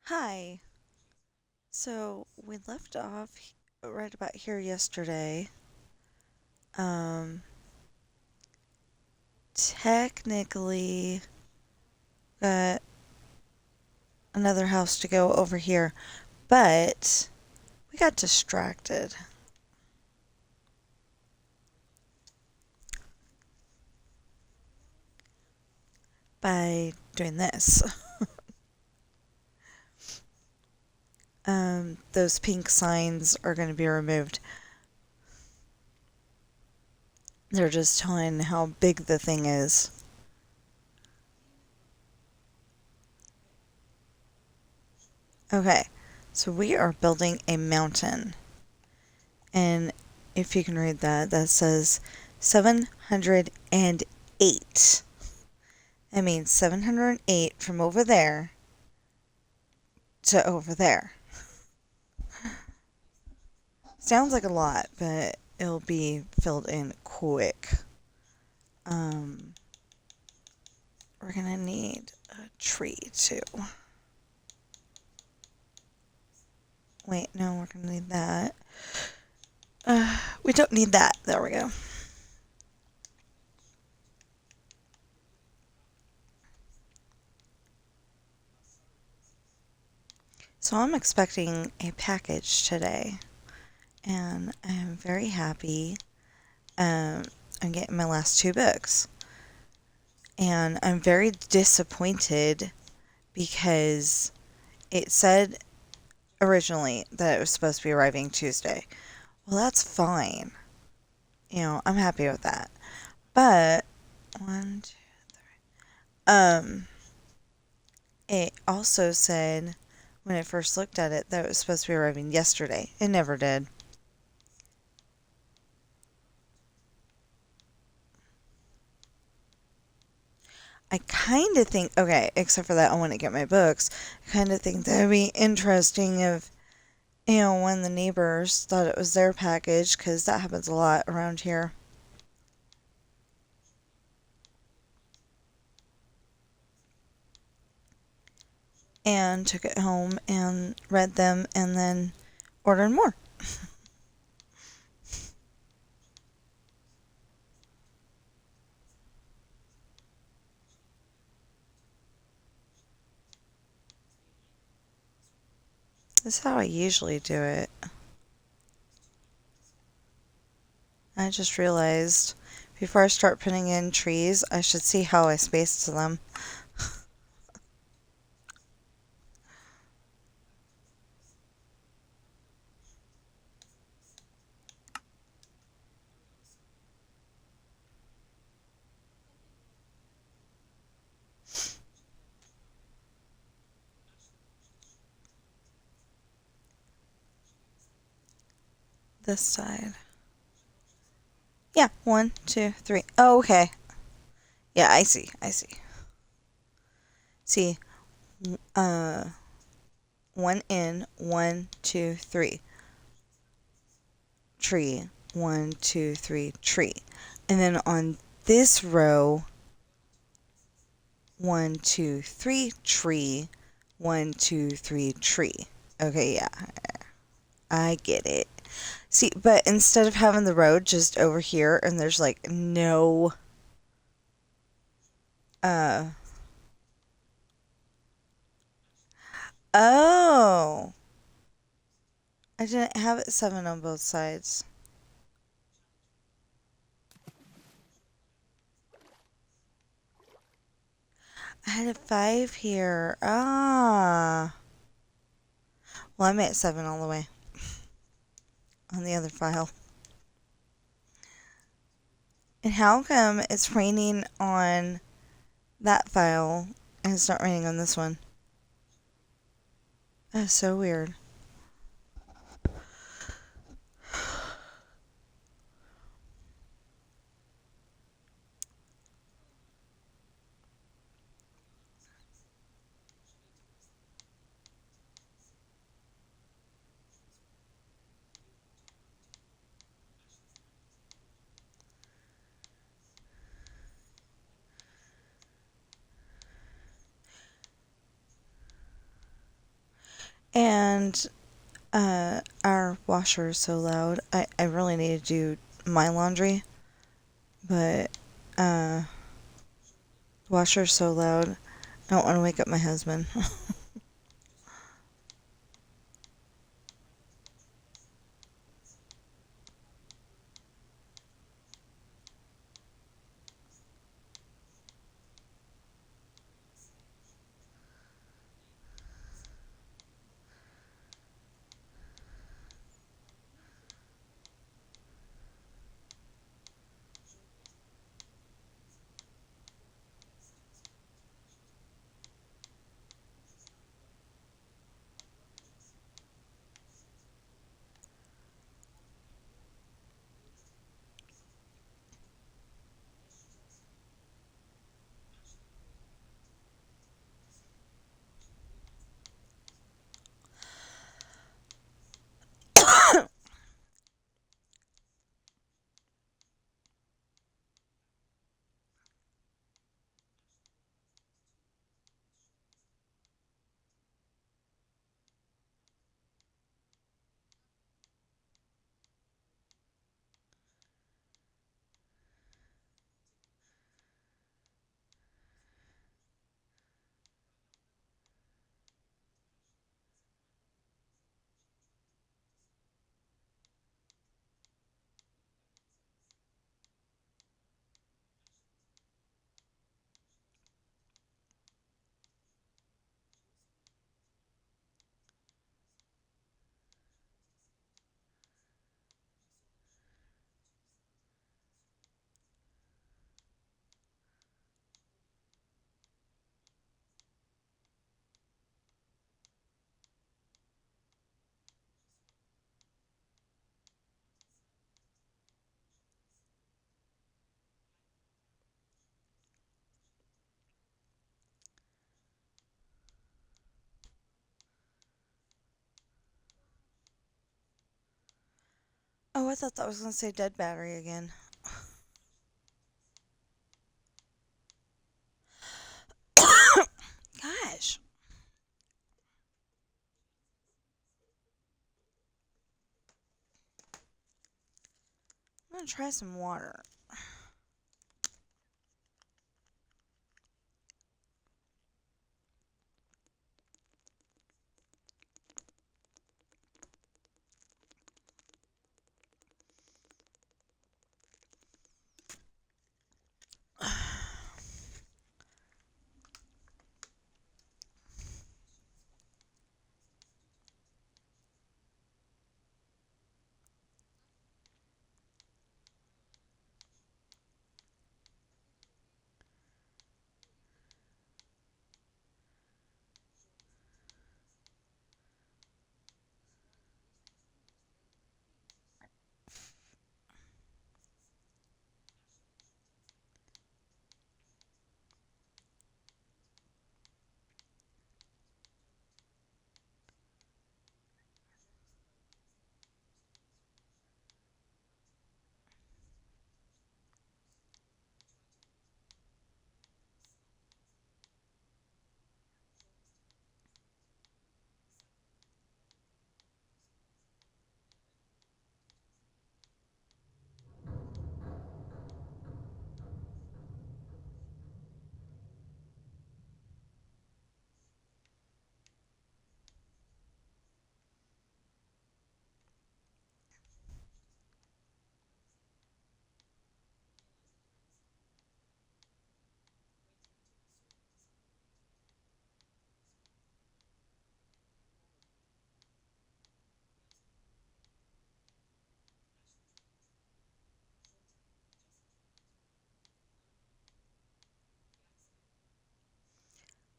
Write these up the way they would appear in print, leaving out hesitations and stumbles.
Hi. So we left off right about here yesterday. Um, Technically got another house to go over here, but we got distracted by doing this. Those pink signs are going to be removed. They're just telling how big the thing is. Okay, so we are building a mountain. And if you can read that, that says 708. That means 708 from over there to over there. Sounds like a lot, but it'll be filled in quick. Um, we're gonna need a tree too. Wait, no, we're gonna need that. We don't need that. There we go. So I'm expecting a package today, and I'm very happy. I'm getting my last two books, and I'm very disappointed because it said originally that it was supposed to be arriving Tuesday. Well, that's fine. I'm happy with that. But one, two, um, it also said when I first looked at it that it was supposed to be arriving yesterday. It never did. I kind of think, okay, except for that, I want to get my books. I kind of think that would be interesting if, when the neighbors thought it was their package, because that happens a lot around here. And took it home and read them and then ordered more. That's how I usually do it. I just realized before I start putting in trees, I should see how I space them. This side. Yeah, one, two, three. Oh, okay. Yeah, I see. I see. See, uh, one in, one, two, three. Tree. One, two, three, tree. And then on this row, one, two, three, tree. One, two, three, tree. Okay, yeah. I get it. See, but instead of having the road just over here and there's like no uh oh, I didn't have it seven on both sides. I had a five here. Ah. Well, I'm at seven all the way on the other file. And how come it's raining on that file and it's not raining on this one? That's so weird. And our washer is so loud. I really need to do my laundry, but the washer is so loud. I don't want to wake up my husband. Oh, I thought that was going to say dead battery again. Gosh. I'm going to try some water.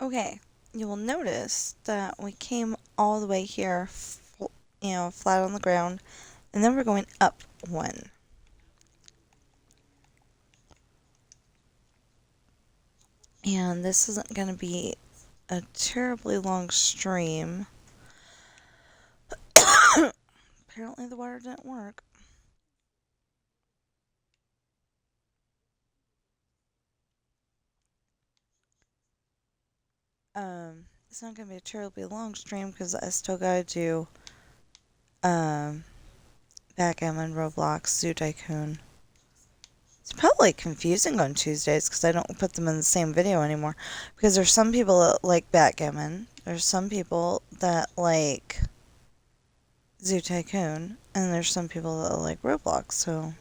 Okay, you will notice that we came all the way here, flat on the ground, and then we're going up one. And this isn't going to be a terribly long stream. Apparently the water didn't work. Um, It's not going to be a terribly long stream because I still got to do um, Backgammon, Roblox, Zoo Tycoon. It's probably confusing on Tuesdays because I don't put them in the same video anymore. Because there's some people that like Backgammon, there's some people that like Zoo Tycoon, and there's some people that like Roblox, so...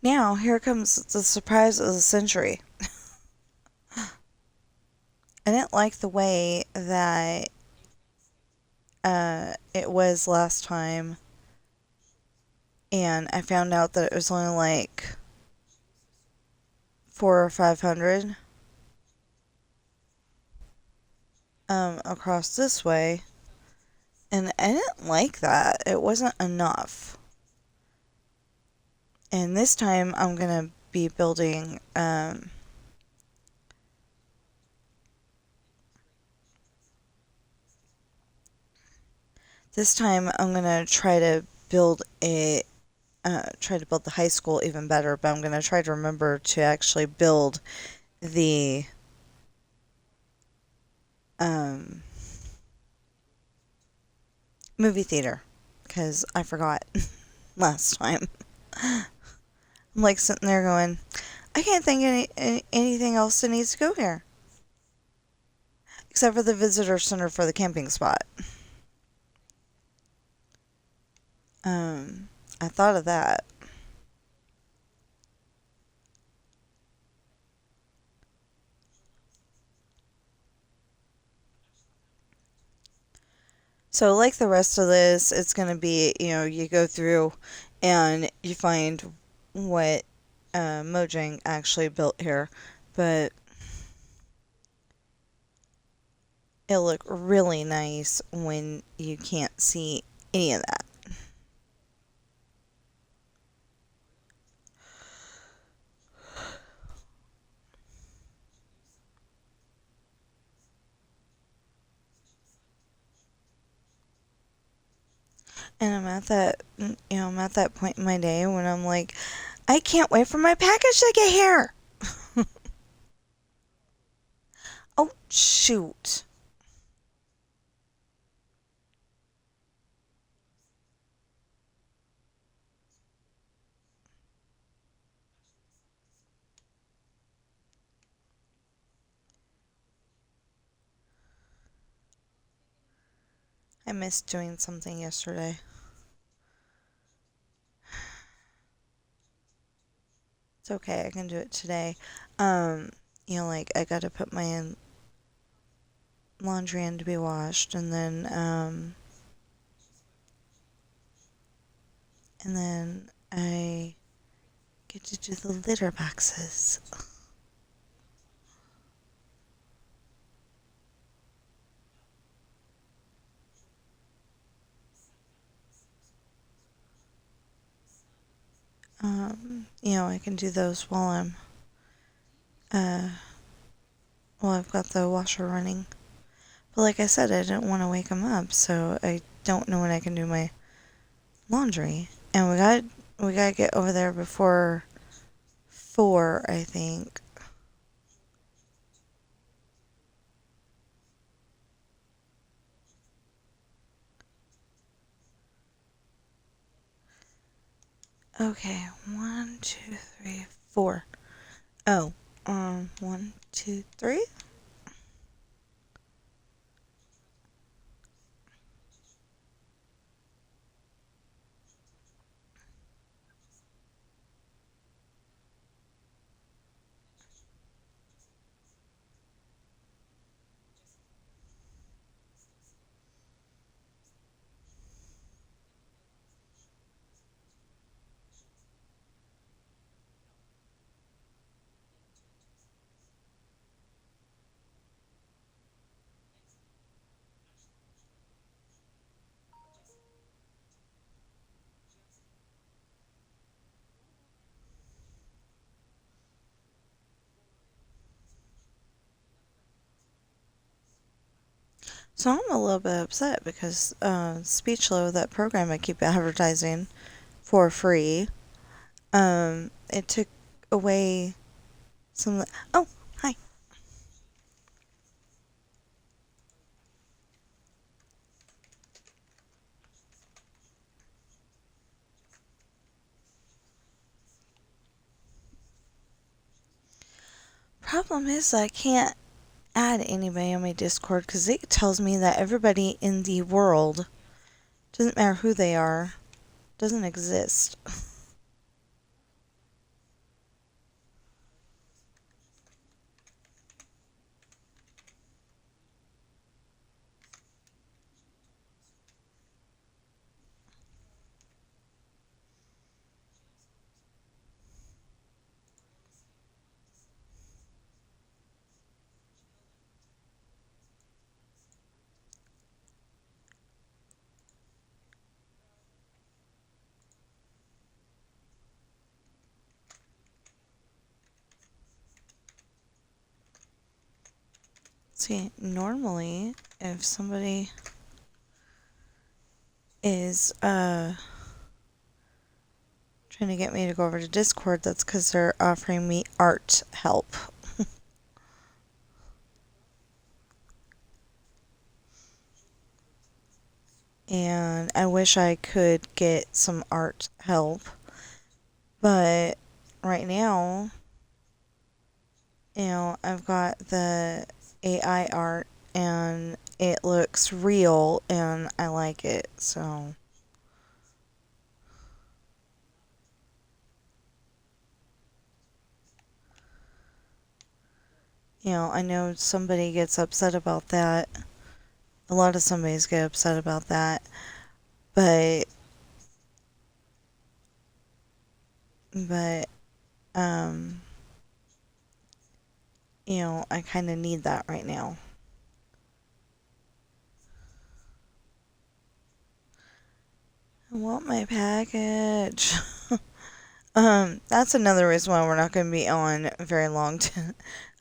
Now, here comes the surprise of the century. I didn't like the way that it was last time, and I found out that it was only like 400 or 500 across this way, and I didn't like that. It wasn't enough. And this time I'm gonna be building this time I'm gonna try to build the high school even better, but I'm gonna try to remember to actually build the movie theater, because I forgot last time. I'm like sitting there going, I can't think anything else that needs to go here. Except for the visitor center for the camping spot. I thought of that. So like the rest of this, it's going to be, you go through and you find what Mojang actually built here. But it'll look really nice when you can't see any of that. And I'm at that point in my day when I'm like, I can't wait for my package to get here. Oh, shoot. I missed doing something yesterday. It's okay, I can do it today. Like I gotta put my laundry in to be washed, and then I get to do the litter boxes. I can do those while I've got the washer running. But like I said, I didn't want to wake him up, so I don't know when I can do my laundry. And we gotta get over there before 4, I think. Okay, 1, 2, 3, 4. Oh, 1, 2, 3. So I'm a little bit upset because Speechlo, that program I keep advertising for free, it took away some. Oh, hi. Problem is, I can't add anybody on my Discord because it tells me that everybody in the world, doesn't matter who they are, doesn't exist. See, normally, if somebody is trying to get me to go over to Discord, that's because they're offering me art help. And I wish I could get some art help, but right now, I've got the AI art and it looks real and I like it, so. I know somebody gets upset about that. A lot of somebodies get upset about that, but, but, um, I kind of need that right now. I want my package. That's another reason why we're not going to be on very long.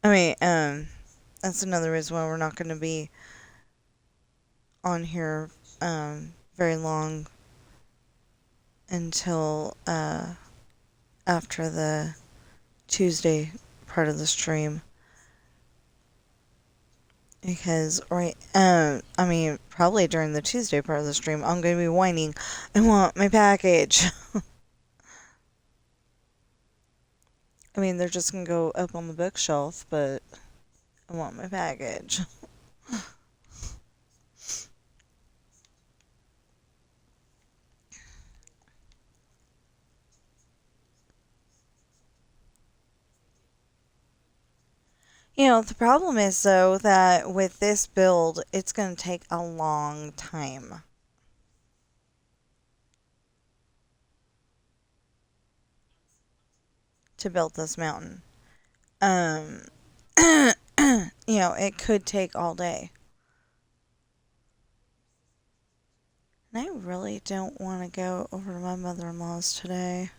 I mean, that's another reason why we're not going to be on here, very long until, after the Tuesday part of the stream. Because, right, I mean, probably during the Tuesday part of the stream, I'm going to be whining, I want my package. I mean, they're just going to go up on the bookshelf, but I want my package. The problem is, though, that with this build, it's going to take a long time to build this mountain. It could take all day. And I really don't want to go over to my mother-in-law's today.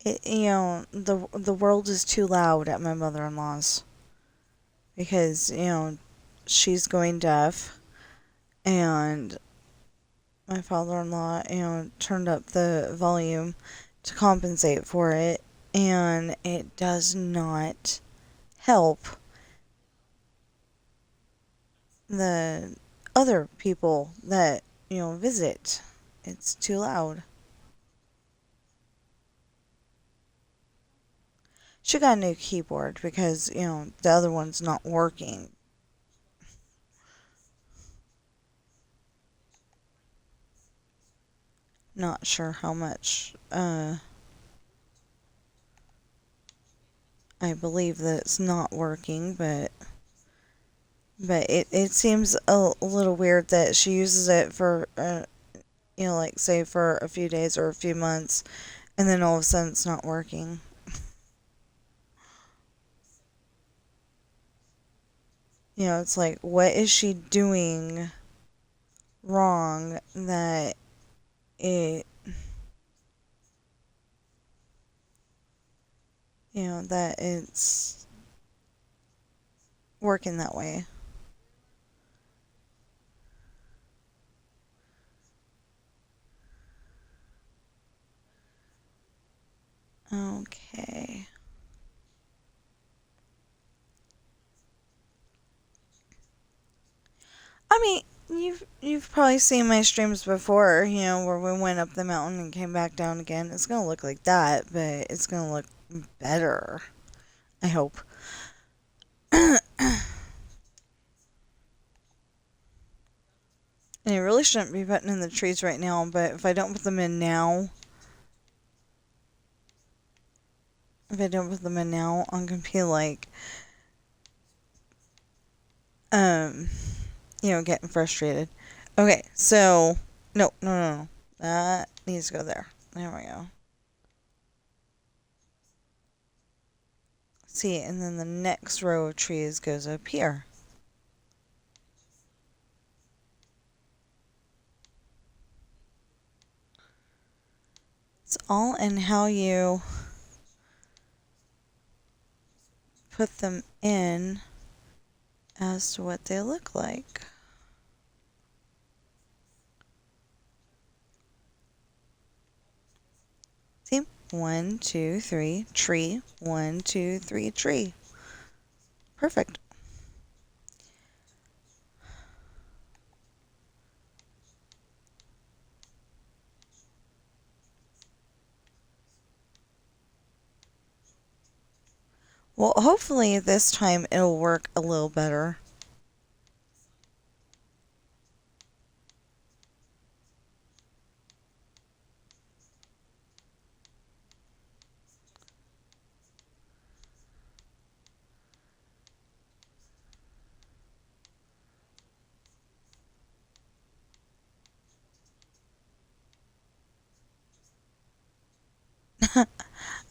The world is too loud at my mother-in-law's because, she's going deaf and my father-in-law, turned up the volume to compensate for it and it does not help the other people that, visit. It's too loud. She got a new keyboard because, the other one's not working. Not sure how much, I believe that it's not working, but it seems a little weird that she uses it for, like, say, for a few days or a few months, and then all of a sudden it's not working. It's like, what is she doing wrong that it, that it's working that way? Okay. I mean, you've probably seen my streams before, where we went up the mountain and came back down again. It's gonna look like that, but it's gonna look better. I hope. And I really shouldn't be putting in the trees right now, but if I don't put them in now, I'm gonna be like, um, getting frustrated. Okay, so no, no, no, no. That needs to go there. There we go. See, and then the next row of trees goes up here. It's all in how you put them in as to what they look like. See? 1, 2, 3, tree. 1, 2, 3, tree. Perfect. Well, hopefully this time it'll work a little better.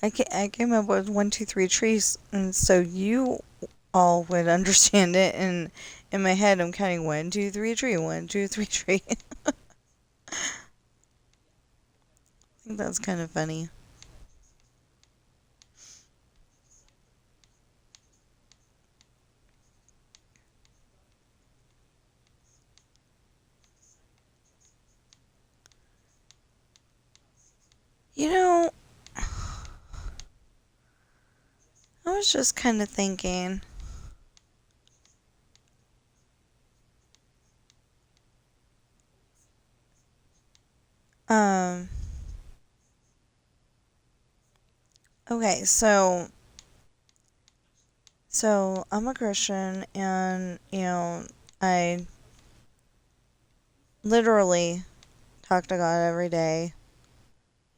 I came up with 1, 2, 3 trees, and so you all would understand it. And in my head, I'm counting 1, 2, 3 tree, 1, 2, 3 tree. I think that's kind of funny. You know, I was just kind of thinking. Um. Okay, so I'm a Christian, and I literally talk to God every day.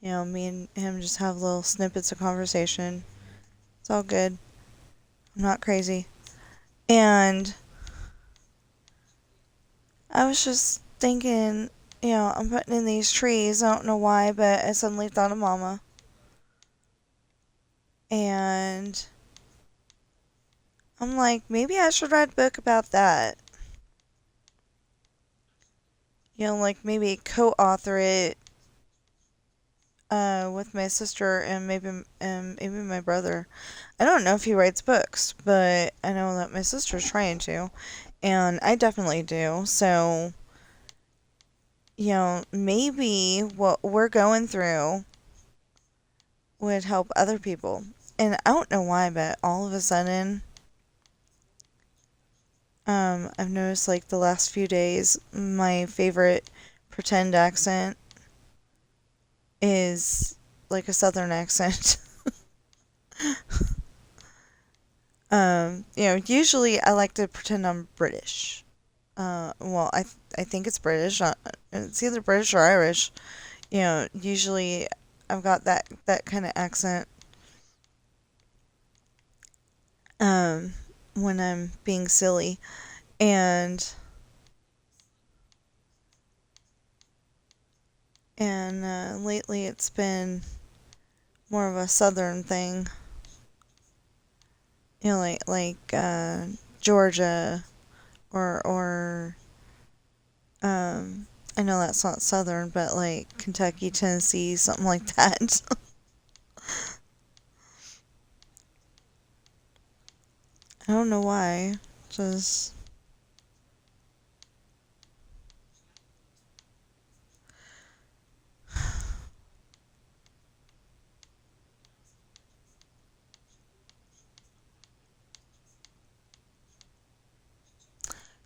Me and him just have little snippets of conversation. It's all good. I'm not crazy. And I was just thinking, I'm putting in these trees. I don't know why, but I suddenly thought of Mama. And I'm like, maybe I should write a book about that. Like maybe co-author it with my sister and maybe my brother. I don't know if he writes books, but I know that my sister's trying to, and I definitely do. So, maybe what we're going through would help other people. And I don't know why, but all of a sudden, I've noticed like the last few days, my favorite pretend accent is like a southern accent. Usually I like to pretend I'm British. I think it's British. It's either British or Irish. Usually I've got that kind of accent. Um, when I'm being silly, and lately it's been more of a southern thing. Like Georgia or I know that's not southern, but like Kentucky, Tennessee, something like that. I don't know why. Just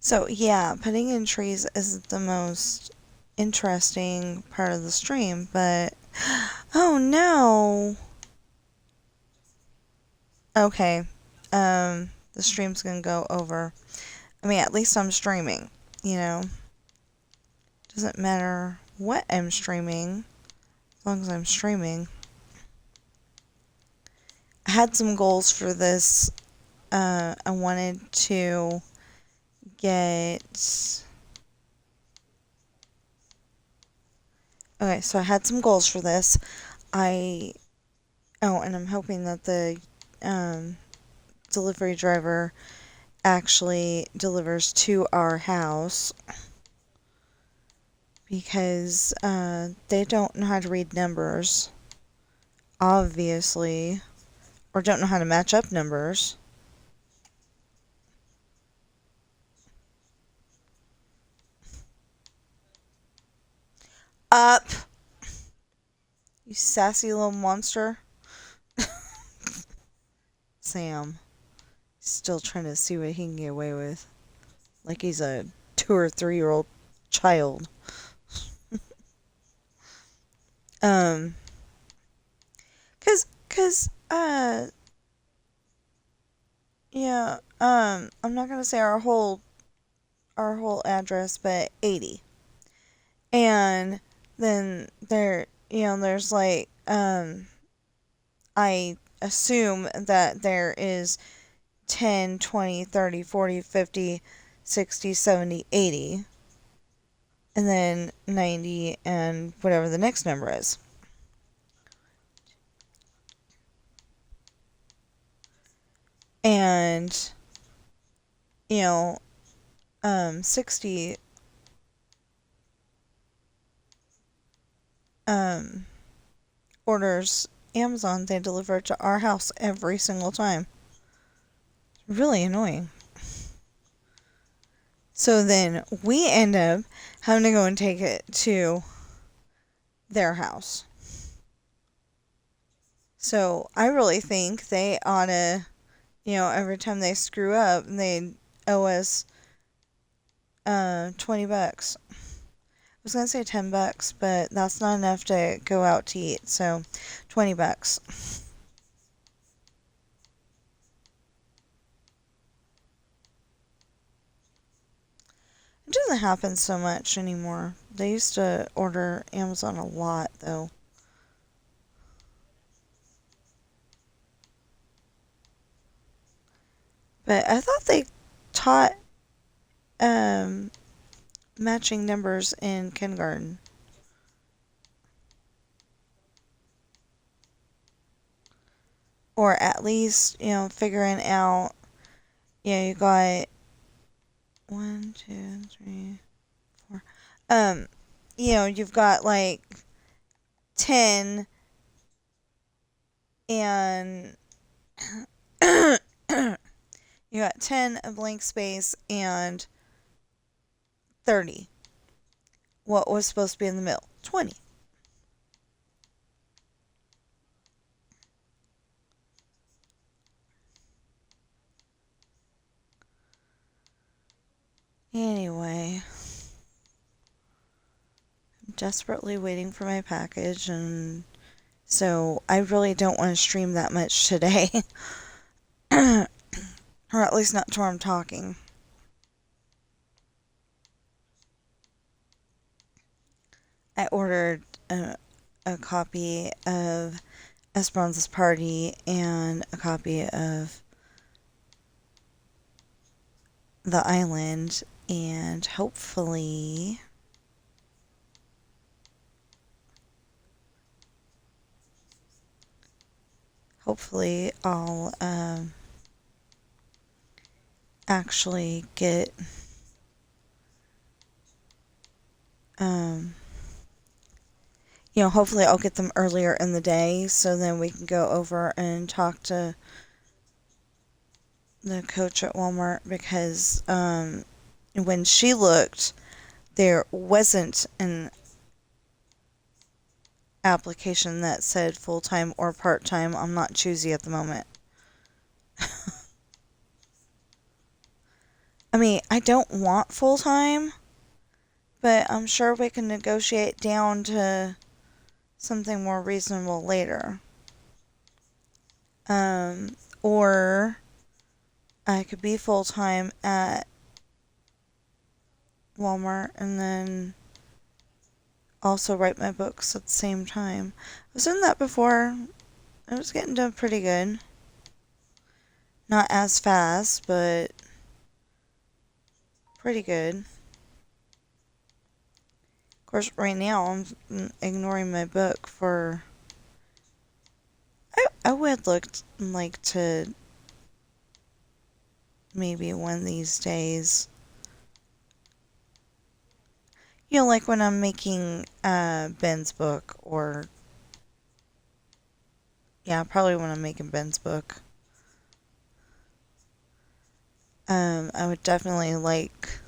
So, yeah, putting in trees isn't the most interesting part of the stream, but oh no. Okay. The stream's gonna go over. I mean, at least I'm streaming, you know. Doesn't matter what I'm streaming, as long as I'm streaming. I had some goals for this. I wanted to get... Okay, so I had some goals for this. Oh, and I'm hoping that the delivery driver actually delivers to our house, because they don't know how to read numbers, obviously, or don't know how to match up numbers. Up, you sassy little monster. Sam, still trying to see what he can get away with, like he's a 2 or 3-year-old child. um, cause, yeah, I'm not gonna say our whole address, but 80. And then there's like, I assume that there is 10, 20, 30, 40, 50, 60, 70, 80, and then 90 and whatever the next number is. And, 60 orders Amazon, they deliver it to our house every single time. Really annoying. So then we end up having to go and take it to their house. So I really think they ought to, every time they screw up, they owe us $20. I was gonna say $10, but that's not enough to go out to eat. So $20. It doesn't happen so much anymore. They used to order Amazon a lot, though. But I thought they taught matching numbers in kindergarten. Or at least, figuring out, you got 1, 2, 3, 4. You've got like 10 and you got 10, a blank space, and 30. What was supposed to be in the middle? 20. Anyway, I'm desperately waiting for my package, and so I really don't want to stream that much today. Or at least not to where I'm talking. I ordered a copy of Esperanza's Party and a copy of The Island, and hopefully I'll actually get hopefully I'll get them earlier in the day, so then we can go over and talk to the coach at Walmart, because when she looked, there wasn't an application that said full-time or part-time. I'm not choosy at the moment. I mean, I don't want full time, but I'm sure we can negotiate down to something more reasonable later. Or I could be full time at Walmart and then also write my books at the same time. I was doing that before. I was getting done pretty good. Not as fast, but pretty good. Of course, right now I'm ignoring my book for. I would like to maybe one of these days. You know, like when I'm making Ben's book, or yeah, probably when I'm making Ben's book. I would definitely like.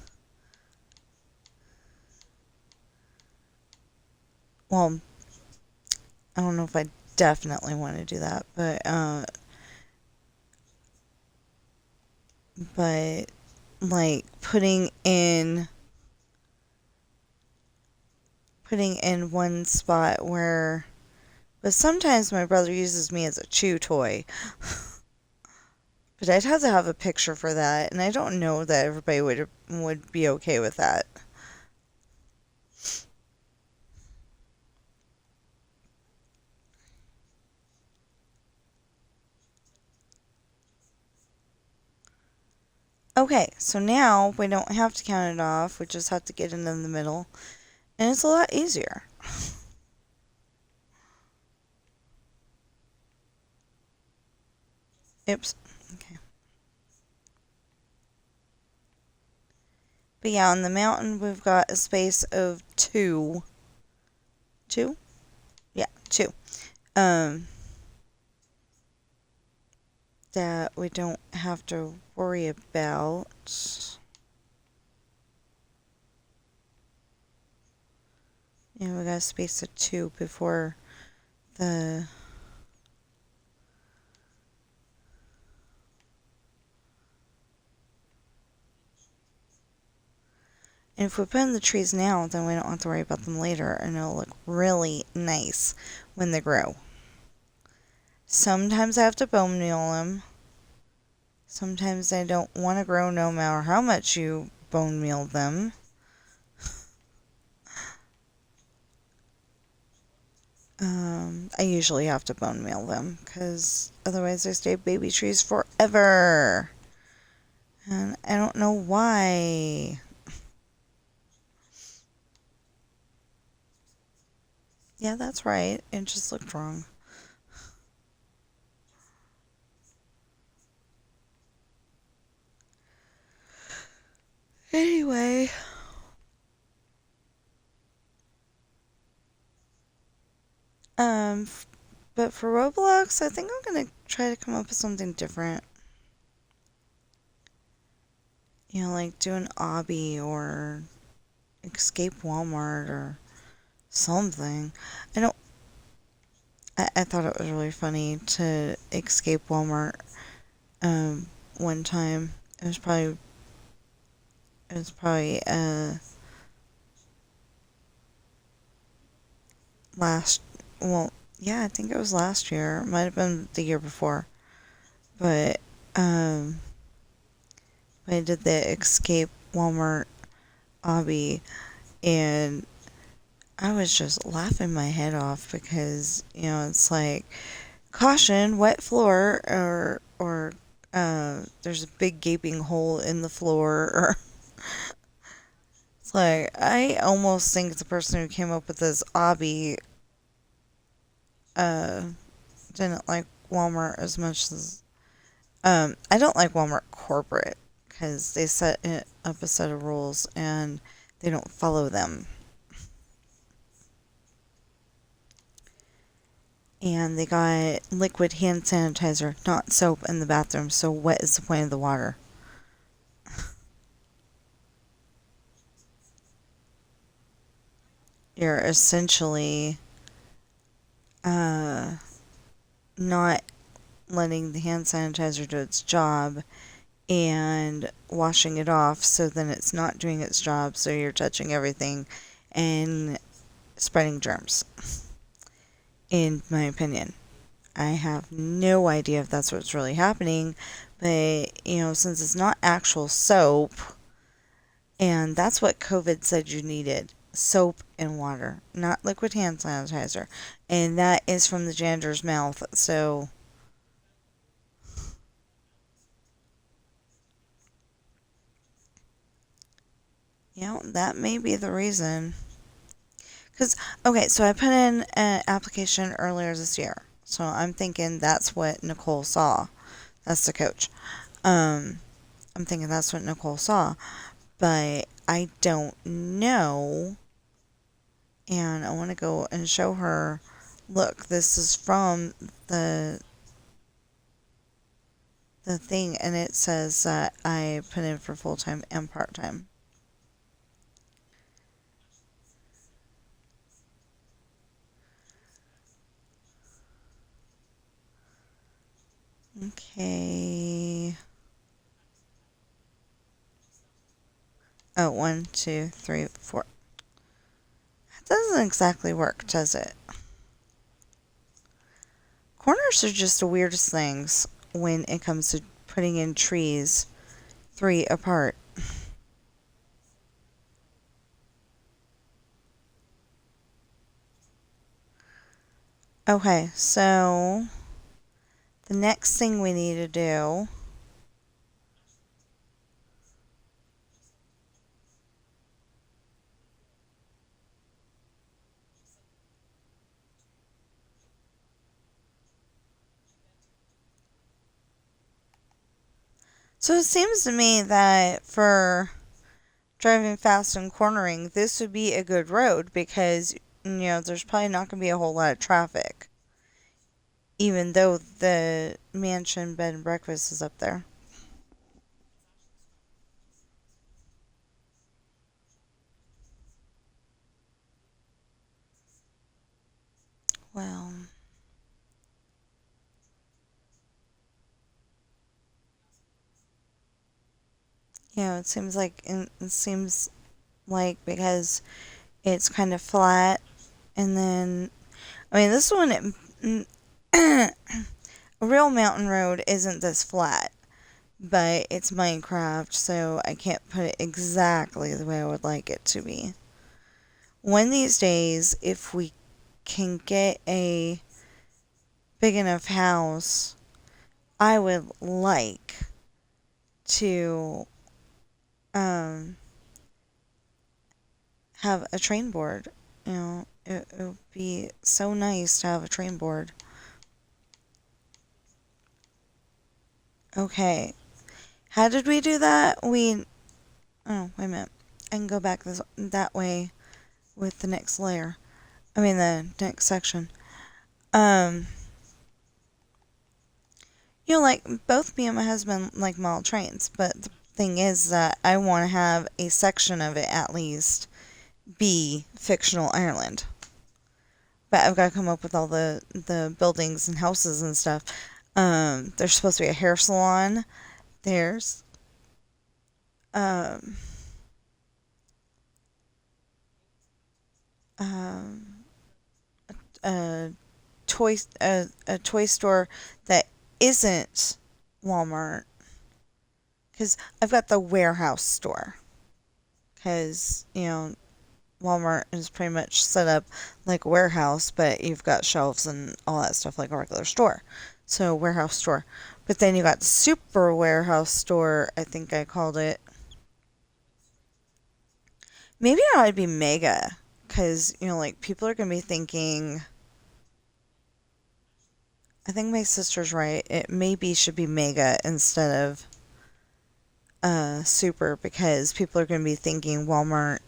Well, I don't know if I definitely want to do that, but like putting in one spot where. But sometimes my brother uses me as a chew toy. But I'd have to have a picture for that, and I don't know that everybody would be okay with that. Okay, so now we don't have to count it off. We just have to get it in the middle, and it's a lot easier. Oops. Okay. But yeah, on the mountain we've got a space of two. Two? Yeah, two. Um, that we don't have to worry about. Yeah, we got a space of two before the. And if we put in the trees now, then we don't have to worry about them later, and it'll look really nice when they grow. Sometimes I have to bone meal them. Sometimes they don't want to grow no matter how much you bone meal them. I usually have to bone meal them because otherwise they stay baby trees forever. And I don't know why. Yeah, that's right. It just looked wrong. Anyway. But for Roblox, I think I'm gonna try to come up with something different. You know, like do an obby or escape Walmart or something. I don't. I thought it was really funny to escape Walmart. One time it was probably last. Well, yeah, I think it was last year. It might have been the year before, but um, I did the escape Walmart obby, and I was just laughing my head off because, it's like, caution, wet floor, or there's a big gaping hole in the floor, or it's like, I almost think the person who came up with this obby, uh, didn't like Walmart as much as, I don't like Walmart corporate, because they set up a set of rules, and they don't follow them. And they got liquid hand sanitizer, not soap, in the bathroom, so what is the point of the water? You're essentially not letting the hand sanitizer do its job and washing it off so then it's not doing its job, so you're touching everything and spreading germs, in my opinion. I have no idea if that's what's really happening, but since it's not actual soap, and that's what COVID said you needed, soap and water, not liquid hand sanitizer. And that is from the janitor's mouth, so that may be the reason. Because, okay, so I put in an application earlier this year. So I'm thinking that's what Nicole saw. That's the coach. Um, I'm thinking that's what Nicole saw. But I don't know. And I want to go and show her, look, this is from the the thing, and it says that I put in for full time and part time. Okay. Oh, 1, 2, 3, 4. That doesn't exactly work, does it? Corners are just the weirdest things when it comes to putting in trees 3 apart. Okay, so the next thing we need to do. So it seems to me that for driving fast and cornering, this would be a good road because, there's probably not going to be a whole lot of traffic, even though the mansion bed and breakfast is up there. Well, it seems like because it's kind of flat, and then I mean this one, a real mountain road isn't this flat, but it's Minecraft, so I can't put it exactly the way I would like it to be. One of these days, if we can get a big enough house, I would like to um, have a train board. It would be so nice to have a train board. Okay, how did we do that? Oh, wait a minute. I can go back that way with the next layer. I mean, the next section. Um, like both me and my husband like model trains, but the thing is that I want to have a section of it at least be fictional Ireland. But I've got to come up with all the buildings and houses and stuff. There's supposed to be a hair salon. There's um, um, a a toy store that isn't Walmart, because I've got the warehouse store, because Walmart is pretty much set up like a warehouse, but you've got shelves and all that stuff like a regular store. So, warehouse store. But then you got the super warehouse store, I think I called it. Maybe it ought to be mega, because, like people are going to be thinking, I think my sister's right. It maybe should be mega instead of super, because people are going to be thinking Walmart,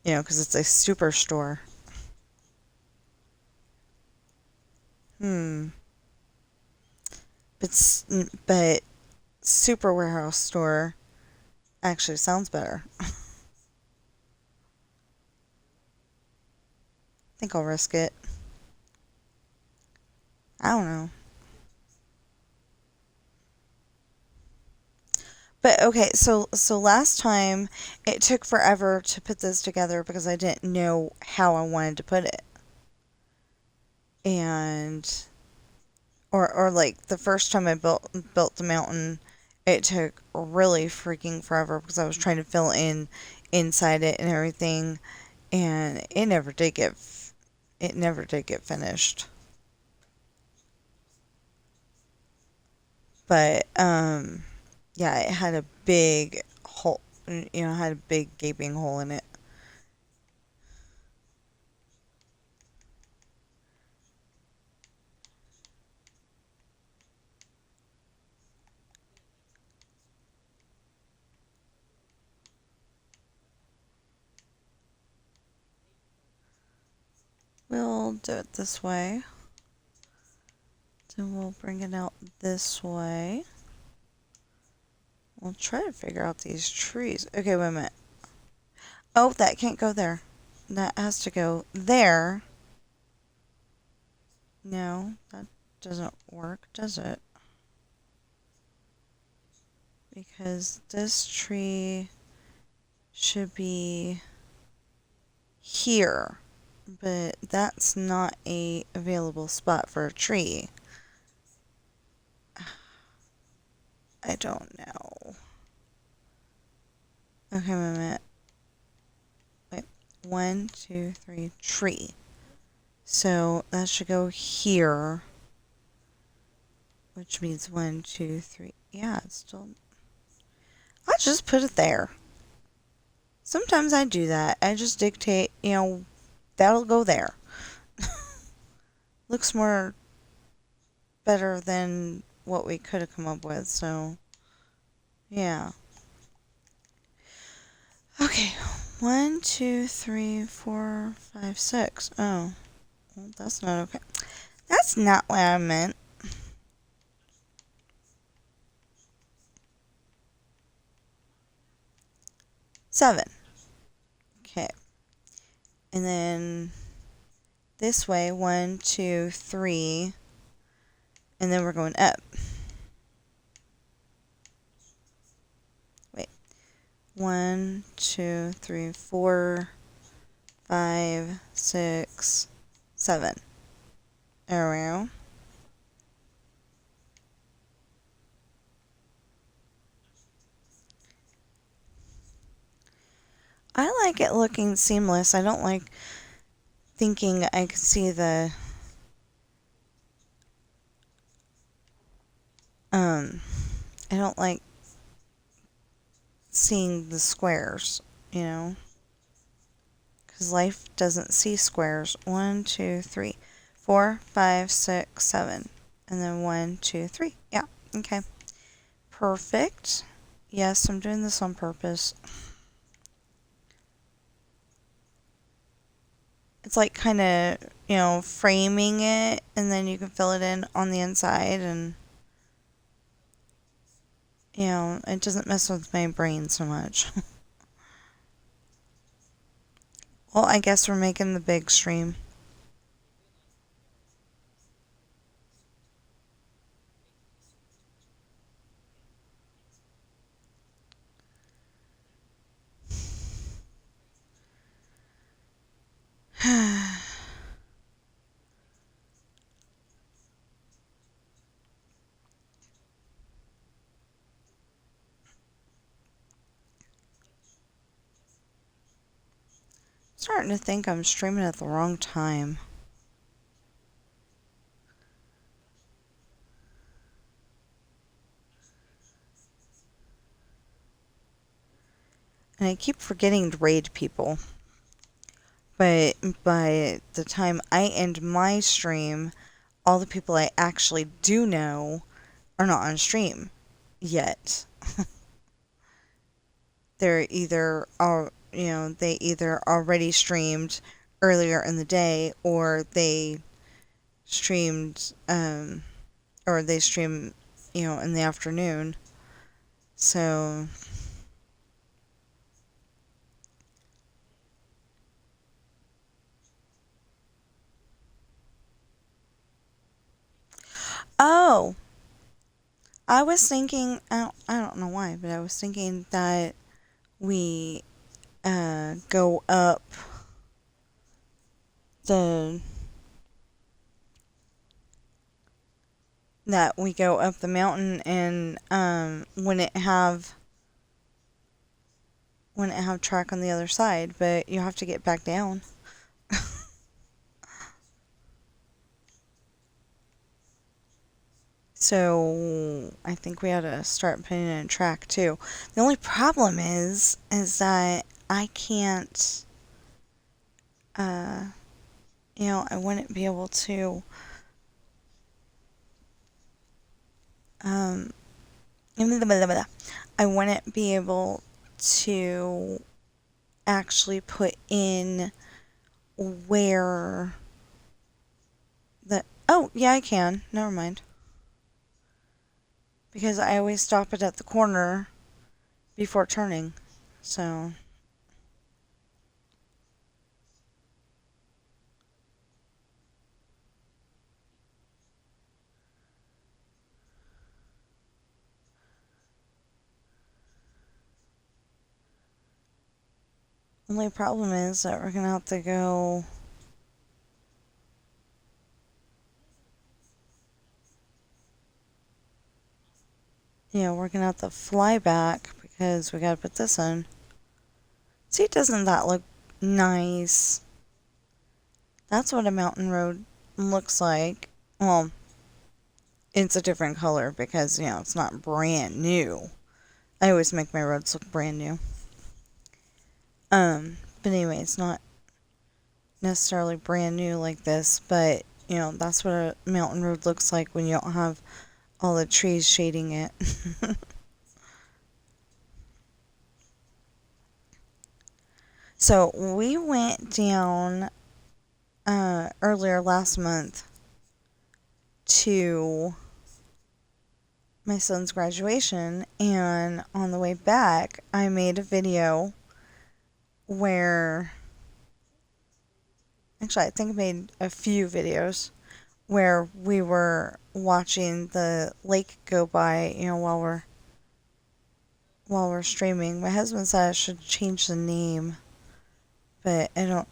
because it's a super store. Hmm. But super warehouse store actually sounds better. I think I'll risk it. I don't know. But okay, so last time it took forever to put this together because I didn't know how I wanted to put it. And or like the first time I built the mountain, it took really freaking forever because I was trying to fill in inside it and everything, and it never did get finished. But yeah, it had a big hole, had a big gaping hole in it. We'll do it this way. Then we'll bring it out this way. We'll try to figure out these trees. Okay, wait a minute. Oh, that can't go there. That has to go there. No, that doesn't work, does it? Because this tree should be here. But that's not a available spot for a tree. I don't know. Okay, wait a minute. Wait. 1, 2, 3, tree. So that should go here. Which means 1, 2, 3. Yeah, it's still. I'll just put it there. Sometimes I do that. I just dictate, that'll go there. Looks more better than what we could have come up with, so yeah. Okay, 1, 2, 3, 4, 5, 6. Oh, well, that's not okay. That's not what I meant. Seven. Okay, and then this way, 1, 2, 3, and then we're going up. Wait, 1, 2, 3, 4, 5, 6, 7. There we go. I like it looking seamless. I don't like thinking I could see the I don't like seeing the squares, you know, because life doesn't see squares. 1, 2, 3, 4, 5, 6, 7, and then 1, 2, 3. Yeah, okay, perfect. Yes, I'm doing this on purpose. It's like kind of, framing it, and then you can fill it in on the inside, and it doesn't mess with my brain so much. Well, I guess we're making the big stream. Starting to think I'm streaming at the wrong time. And I keep forgetting to raid people. But by the time I end my stream, all the people I actually do know are not on stream yet. They either already streamed earlier in the day, or they streamed or they stream in the afternoon. So oh, I was thinking, I don't know why, but I was thinking that we go up the mountain and when it have track on the other side, but you have to get back down. So I think we ought to start putting in a track too. The only problem is that I can't, uh, I wouldn't be able to, um, I wouldn't be able to actually put in where oh, yeah, I can. Never mind. Because I always stop it at the corner before turning. So, only problem is that we're gonna have to go. We're gonna have to fly back because we gotta put this in. See, doesn't that look nice? That's what a mountain road looks like. Well, it's a different color because, it's not brand new. I always make my roads look brand new. But anyway, it's not necessarily brand new like this, but, that's what a mountain road looks like when you don't have all the trees shading it. So we went down earlier last month to my son's graduation, and on the way back, I made a video where actually, I think I made a few videos where we were watching the lake go by, while we're streaming. My husband said I should change the name, but I don't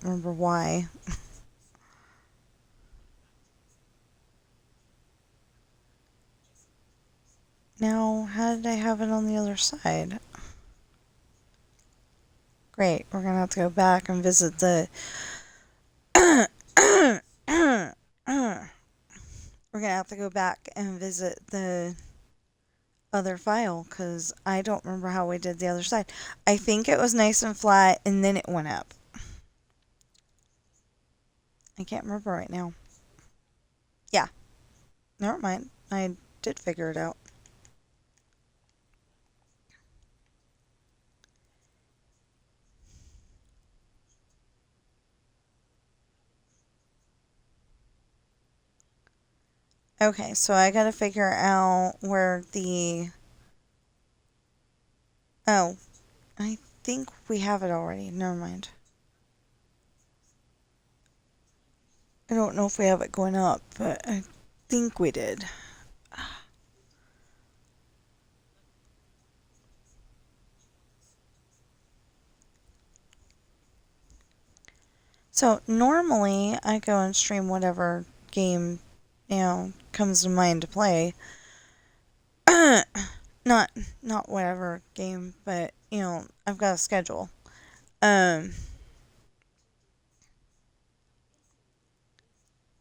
remember why. Now, how did I have it on the other side? Great, we're gonna have to go back and visit the. We're gonna have to go back and visit the other file because I don't remember how we did the other side. I think it was nice and flat and then it went up. I can't remember right now. Yeah, never mind. I did figure it out. Okay, so I gotta figure out where the. Oh, I think we have it already. Never mind. I don't know if we have it going up, but I think we did. So normally I go and stream whatever game, comes to mind to play. not not whatever game, but I've got a schedule. Um,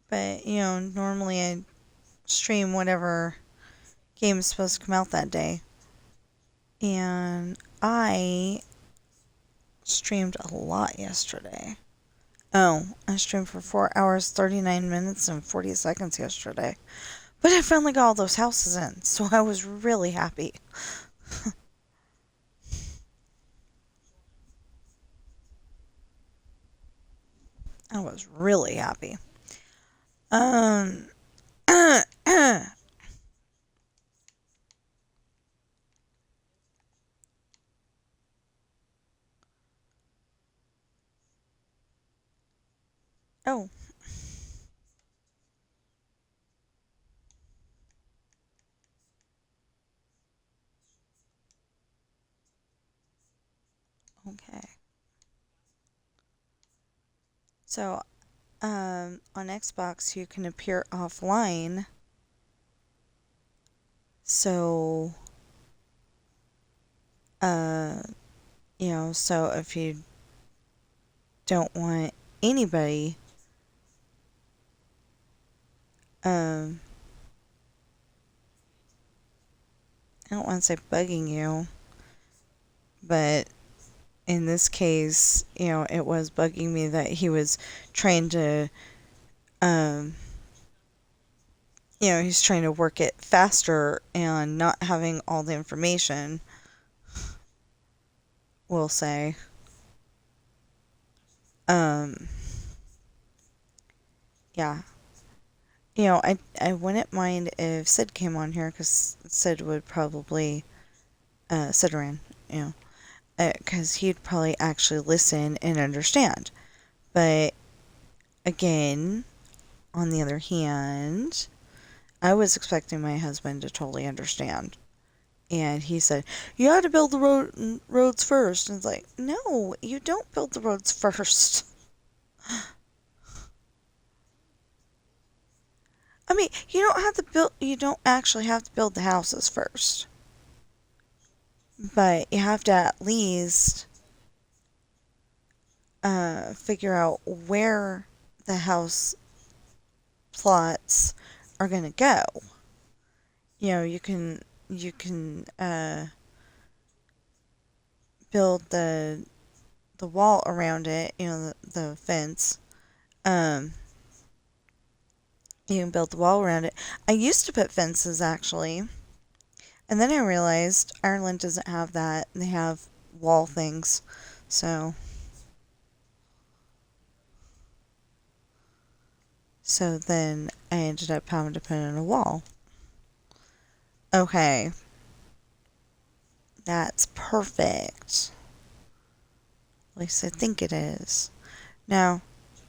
but normally I stream whatever game is supposed to come out that day. And I streamed a lot yesterday. Oh, I streamed for 4 hours, 39 minutes, and 40 seconds yesterday. But I finally got all those houses in, so I was really happy. I was really happy. Um, oh, So, on Xbox, you can appear offline. So, uh, so if you don't want anybody, um, I don't want to say bugging you, but in this case, it was bugging me that he was trying to, um, he's trying to work it faster and not having all the information, we'll say. Um, yeah. I wouldn't mind if Sid came on here because Sid would probably, Sid ran, because he'd probably actually listen and understand. But again, on the other hand, I was expecting my husband to totally understand. And he said, you had to build the roads first. And it's like, no, you don't build the roads first. I mean, you don't actually have to build the houses first. But you have to at least figure out where the house plots are going to go. You can build the wall around it, the fence. Um, you can build the wall around it. I used to put fences actually, and then I realized Ireland doesn't have that. They have wall things, so then I ended up having to put in a wall. Okay, that's perfect. At least I think it is. Now,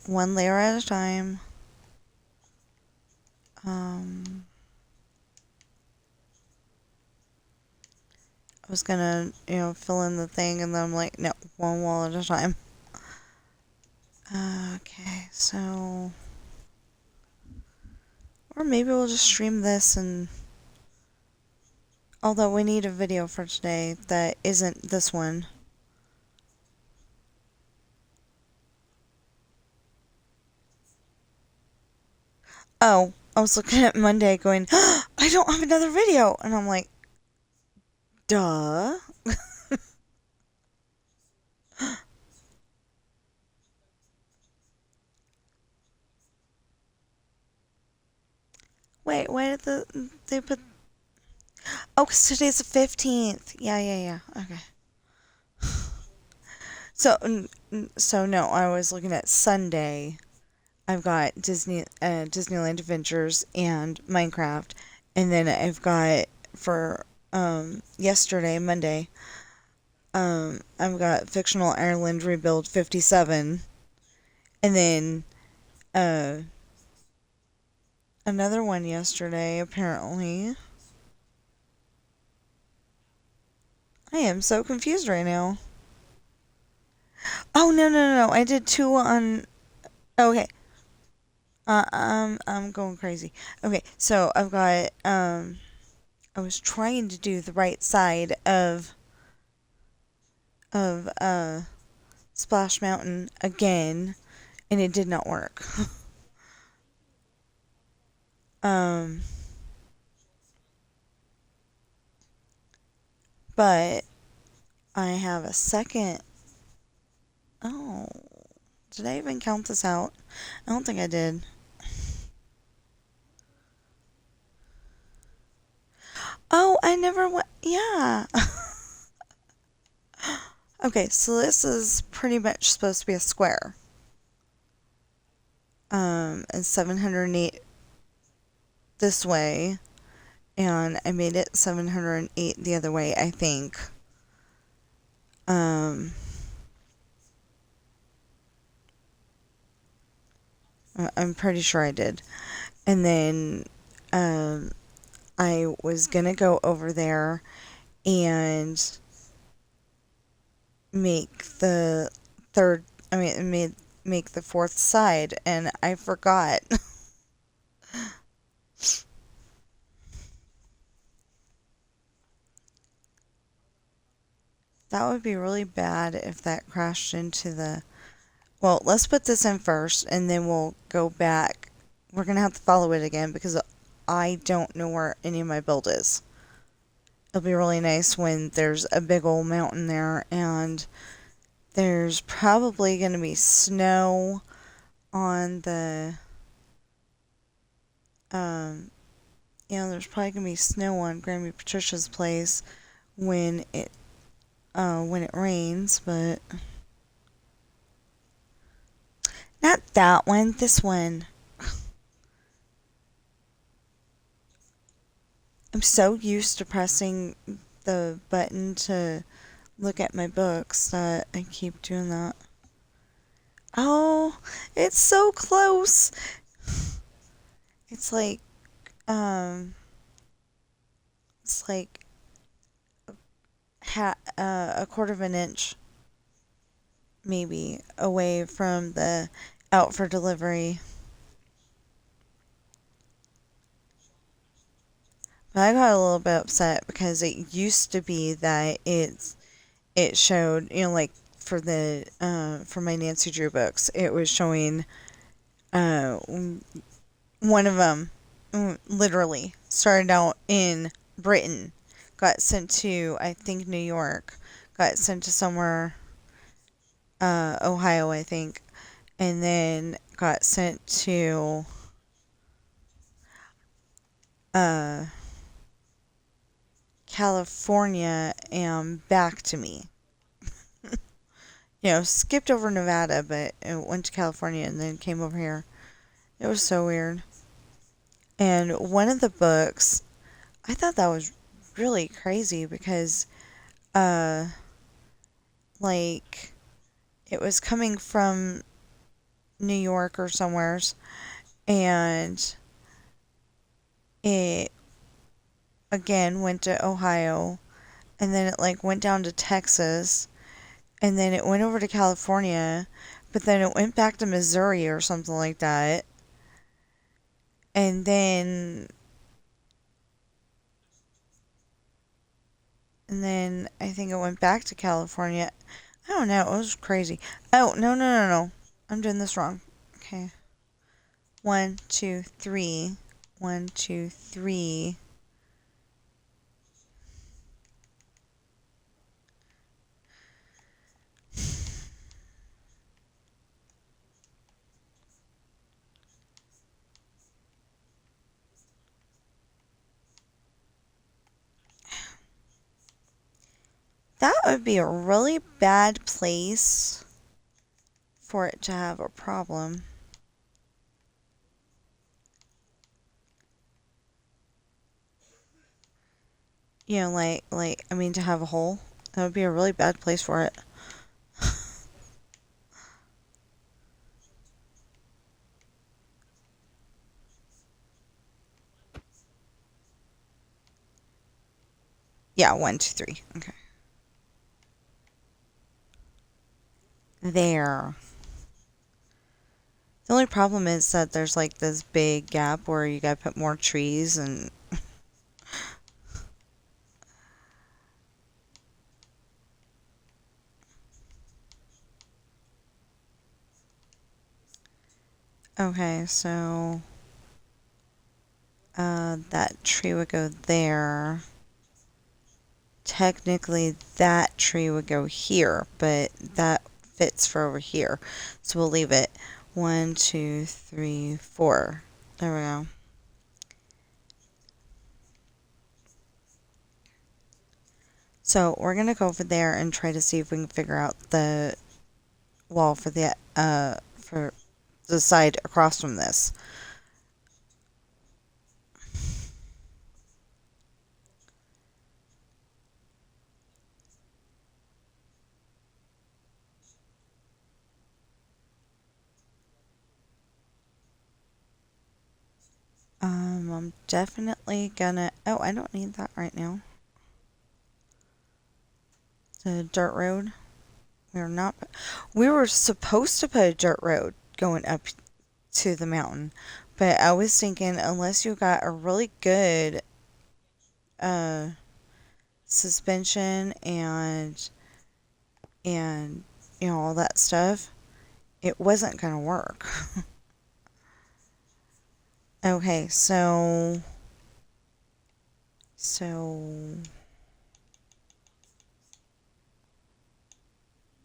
one layer at a time. I was gonna, fill in the thing, and then I'm like, no, one wall at a time. Okay, so... Or maybe we'll just stream this and... Although we need a video for today that isn't this one. Oh, I was looking at Monday going, oh, I don't have another video! And I'm like, duh. Wait, why did they put... Oh, because today's the 15th. Yeah. Okay. So no, I was looking at Sunday. I've got Disneyland Adventures and Minecraft, and then I've got for yesterday, Monday, I've got Fictional Ireland Rebuild 57, and then uh another one yesterday apparently. I am so confused right now. Oh no! I did two on. Okay. I'm going crazy. Okay, so I've got I was trying to do the right side of Splash Mountain again, and it did not work. um, but I have a second. Oh, did I even count this out? I don't think I did. Oh, I never went. Yeah. Okay, so this is pretty much supposed to be a square. And 708 this way, and I made it 708 the other way, I think. I'm pretty sure I did. And then I was gonna go over there and make the third. I mean, I made make the fourth side, and I forgot. That would be really bad if that crashed into the... Well, let's put this in first, and then we'll go back. We're going to have to follow it again because I don't know where any of my build is. It'll be really nice when there's a big old mountain there, and there's probably going to be snow on the... there's probably going to be snow on Grammy Patricia's place when it rains, but... Not that one, this one. I'm so used to pressing the button to look at my books that I keep doing that. Oh, it's so close. It's like, um, it's like a quarter of an inch, maybe, away from the out for delivery. But I got a little bit upset because it used to be that it showed, like for my Nancy Drew books, it was showing uh one of them literally started out in Britain, got sent to, I think, New York, got sent to somewhere, Ohio, I think, and then got sent to uh California and back to me. Skipped over Nevada, but it went to California and then came over here. It was so weird. And one of the books, I thought that was really crazy because, uh, like, it was coming from New York or somewheres, and it, again, went to Ohio, and then it, like, went down to Texas, and then it went over to California, but then it went back to Missouri or something like that, and then I think it went back to California. I don't know. It was crazy. Oh, no, no, no, no. I'm doing this wrong. Okay. 1, 2, 3. 1, 2, 3. That would be a really bad place for it to have a problem. I mean, to have a hole. That would be a really bad place for it. Yeah, 1, 2, 3. Okay. There. The only problem is that there's like this big gap where you gotta put more trees and... Okay, so... that tree would go there. Technically, that tree would go here, but that fits for over here. So we'll leave it 1, 2, 3, 4. There we go. So we're gonna go over there and try to see if we can figure out the wall for the side across from this. I'm definitely gonna... Oh, I don't need that right now. The dirt road. we're not. We were supposed to put a dirt road going up to the mountain, but I was thinking unless you got a really good uh, suspension and all that stuff, it wasn't gonna work. Okay, so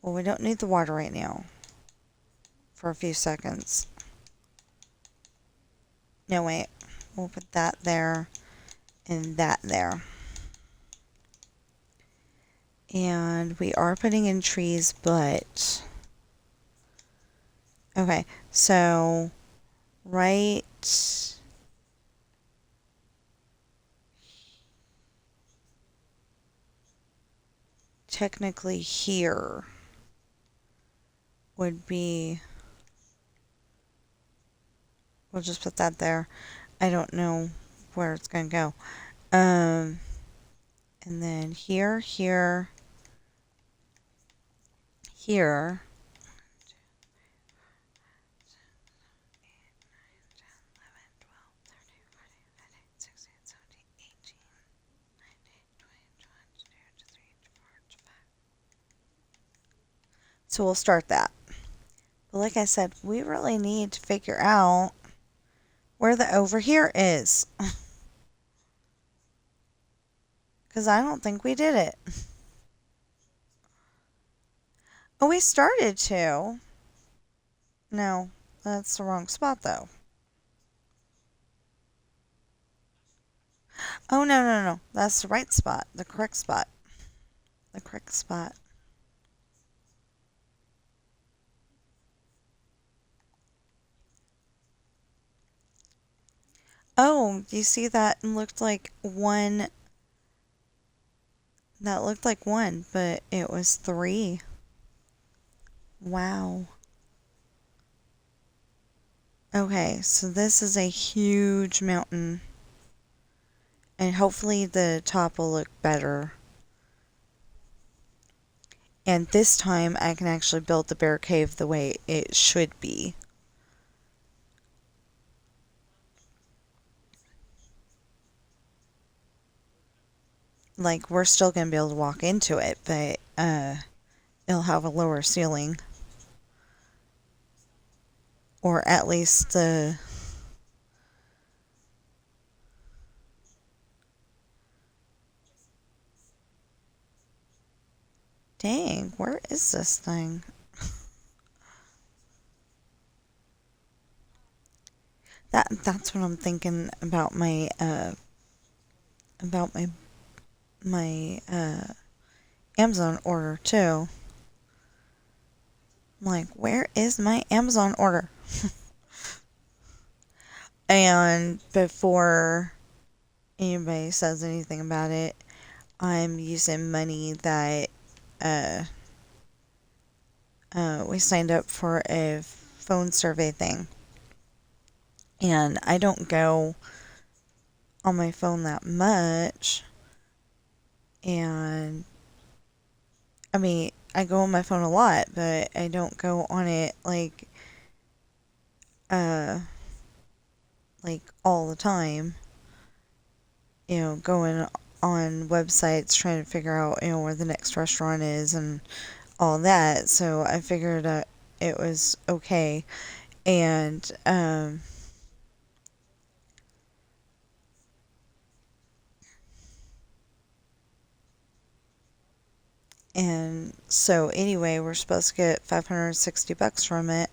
well, we don't need the water right now for a few seconds. No, wait. We'll put that there and that there. And we are putting in trees, but okay, so right technically here would be, we'll just put that there. I don't know where it's going to go. And then here, here, here. So we'll start that. But like I said, we really need to figure out where the over here is. Because I don't think we did it. Oh, we started to. No, that's the wrong spot though. Oh, no, no, no. That's the right spot. The correct spot. The correct spot. Oh, do you see that? It looked like one. That looked like one, but it was three. Wow. Okay, so this is a huge mountain. And hopefully the top will look better. And this time I can actually build the bear cave the way it should be. Like, we're still going to be able to walk into it, but it'll have a lower ceiling. Or at least the... Dang, where is this thing? That's what I'm thinking about my Amazon order too. I'm like, where is my Amazon order? And before anybody says anything about it, I'm using money that we signed up for a phone survey thing. And I don't go on my phone that much. And I mean, I go on my phone a lot, but I don't go on it like all the time. Going on websites trying to figure out, where the next restaurant is and all that. So I figured it was okay. And so anyway, we're supposed to get $560 from it.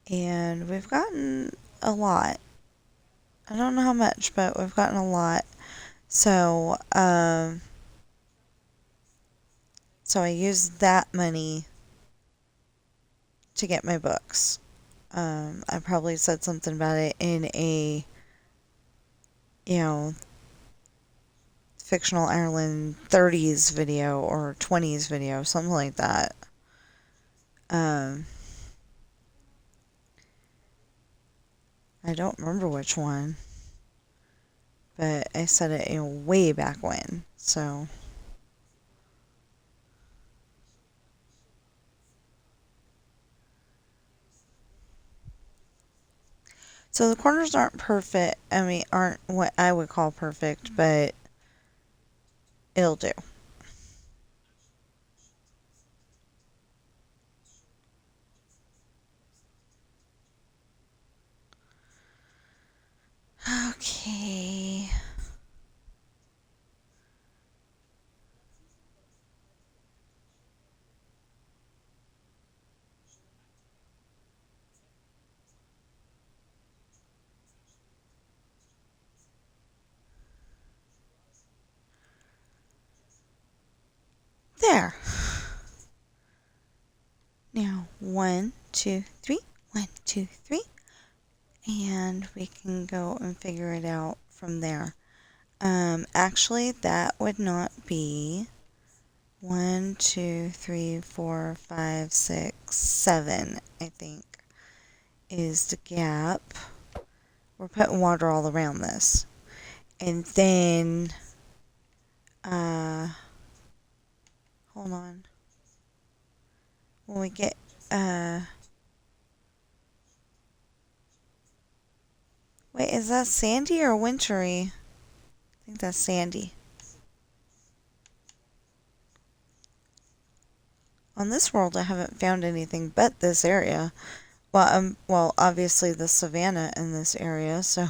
And we've gotten a lot. I don't know how much, but we've gotten a lot. So, so I used that money to get my books. I probably said something about it in a, you know, Fictional Ireland 30s video or 20s video, something like that. I don't remember which one, but I said it, way back when, so. So the corners aren't perfect. I mean, aren't what I would call perfect, but it'll do. Okay. There. Now, 1, 2, 3. 1, 2, 3. And we can go and figure it out from there. Actually, that would not be 1, 2, 3, 4, 5, 6, 7, I think, is the gap. We're putting water all around this. And then, hold on. When we get, wait, is that sandy or wintry? I think that's sandy. On this world, I haven't found anything but this area. Well, obviously the savanna in this area, so.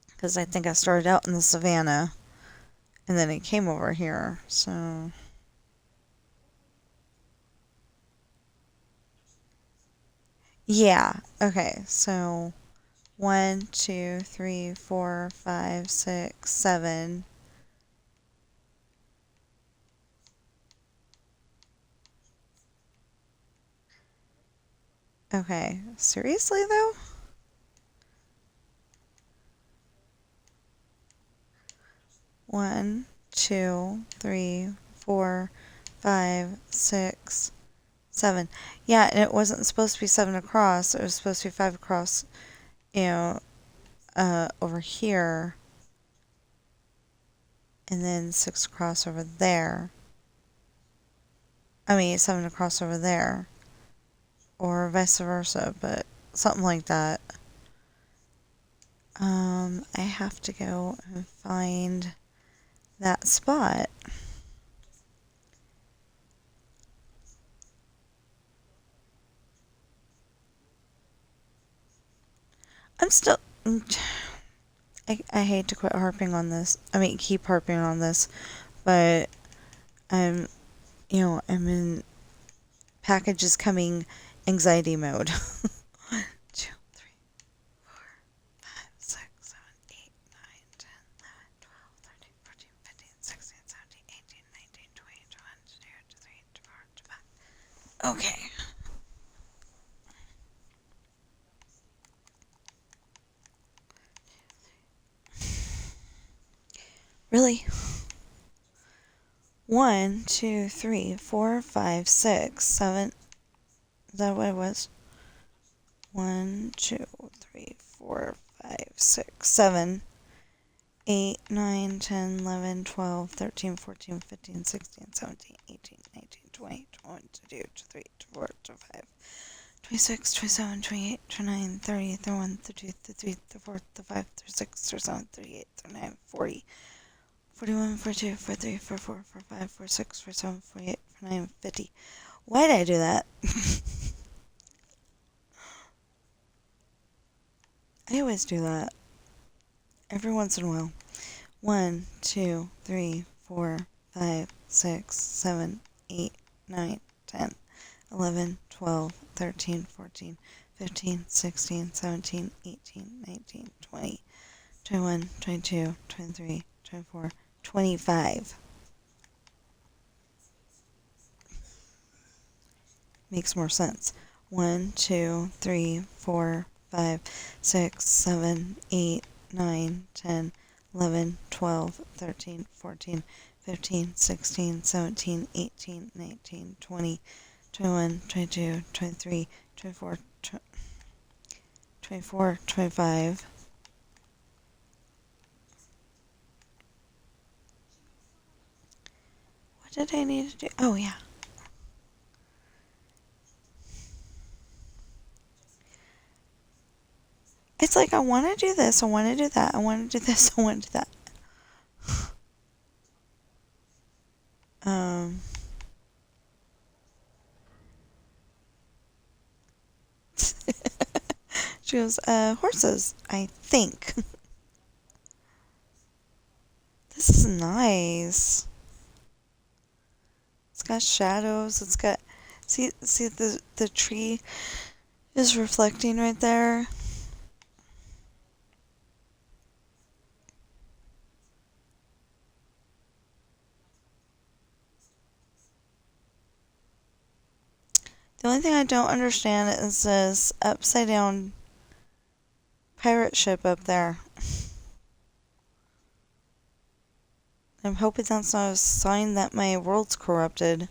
Because I think I started out in the savanna, and then it came over here, so. Yeah, okay, so 1, 2, 3, 4, 5, 6, 7. Okay, seriously though? 1, 2, 3, 4, 5, 6, 7. Yeah, and it wasn't supposed to be 7 across. It was supposed to be 5 across, over here. And then 6 across over there. I mean, 7 across over there. Or vice versa, but something like that. I have to go and find that spot. I'm still. I hate to quit harping on this. I mean, keep harping on this, but I'm in packages coming anxiety mode. 1, 2, 3, 4, 5, 6, 7, 8, 9, 10, 11, 12, 13, 14, 15, 16, 17, 18, 19, 20, 21, 22, 23, 24, 25. Okay. Really? 1, 2, 3, 4, 5, 6, 7. Is that what it was? 1, 2, 3, 4, 5, 6, 7, 8, 9, 10, 11, 12, 13, 14, 15, 16, 17, 18, 19, 20, 21, 22, 23, 24, 25, 26, 27, 28, 29, 30, 31, 32, 33, 34, 35, 36, 37, 38, 39, 40, 41, 42, 43, 44, 45, 46, 47, 48, 49, 50. Why did I do that? I always do that. Every once in a while. 1, 2, 3, 4, 5, 6, 7, 8, 9, 10, 11, 12, 13, 14, 15, 16, 17, 18, 19, 20, 21, 22, 23, 24, 25. Makes more sense. 1, 2, 3, 4, 5, 6, 7, 8, 9, 10, 11, 12, 13, 14, 15, 16, 17, 18, 19, 20, 21, 22, 23, 24, 24, 25. What did I need to do? Oh, yeah. like, I want to do this, I want to do that, I want to do this, I want to do that. Um, she goes, horses, I think. This is nice. It's got shadows. It's got, see the tree is reflecting right there. The only thing I don't understand is this upside down pirate ship up there. I'm hoping that's not a sign that my world's corrupted.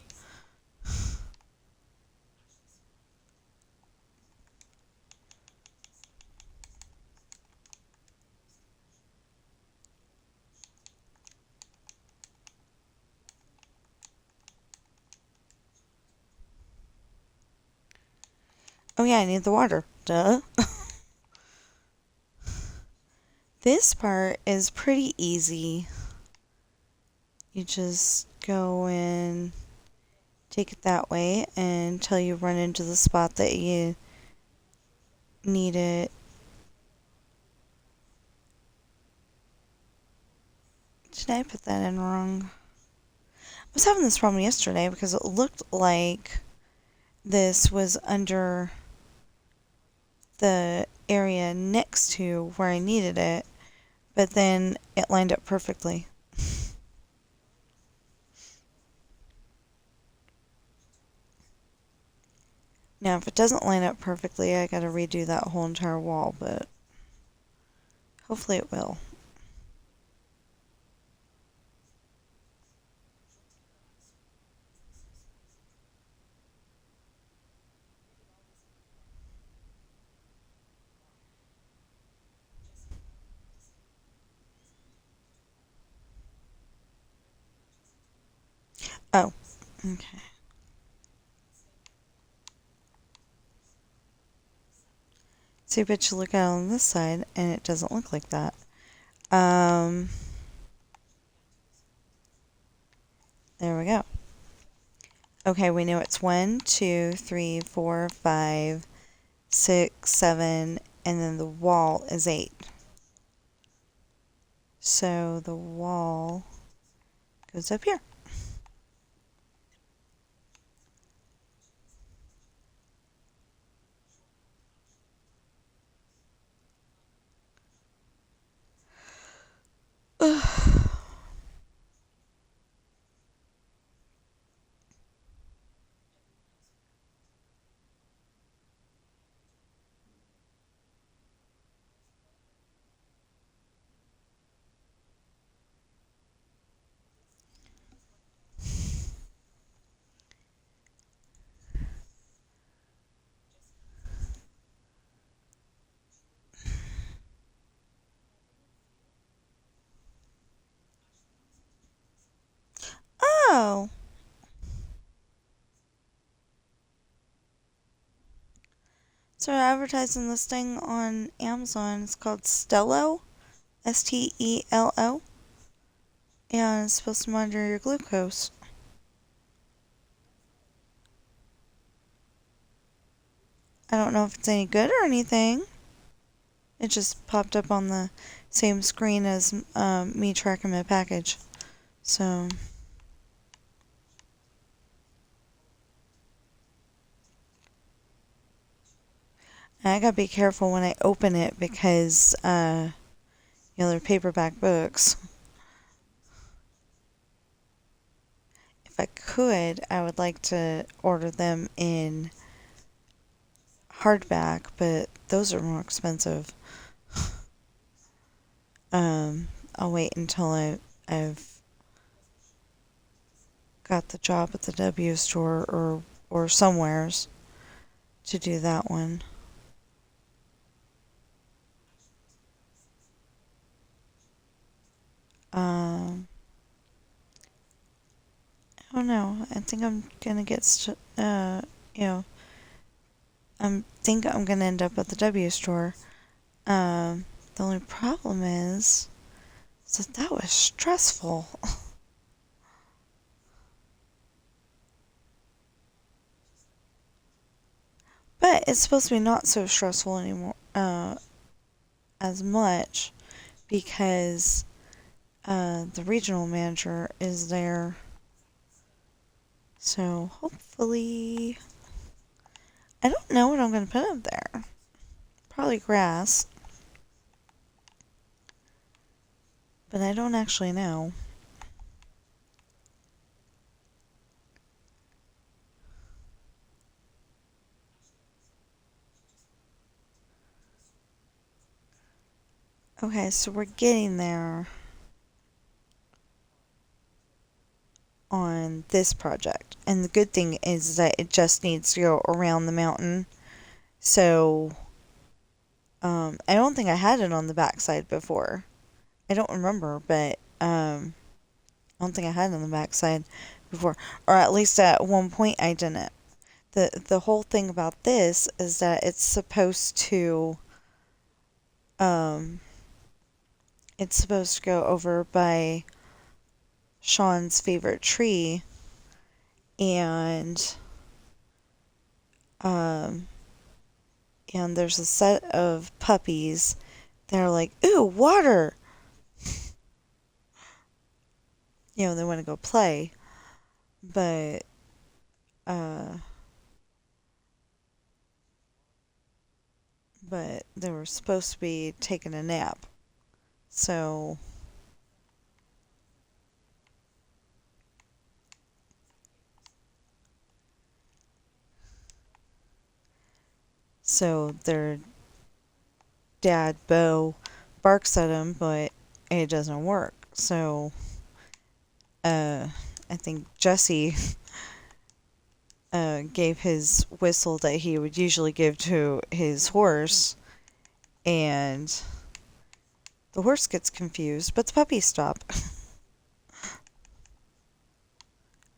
Oh yeah, I need the water. Duh. This part is pretty easy. You just go in, take it that way until you run into the spot that you need it. Did I put that in wrong? I was having this problem yesterday because it looked like this was under the area next to where I needed it, but then it lined up perfectly. Now, if it doesn't line up perfectly, I gotta redo that whole entire wall, but hopefully it will. Oh, okay. See, but you look out on this side, and it doesn't look like that. There we go. Okay, we know it's 1, 2, 3, 4, 5, 6, 7, and then the wall is 8. So the wall goes up here. Oh. So we're advertising this thing on Amazon. It's called Stello. Stello. And it's supposed to monitor your glucose. I don't know if it's any good or anything. It just popped up on the same screen as me tracking my package. So I gotta be careful when I open it because they're paperback books. If I could, I would like to order them in hardback, but those are more expensive. I'll wait until I've got the job at the W store or somewheres to do that one. I don't know. I think I'm gonna get I think I'm gonna end up at the W store. The only problem is that was stressful. But it's supposed to be not so stressful anymore, as much because the regional manager is there. So hopefully, I don't know what I'm going to put up there. Probably grass, but I don't actually know. Okay, so we're getting there on this project. And the good thing is that it just needs to go around the mountain. So, I don't think I had it on the backside before. I don't remember, but I don't think I had it on the backside before. Or at least at one point I didn't. The whole thing about this is that um it's supposed to go over by Sean's favorite tree, and um and there's a set of puppies that are like, ooh, water. They want to go play, but uh they were supposed to be taking a nap. So their dad Bo barks at him, but it doesn't work. So I think Jesse gave his whistle that he would usually give to his horse, and the horse gets confused, but the puppies stop.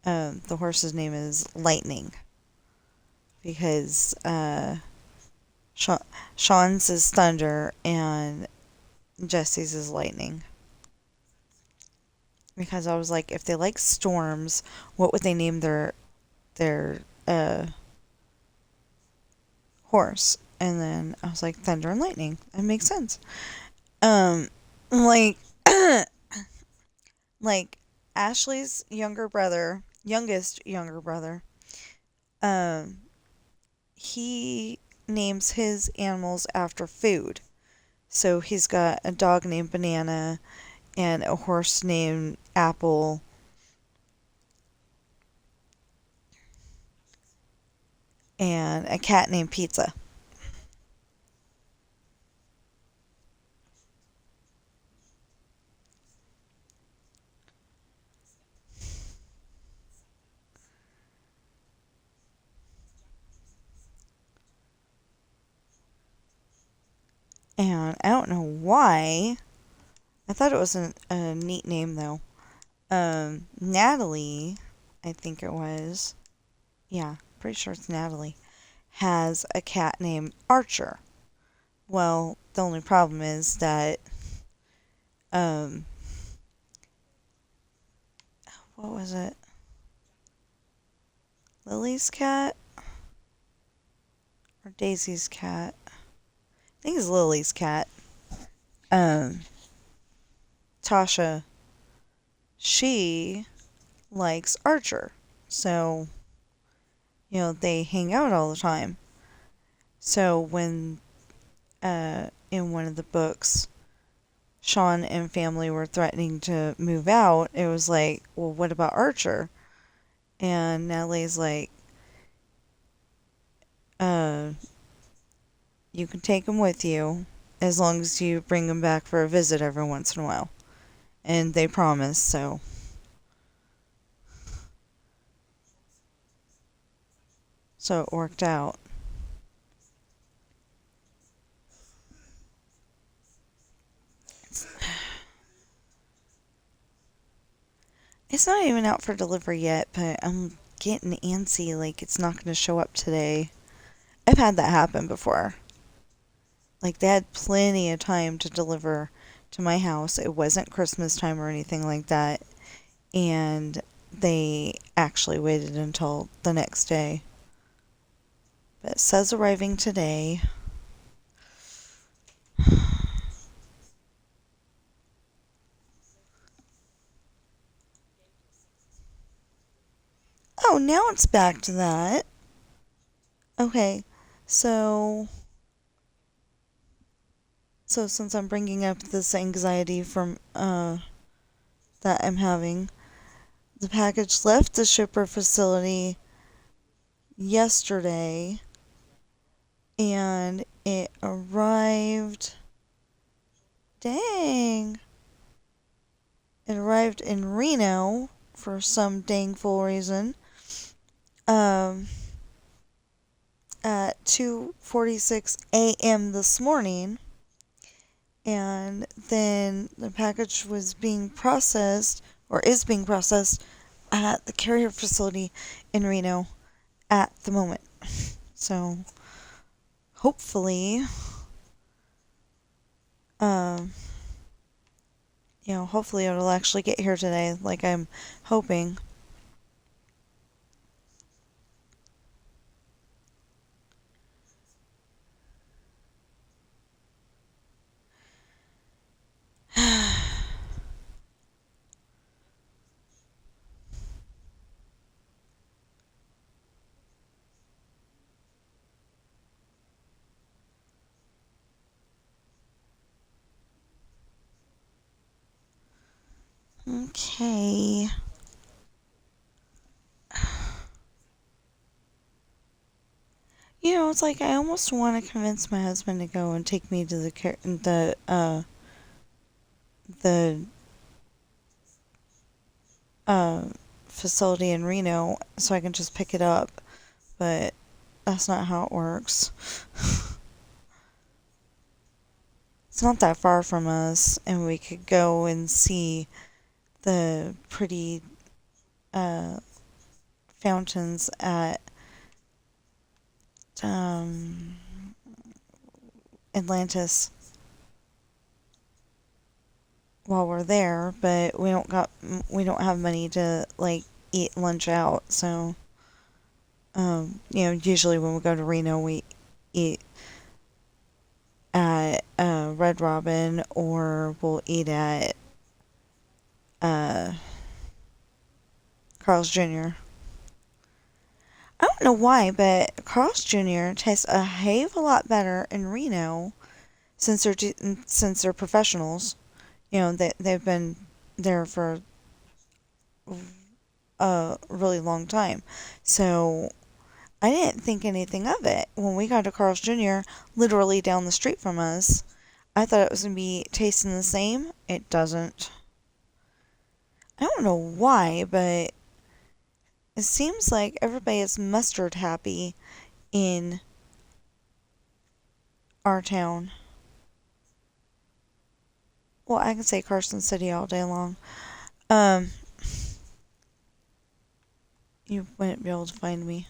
The horse's name is Lightning because Sean's is Thunder and Jesse's is Lightning. Because I was like, if they like storms, what would they name their horse? And then I was like, Thunder and Lightning. It makes sense. Like, like Ashley's youngest younger brother, um, he names his animals after food. So he's got a dog named Banana and a horse named Apple and a cat named Pizza. And I don't know why. I thought it was a neat name though. Natalie, I think it was. Yeah, pretty sure it's Natalie. Has a cat named Archer. Well, the only problem is that um what was it? Lily's cat or Daisy's cat? I think it's Lily's cat. Um Tasha, she likes Archer. So, they hang out all the time. So when in one of the books Sean and family were threatening to move out, it was like, well, what about Archer? And Natalie's like, uh, you can take him with you as long as you bring him back for a visit every once in a while. And they promised, so. So it worked out. It's not even out for delivery yet, but I'm getting antsy like it's not going to show up today. I've had that happen before. Like, they had plenty of time to deliver to my house. It wasn't Christmas time or anything like that. And they actually waited until the next day. But it says arriving today. Oh, now it's back to that. Okay, so since I'm bringing up this anxiety from that I'm having, the package left the shipper facility yesterday, and it arrived. Dang! It arrived in Reno for some dang fool reason. Um, at 2:46 a.m. this morning, and then the package was being processed, or is being processed, at the carrier facility in Reno at the moment. So hopefully, um, hopefully it'll actually get here today, like I'm hoping. Okay. It's like I almost want to convince my husband to go and take me to the uh, facility in Reno so I can just pick it up, but that's not how it works. It's not that far from us, and we could go and see the pretty uh, fountains at um, Atlantis while we're there, but we don't have money to like eat lunch out, so usually when we go to Reno we eat at Red Robin, or we'll eat at uh, Carl's Jr. I don't know why, but Carl's Jr. tastes a heck of a lot better in Reno since they're professionals. They've been there for a really long time. So I didn't think anything of it. When we got to Carl's Jr., literally down the street from us, I thought it was going to be tasting the same. It doesn't. I don't know why, but it seems like everybody is mustard happy in our town. Well, I can say Carson City all day long. Um, you wouldn't be able to find me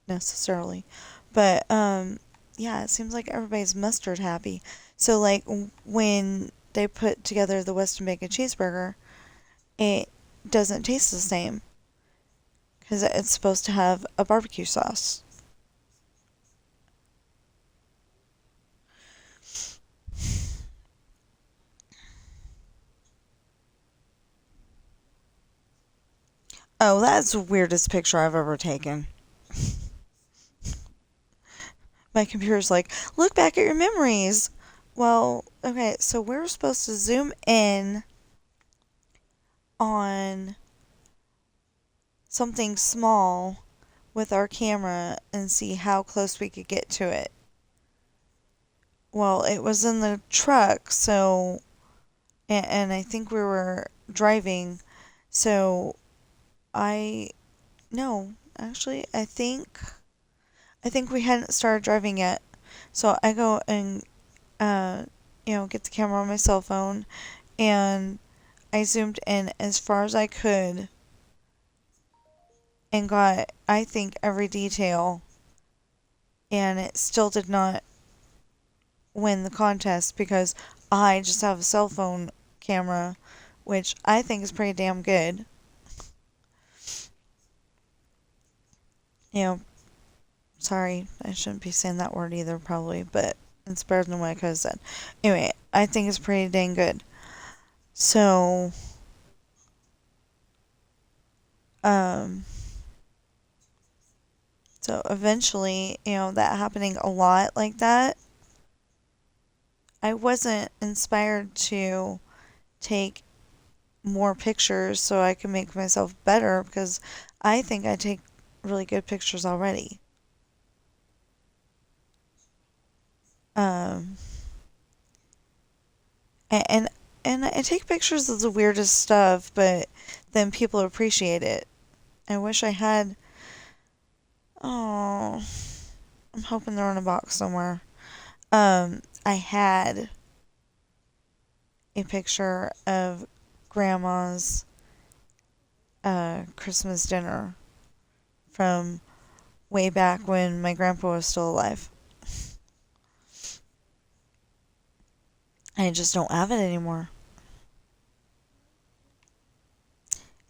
necessarily. But yeah, it seems like everybody's mustard happy. So like when they put together the Weston Bacon Cheeseburger, it doesn't taste the same because it's supposed to have a barbecue sauce. Oh, that's the weirdest picture I've ever taken. My computer's like, look back at your memories. Well, okay, so we're supposed to zoom in on something small with our camera and see how close we could get to it. Well, it was in the truck, so, and I think we were driving, so I, no, actually, I think we hadn't started driving yet. So I go and, uh, get the camera on my cell phone, and I zoomed in as far as I could and got, I think, every detail, and it still did not win the contest because I just have a cell phone camera, which I think is pretty damn good. You know, sorry, I shouldn't be saying that word either, probably, but it's better than what I could have said. Anyway, I think it's pretty dang good. So, um, so eventually, that happening a lot like that, I wasn't inspired to take more pictures so I can make myself better because I think I take really good pictures already. Um, and and I take pictures of the weirdest stuff, but then people appreciate it. I wish I had. Oh, I'm hoping they're in a box somewhere. I had a picture of Grandma's Christmas dinner from way back when my grandpa was still alive. I just don't have it anymore.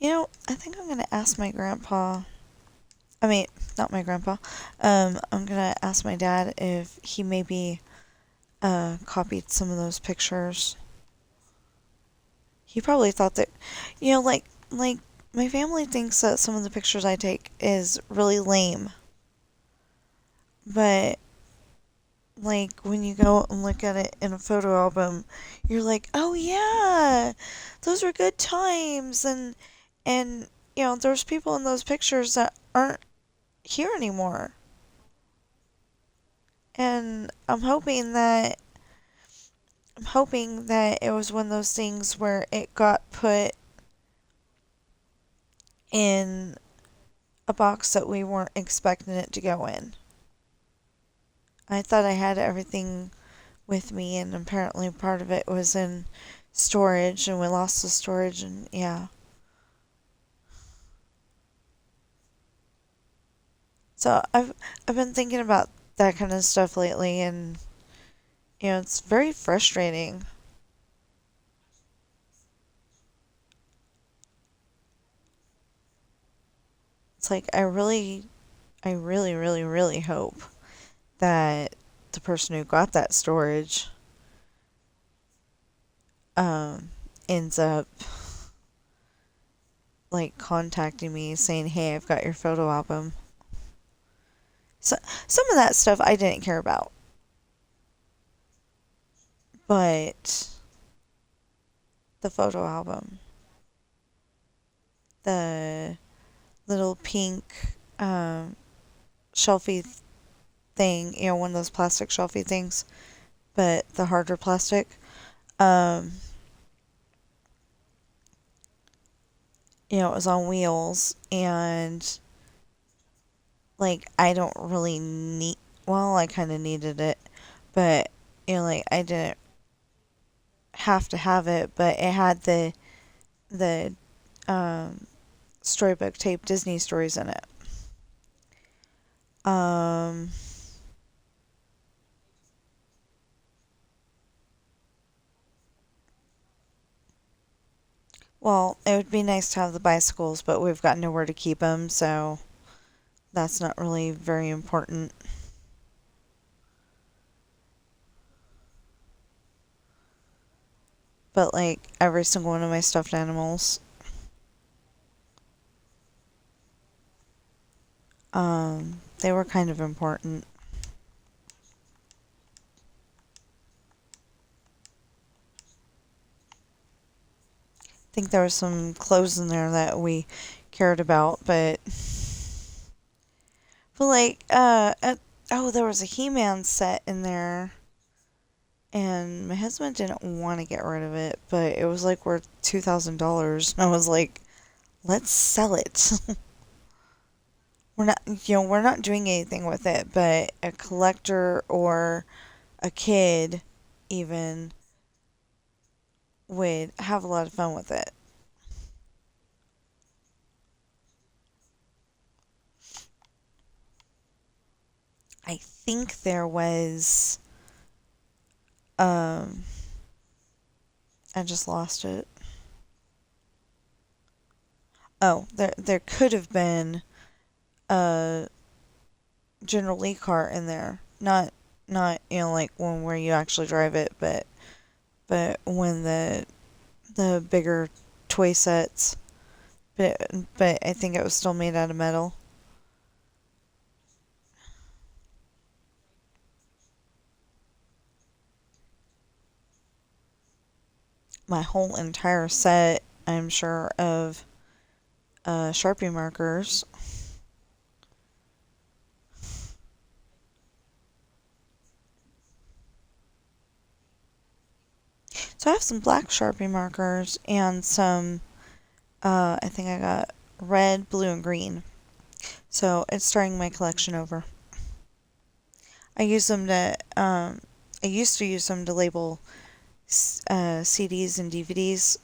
I think I'm gonna ask my grandpa. I mean, not my grandpa. I'm gonna ask my dad if he maybe copied some of those pictures. He probably thought that, like my family thinks that some of the pictures I take is really lame. But like when you go and look at it in a photo album, you're like, "Oh yeah, those were good times." And there's people in those pictures that aren't here anymore. And I'm hoping that it was one of those things where it got put in a box that we weren't expecting it to go in. I thought I had everything with me, and apparently part of it was in storage, and we lost the storage, and yeah. So I've been thinking about that kind of stuff lately, and it's very frustrating. It's like I really, really hope that the person who got that storage um ends up like contacting me saying, "Hey, I've got your photo album." So some of that stuff I didn't care about, but the photo album, the little pink shelfie thing, one of those plastic shelfie things, but the harder plastic. Um, it was on wheels, and like I don't really need. Well, I kind of needed it, but like I didn't have to have it, but it had the storybook tape Disney stories in it. Um, well, it would be nice to have the bicycles, but we've got nowhere to keep them, so that's not really very important. But like every single one of my stuffed animals, they were kind of important. I think there was some clothes in there that we cared about, but like oh, there was a He-Man set in there, and my husband didn't want to get rid of it, but it was like worth $2,000, and I was like, let's sell it. we're not doing anything with it, but a collector or a kid even would have a lot of fun with it. I think there was Um, I just lost it. Oh, there could have been a General Lee car in there. Not like one where you actually drive it, but when the bigger toy sets. But but I think it was still made out of metal. My whole entire set, I'm sure, of Sharpie markers. So I have some black Sharpie markers and some, I think I got red, blue, and green. So it's starting my collection over. I use them to, I used to use them to label CDs and DVDs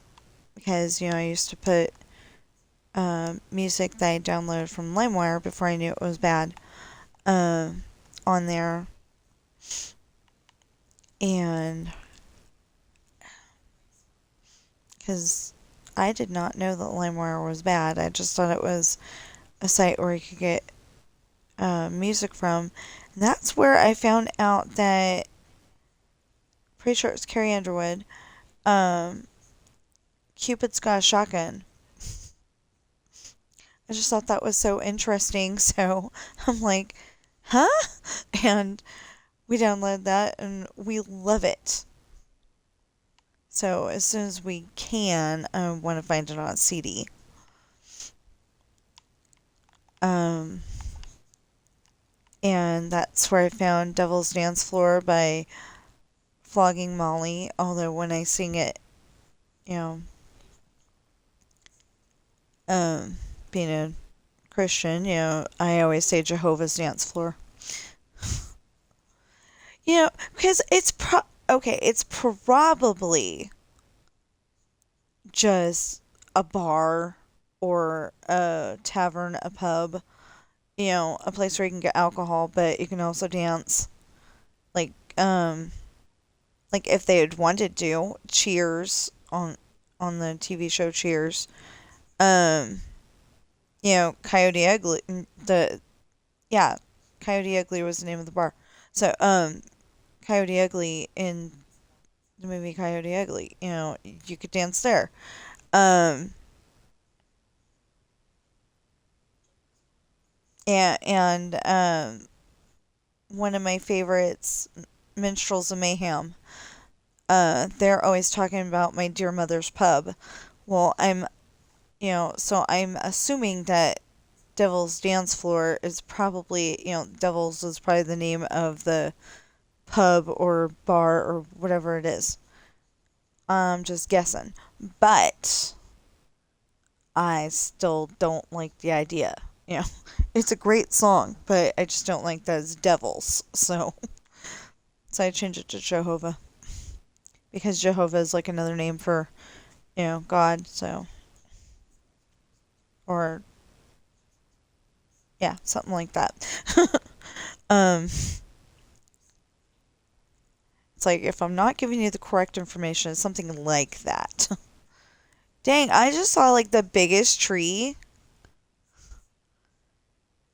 because, I used to put music that I downloaded from LimeWire before I knew it was bad uh, on there. And because I did not know that LimeWire was bad, I just thought it was a site where you could get music from. And that's where I found out that, pretty sure it's Carrie Underwood, um, Cupid's Got a Shotgun. I just thought that was so interesting, so I'm like, huh? And we downloaded that and we love it. So as soon as we can, I want to find it on CD. Um, and that's where I found Devil's Dance Floor by Flogging Molly. Although when I sing it, you know, um, being a Christian, I always say Jehovah's Dance Floor. Because it's probably just a bar or a tavern, a pub, a place where you can get alcohol, but you can also dance. Like, like if they had wanted to, Cheers on the TV show Cheers. Um, Coyote Ugly. Yeah, Coyote Ugly was the name of the bar. So, Coyote Ugly in the movie Coyote Ugly, you could dance there. Um, and one of my favorites, Minstrels of Mayhem. They're always talking about my dear mother's pub. Well, so I'm assuming that Devil's Dance Floor is probably, Devil's is probably the name of the pub or bar or whatever it is. I'm just guessing. But I still don't like the idea. You know, it's a great song, but I just don't like that it's Devils. So I changed it to Jehovah because Jehovah is like another name for, God. So, or yeah, something like that. um, it's like if I'm not giving you the correct information, it's something like that. Dang, I just saw like the biggest tree.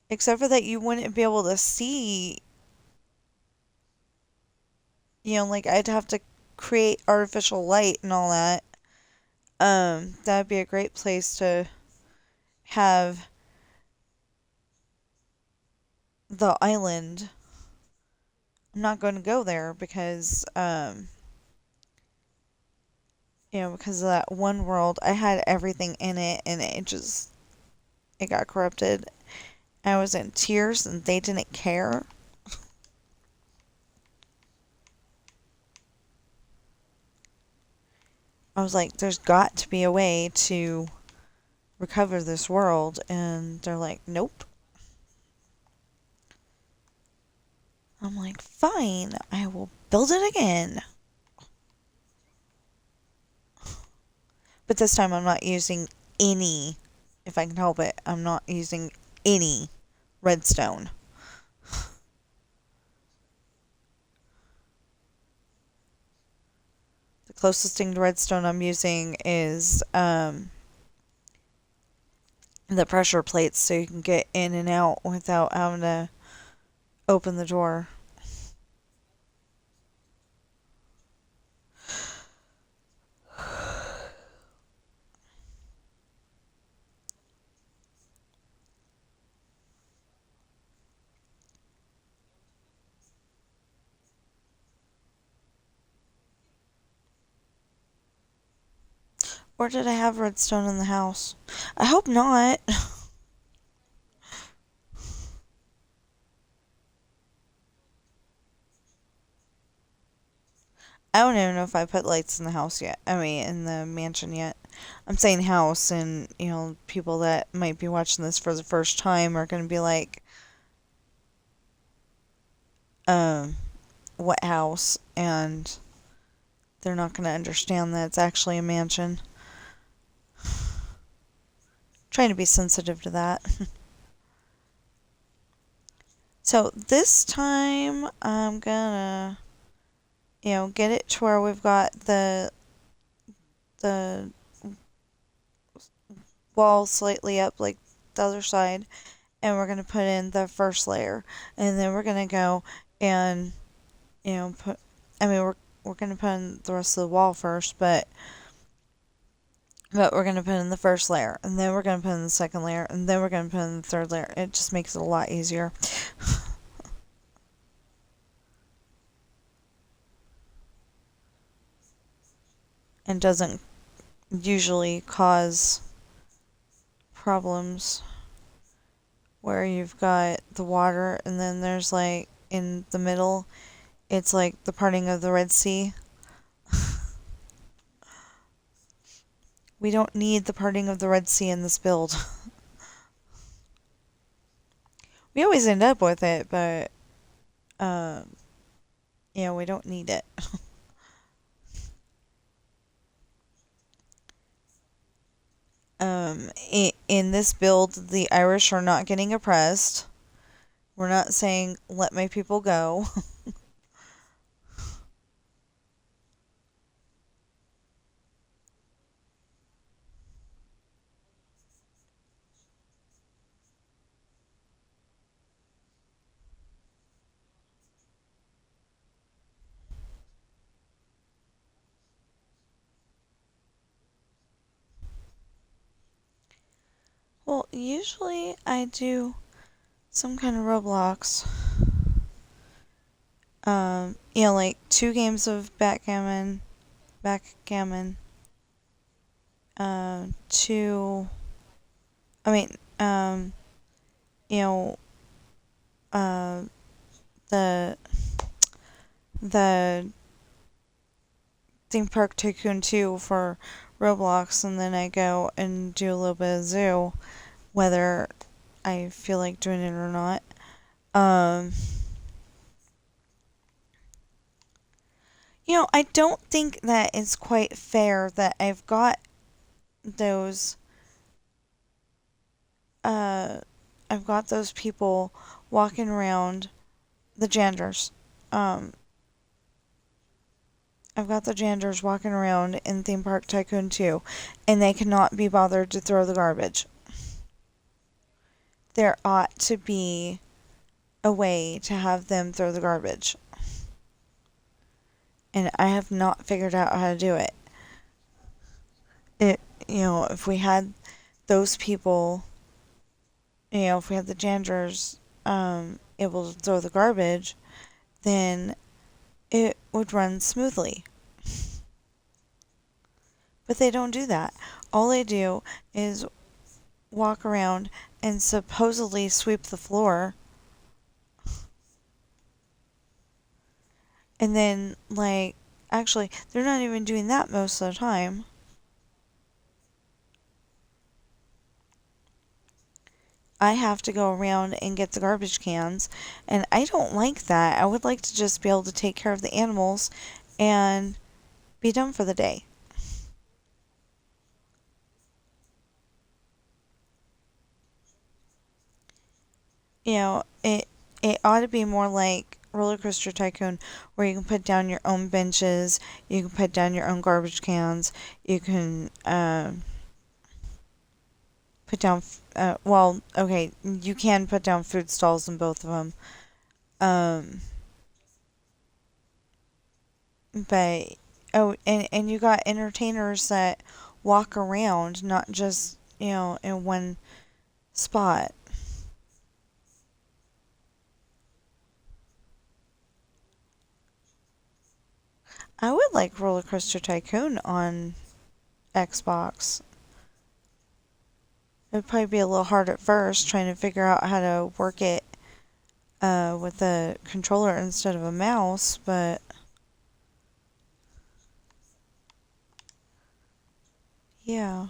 Except for that you wouldn't be able to see, like I'd have to create artificial light and all that. That'd be a great place to have the island. I'm not going to go there because, because of that one world, I had everything in it and it got corrupted. I was in tears and they didn't care. I was like, there's got to be a way to recover this world, and they're like, nope. I'm like, fine, I will build it again. But this time I'm not using any, if I can help it, I'm not using any redstone. closest thing to redstone I'm using is the pressure plates so you can get in and out without having to open the door. Or did I have redstone in the house? I hope not. I don't even know if I put lights in the house yet. I mean, in the mansion yet. I'm saying house, and, people that might be watching this for the first time are going to be like, um, what house? And they're not going to understand that it's actually a mansion. Trying to be sensitive to that. So this time I'm gonna, get it to where we've got the wall slightly up like the other side, and we're gonna put in the first layer, and then we're gonna go and put. I mean, we're gonna put in the rest of the wall first, but we're gonna put in the first layer, and then we're gonna put in the second layer, and then we're gonna put in the third layer. It just makes it a lot easier. And doesn't usually cause problems where you've got the water and then there's like in the middle, it's like the parting of the Red Sea. We don't need the parting of the Red Sea in this build. We always end up with it, but we don't need it. In this build, the Irish are not getting oppressed. We're not saying let my people go. Well, usually I do some kind of Roblox. Like 2 games of backgammon, two, I mean, you know, uh, the, the Theme Park Tycoon 2 for Roblox, and then I go and do a little bit of zoo, whether I feel like doing it or not. Um, I don't think that it's quite fair that I've got those, uh, I've got those people walking around, the janitors. Um, I've got the janitors walking around in Theme Park Tycoon 2, and they cannot be bothered to throw the garbage. There ought to be a way to have them throw the garbage. And I have not figured out how to do it. If we had those people, if we had the janitors able to throw the garbage, then it would run smoothly. But they don't do that. All they do is walk around and supposedly sweep the floor. And then, actually, they're not even doing that most of the time. I have to go around and get the garbage cans, and I don't like that. I would like to just be able to take care of the animals and be done for the day. It ought to be more like Roller Coaster Tycoon where you can put down your own benches, you can put down your own garbage cans, you can put down, well, okay, you can put down food stalls in both of them. Um, but, oh, and you got entertainers that walk around, not just, in one spot. I would like Roller Coaster Tycoon on Xbox. It would probably be a little hard at first trying to figure out how to work it with a controller instead of a mouse, but yeah.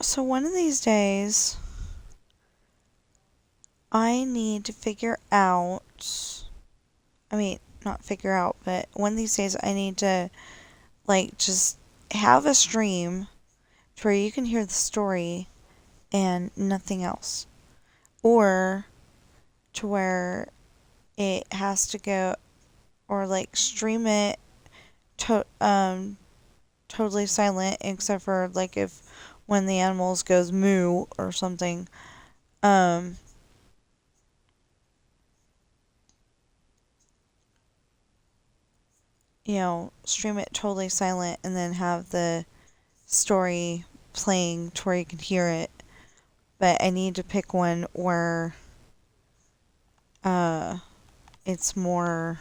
So one of these days, I need to figure out. I mean, not figure out, but one of these days, I need to, like, just have a stream to where you can hear the story and nothing else. Or to where it has to go, or like stream it to, totally silent except for like if when the animals goes moo or something. Um, Stream it totally silent and then have the story playing to where you can hear it. But I need to pick one where uh it's more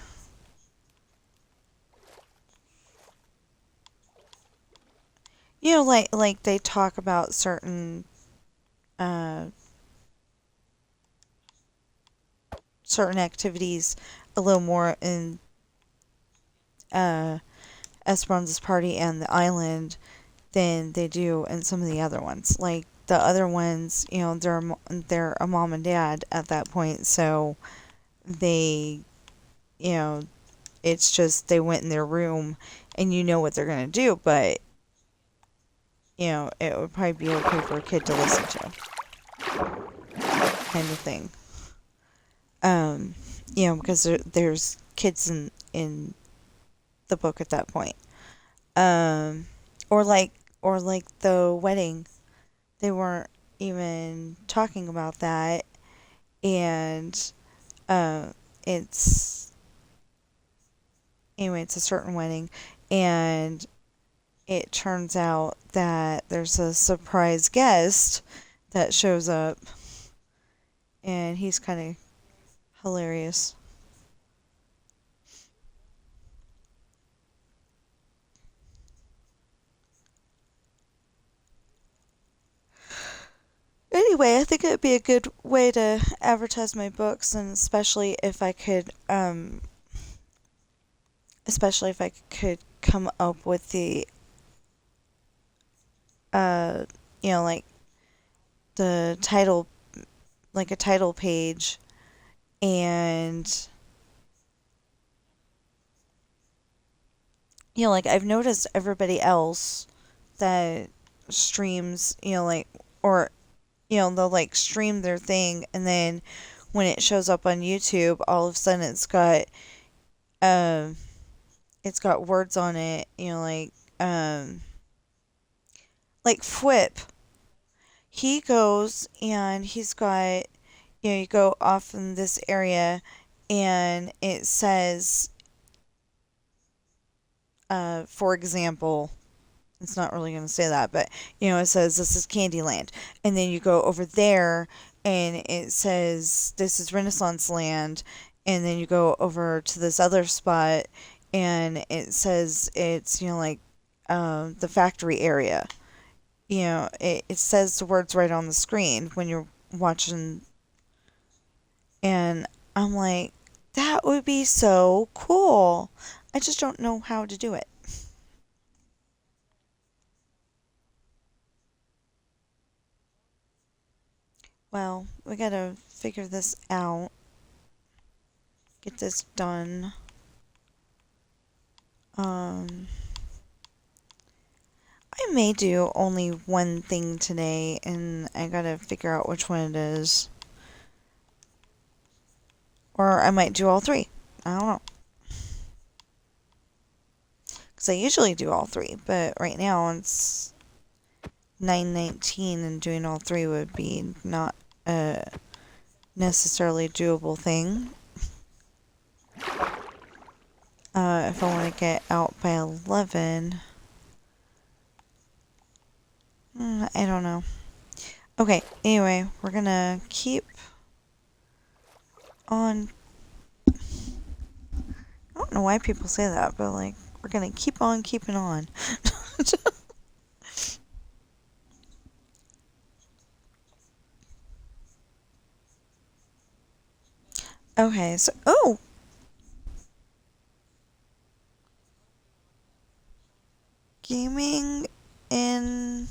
like they talk about uh certain activities a little more in uh Esperanza's party and the island than they do in some of the other ones. Like the other ones, they're a mom and dad at that point, so they, you know, it's just they went in their room and you know what they're gonna do, but it would probably be okay for a kid to listen to, kind of thing. Um, because there's kids in the book at that point. Um, or like the wedding, they weren't even talking about that, and uh, it's anyway, it's a certain wedding, and it turns out that there's a surprise guest that shows up, and he's kind of hilarious. Anyway, I think it'd be a good way to advertise my books, and especially if I could come up with the, uh, like the title, like a title page, and like I've noticed everybody else that streams, or they'll like stream their thing, and then when it shows up on YouTube, all of a sudden um it's got words on it, um like Fwip. He goes and he's got, you go off in this area and it says, for example, it's not really going to say that, but it says this is Candyland, and then you go over there and it says this is Renaissance Land, and then you go over to this other spot and it says it's the factory area. It says the words right on the screen when you're watching, and I'm like, that would be so cool. I just don't know how to do it. Well, we gotta figure this out. get this done. I may do only one thing today, and I gotta figure out which one it is. Or I might do all three. I don't know. Because I usually do all three, but right now it's 9:19, and doing all three would be not a necessarily doable thing. If I want to get out by 11. I don't know. Okay, anyway, we're gonna keep on. I don't know why people say that, but like, we're gonna keep on keeping on. Okay, so. Oh! Gaming in.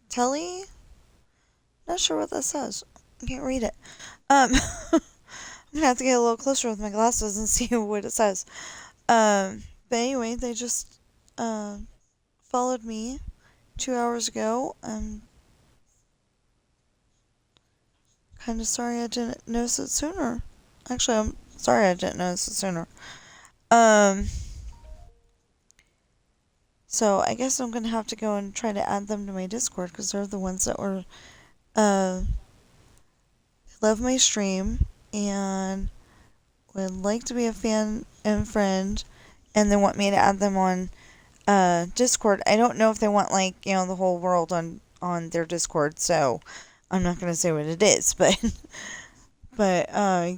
Telly? Not sure what that says. I can't read it. I'm gonna have to get a little closer with my glasses and see what it says. But anyway, they just followed me 2 hours ago. I'm kind of sorry I didn't notice it sooner. Actually, I'm sorry I didn't notice it sooner. So I guess I'm gonna have to go and try to add them to my Discord because they're the ones that were love my stream and would like to be a fan and friend, and they want me to add them on Discord. I don't know if they want like the whole world on their Discord, so I'm not gonna say what it is, but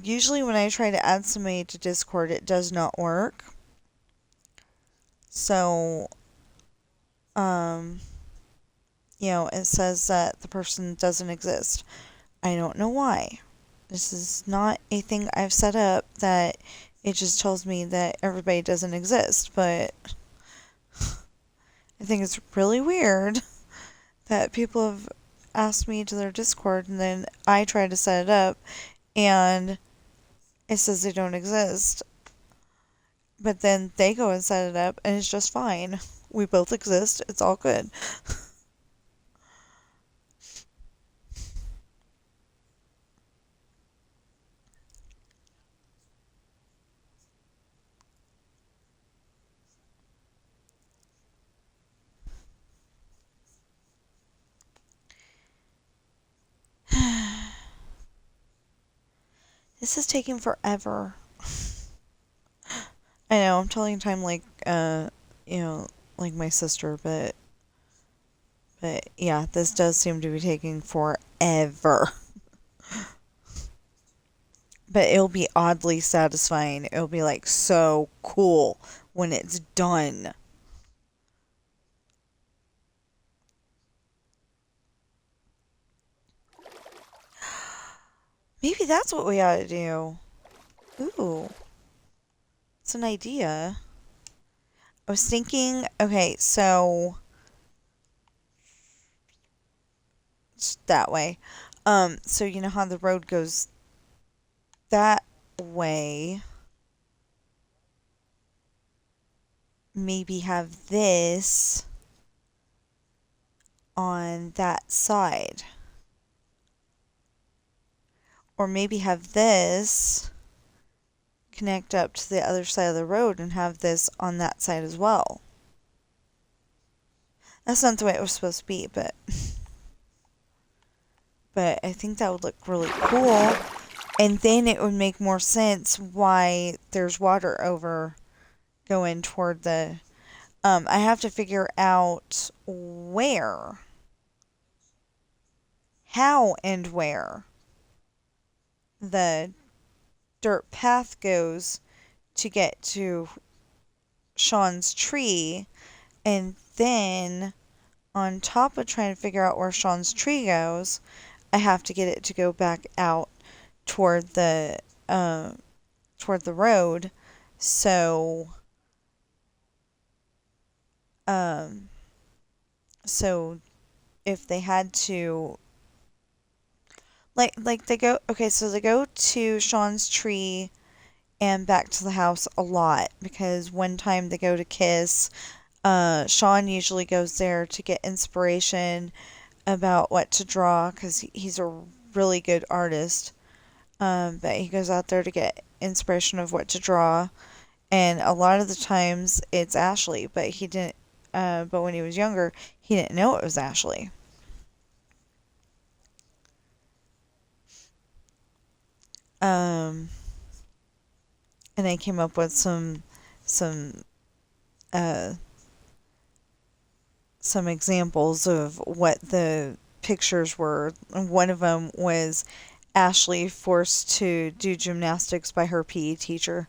usually when I try to add somebody to Discord, it does not work. So it says that the person doesn't exist. I don't know why. This is not a thing I've set up that it just tells me that everybody doesn't exist, but I think it's really weird that people have asked me to their Discord and then I try to set it up and it says they don't exist. But then they go and set it up and it's just fine. We both exist. It's all good. This is taking forever. I know, I'm telling time like, like my sister, but yeah, this does seem to be taking forever. But it'll be oddly satisfying. It'll be like so cool when it's done. Maybe that's what we ought to do. Ooh. It's an idea. I was thinking, okay, so it's that way. So you know how the road goes that way? Maybe have this on that side. Or maybe have this connect up to the other side of the road and have this on that side as well. That's not the way it was supposed to be, but I think that would look really cool. And then it would make more sense why there's water over going toward the... I have to figure out where. How and where the dirt path goes to get to Sean's tree. And then, on top of trying to figure out where Sean's tree goes, I have to get it to go back out toward the road. So So if they had to, like they go, okay, so they go to Sean's tree and back to the house a lot because one time they go to kiss. Sean usually goes there to get inspiration about what to draw because he's a really good artist. But he goes out there to get inspiration of what to draw, and a lot of the times it's Ashley, but he didn't. But when he was younger, he didn't know it was Ashley. Um, and I came up with some uh, some examples of what the pictures were. One of them was Ashley forced to do gymnastics by her PE teacher.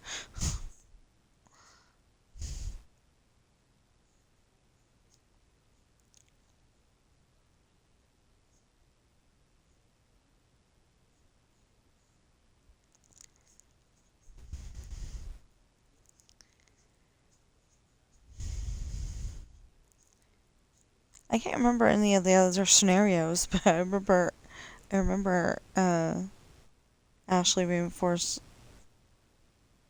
I can't remember any of the other scenarios, but I remember Ashley being forced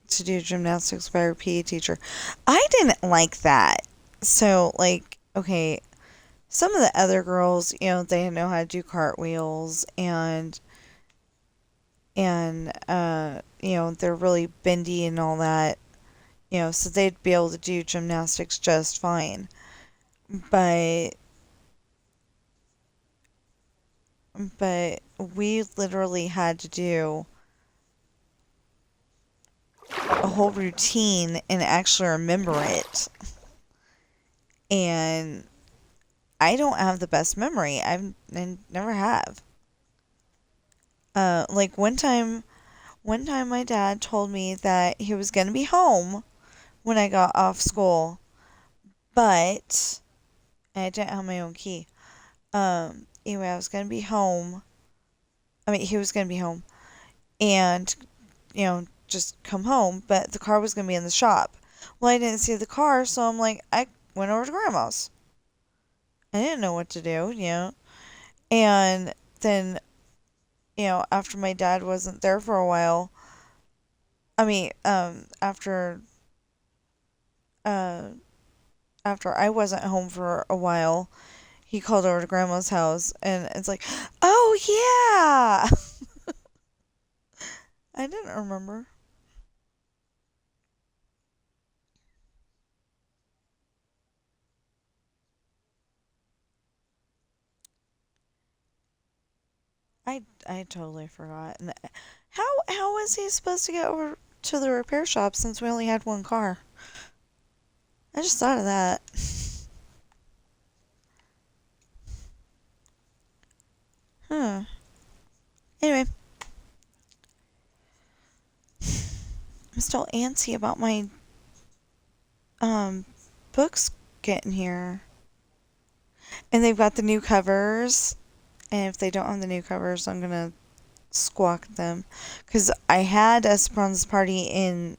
to do gymnastics by her PE teacher. I didn't like that. So, like, okay, some of the other girls, they know how to do cartwheels and they're really bendy and all that, so they'd be able to do gymnastics just fine. But but we literally had to do a whole routine and actually remember it. And I don't have the best memory. I never have. Like one time my dad told me that he was gonna be home when I got off school, but I didn't have my own key. Anyway, I was gonna be home. I mean, he was gonna be home, and just come home, but the car was gonna be in the shop. Well, I didn't see the car, so I'm like, I went over to grandma's. I didn't know what to do. And then, after my dad wasn't there for a while, I mean, uh, after I wasn't home for a while, he called over to grandma's house, and it's like, oh yeah, I didn't remember. I totally forgot. And how was he supposed to get over to the repair shop since we only had one car? I just thought of that. Huh. Anyway, I'm still antsy about my um books getting here. And they've got the new covers. And if they don't have the new covers, I'm gonna squawk at them. Because I had Esperanza's Party in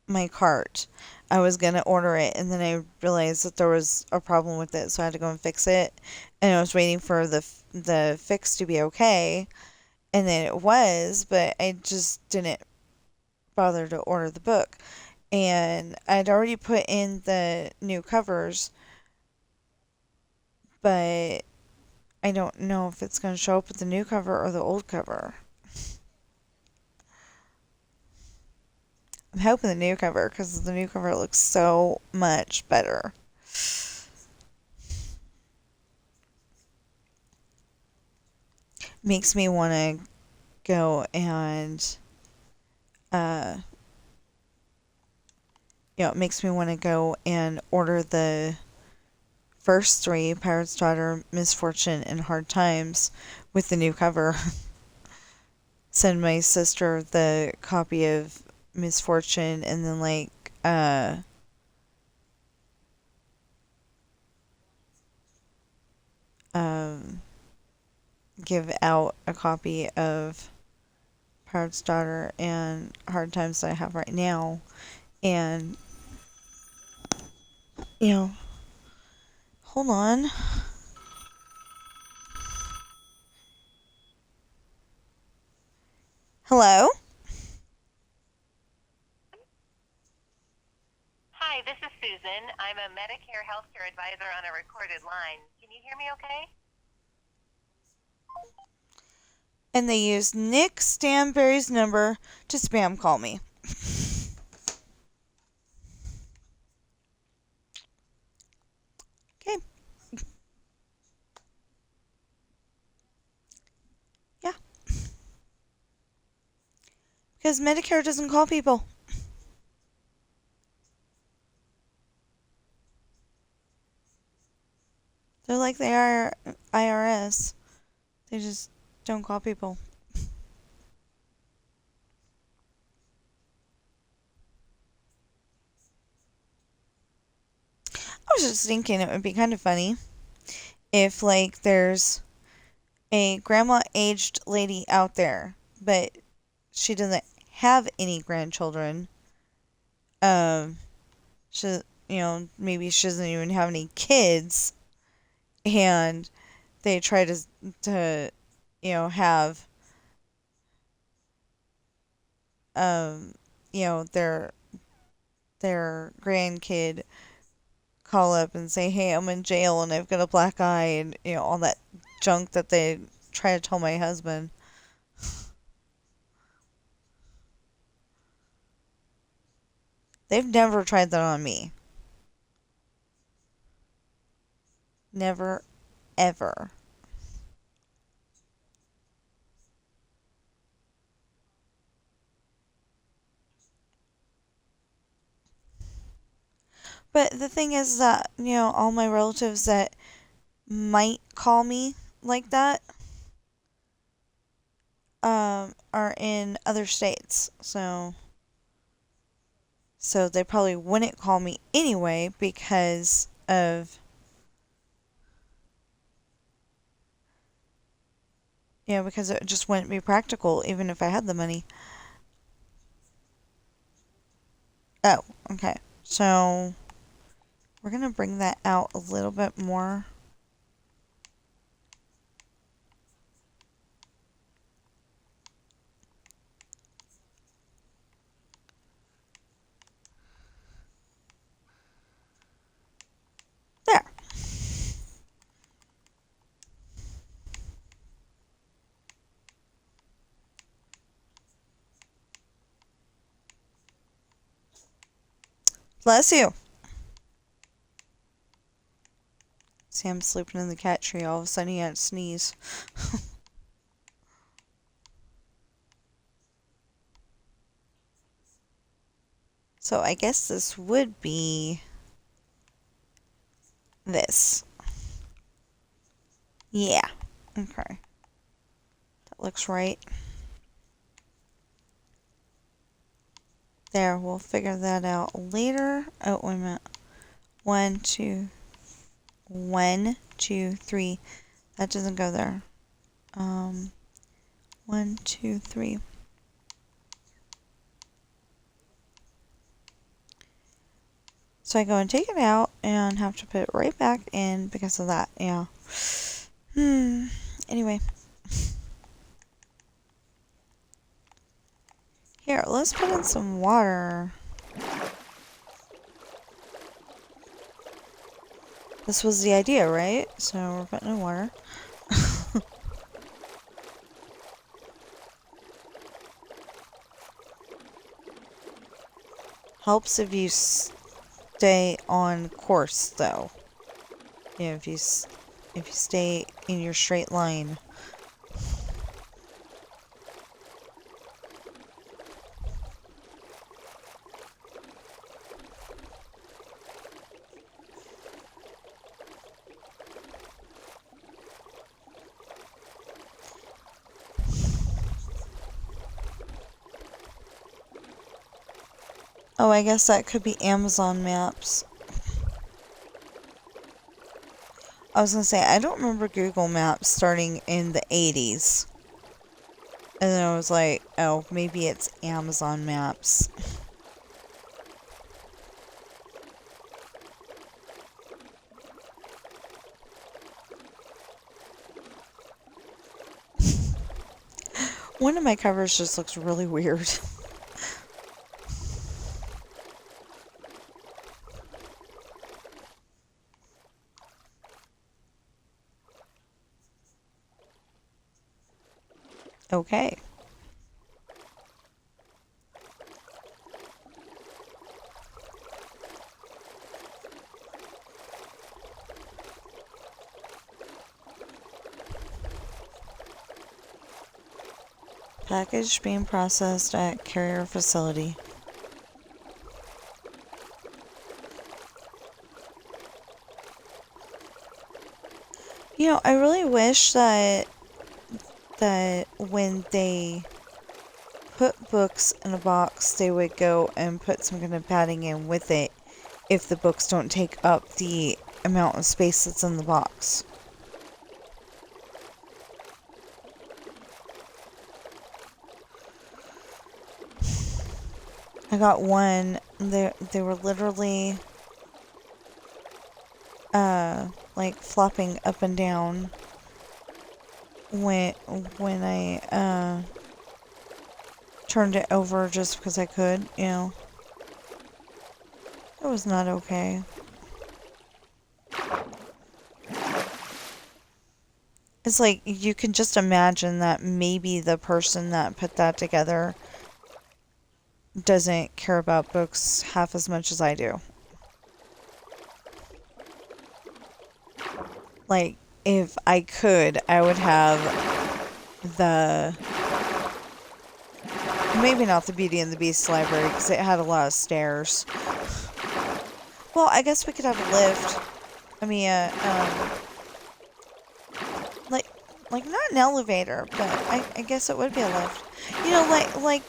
my cart. I was gonna order it, and then I realized that there was a problem with it, so I had to go and fix it. And I was waiting for the fix to be okay, and then it was, but I just didn't bother to order the book. And I'd already put in the new covers, but I don't know if it's going to show up with the new cover or the old cover. I'm hoping the new cover because the new cover looks so much better. Makes me want to go and, uh, it makes me want to go and order the first three, Pirate's Daughter, Misfortune, and Hard Times, with the new cover. Send my sister the copy of Misfortune, and then, like, um, give out a copy of Pirate's Daughter and Hard Times that I have right now. And, you know, Hold on. Hello? Hi, this is Susan. I'm a Medicare healthcare advisor on a recorded line. Can you hear me okay? And they used Nick Stanberry's number to spam call me. Okay. Yeah. Because Medicare doesn't call people. They're like they are IRS. They just don't call people. I was just thinking it would be kind of funny if, like, there's a grandma-aged lady out there, but she doesn't have any grandchildren. Um, she, maybe she doesn't even have any kids, and they try to have, um, their grandkid call up and say, "Hey, I'm in jail and I've got a black eye," and all that junk that they try to tell my husband. They've never tried that on me. Never, ever. But the thing is that, all my relatives that might call me like that are in other states. So they probably wouldn't call me anyway because it just wouldn't be practical even if I had the money. Oh, okay. So we're going to bring that out a little bit more. There. Bless you. See, I'm sleeping in the cat tree. All of a sudden, he had to sneeze. So I guess this would be this. Yeah. Okay. That looks right. There, we'll figure that out later. Oh, wait a minute. 1, 2, 1, 2, 3. That doesn't go there. 1, 2, 3. So I go and take it out and have to put it right back in because of that. Yeah. Anyway. Here, let's put in some water. This was the idea, right? So we're putting in water. Helps if you stay on course, though. If you stay in your straight line. Oh, I guess that could be Amazon Maps. I was gonna say, I don't remember Google Maps starting in the 80s. And then I was like, oh, maybe it's Amazon Maps. One of my covers just looks really weird. Okay. Package being processed at carrier facility. I really wish that when they put books in a box, they would go and put some kind of padding in with it if the books don't take up the amount of space that's in the box. I got one. They were literally like flopping up and down when I turned it over just because I could, It was not okay. It's like you can just imagine that maybe the person that put that together doesn't care about books half as much as I do. Like, if I could, I would have the... Maybe not the Beauty and the Beast library, because it had a lot of stairs. Well, I guess we could have a lift. I mean, like not an elevator, but I guess it would be a lift. Like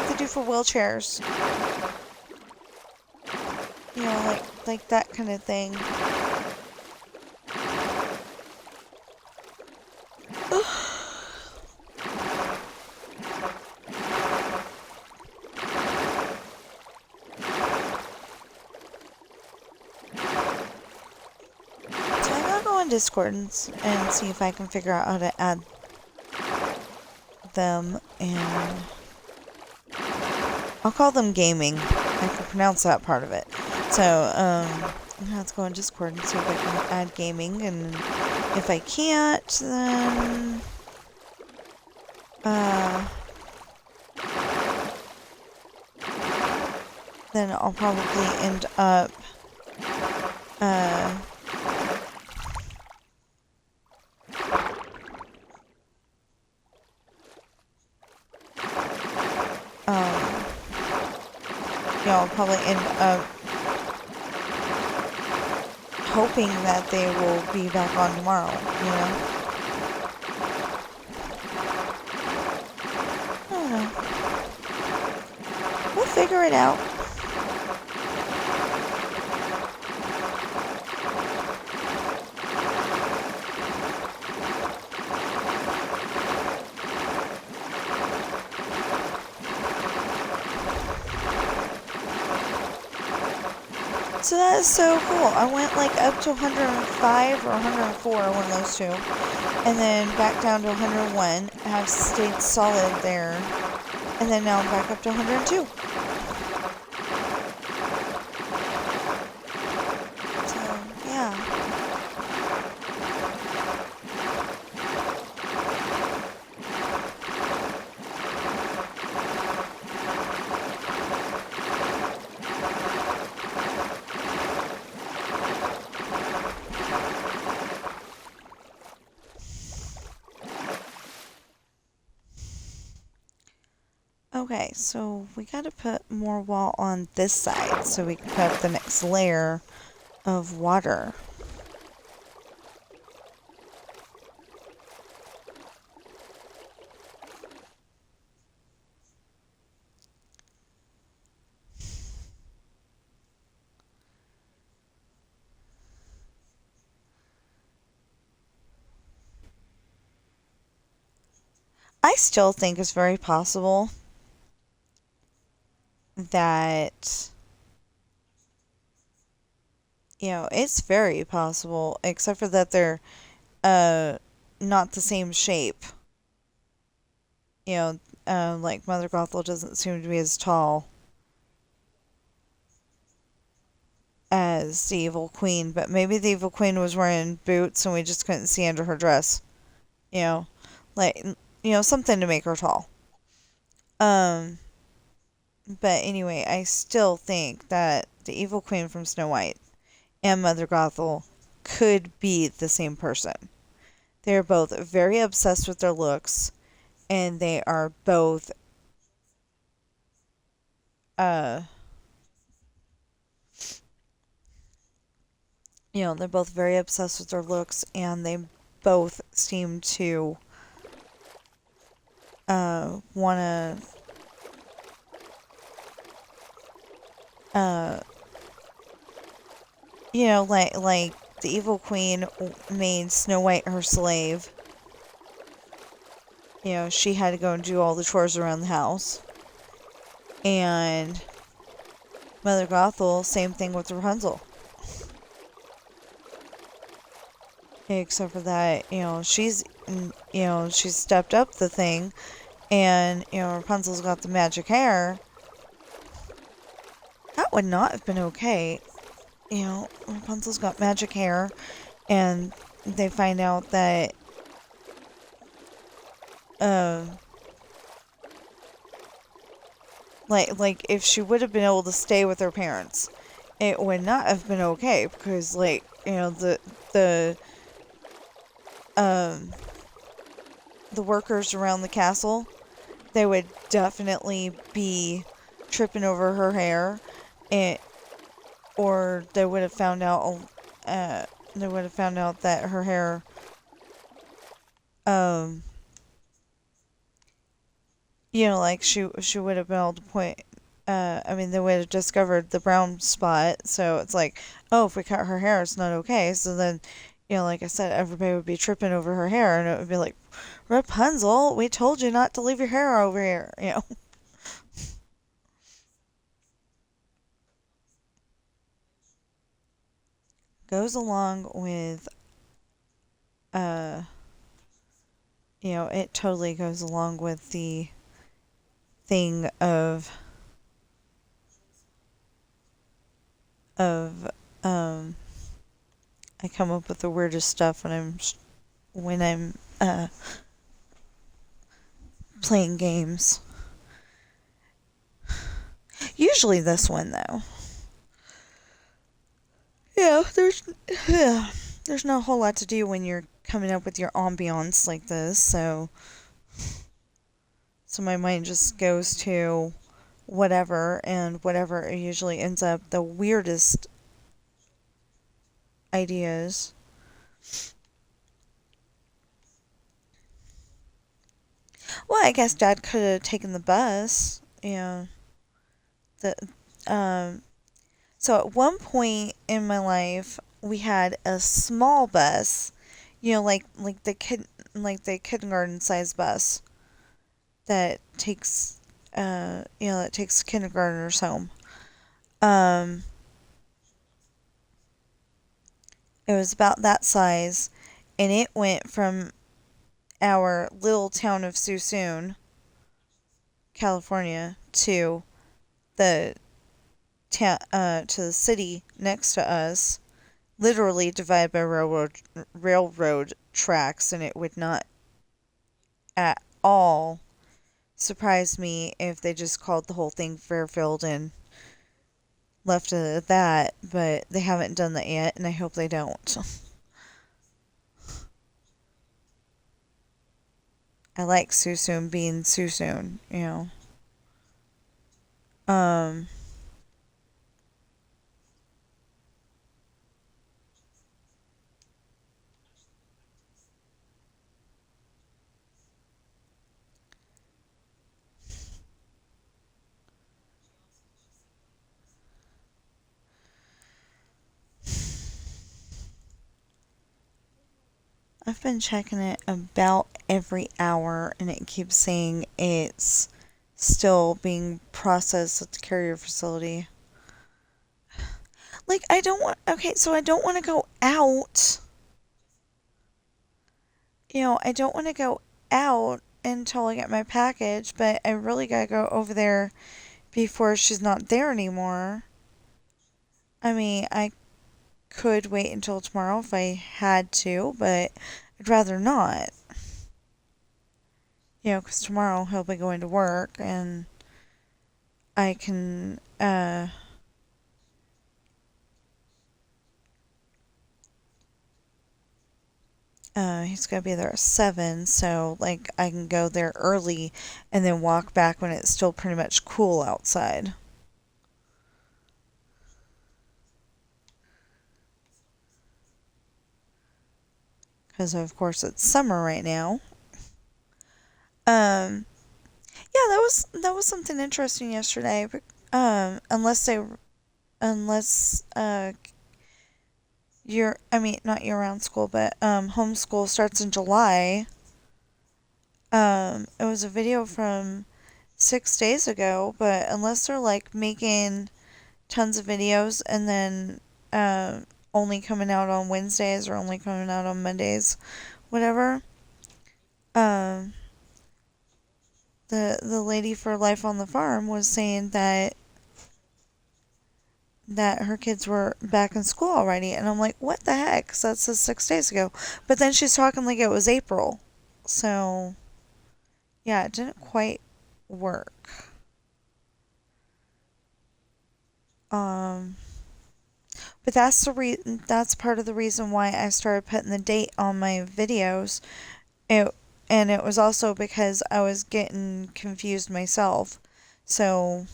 they do for wheelchairs. Like that kind of thing. So I gotta go on Discord and see if I can figure out how to add them, and I'll call them gaming. I can pronounce that part of it. So, I'm gonna have to go on Discord and see if I can add gaming, and if I can't, then I'll probably end up, I'll probably end up hoping that they will be back on tomorrow, I don't know. We'll figure it out. So that is so cool. I went like up to 105 or 104, one of those two, and then back down to 101. I've stayed solid there, and then now I'm back up to 102. So, yeah. Okay, so we gotta put more wall on this side so we can put up the next layer of water. I still think it's very possible that, it's very possible, except for that they're not the same shape. You know, like Mother Gothel doesn't seem to be as tall as the Evil Queen, but maybe the Evil Queen was wearing boots and we just couldn't see under her dress. You know, like, something to make her tall. Um, but anyway, I still think that the Evil Queen from Snow White and Mother Gothel could be the same person. They're both very obsessed with their looks, and they are both, uh, they're both very obsessed with their looks, and they both seem to, want to, uh, like the Evil Queen made Snow White her slave. She had to go and do all the chores around the house. And Mother Gothel, same thing with Rapunzel. Except for that, she's stepped up the thing, and, Rapunzel's got the magic hair. That would not have been okay. Rapunzel's got magic hair, and they find out that, uh, like if she would have been able to stay with her parents, it would not have been okay because, like, the um the workers around the castle, they would definitely be tripping over her hair, and or they would have found out that her hair, um like she would have been able to point, I mean, they would have discovered the brown spot, so it's like, oh, if we cut her hair, it's not okay. So then, like I said, everybody would be tripping over her hair, and it would be like, Rapunzel, we told you not to leave your hair over here. Goes along with, uh, it totally goes along with the thing of, um, I come up with the weirdest stuff when I'm playing games. Usually this one though. Yeah, there's not a whole lot to do when you're coming up with your ambiance like this, so my mind just goes to whatever, and whatever usually ends up the weirdest ideas. Well, I guess Dad could have taken the bus. The um so at one point in my life we had a small bus, like the kindergarten size bus that takes kindergartners home. Um it was about that size, and it went from our little town of Suisun, California, the to the city next to us, literally divided by railroad tracks, and it would not at all surprise me if they just called the whole thing Fairfield and left it at that, but they haven't done that yet, and I hope they don't. I like Suisun being Suisun. Um, I've been checking it about every hour, and it keeps saying it's still being processed at the carrier facility. Like, I don't want. Okay, so I don't want to go out. I don't want to go out until I get my package, but I really gotta go over there before she's not there anymore. I mean, I could wait until tomorrow if I had to, but I'd rather not. You know, because tomorrow he'll be going to work and I can, he's gonna be there at 7, so, like, I can go there early and then walk back when it's still pretty much cool outside. Because, of course, it's summer right now. Um, yeah, that was something interesting yesterday. Unless I mean, not year-round school, but homeschool starts in July. It was a video from 6 days ago, but unless they're like making tons of videos and then only coming out on Wednesdays or only coming out on Mondays, whatever. Um, the lady for Life on the Farm was saying that her kids were back in school already, and I'm like, what the heck? 'Cause that says 6 days ago. But then she's talking like it was April, so yeah, it didn't quite work. Um, but that's part of the reason why I started putting the date on my videos. It and it was also because I was getting confused myself. So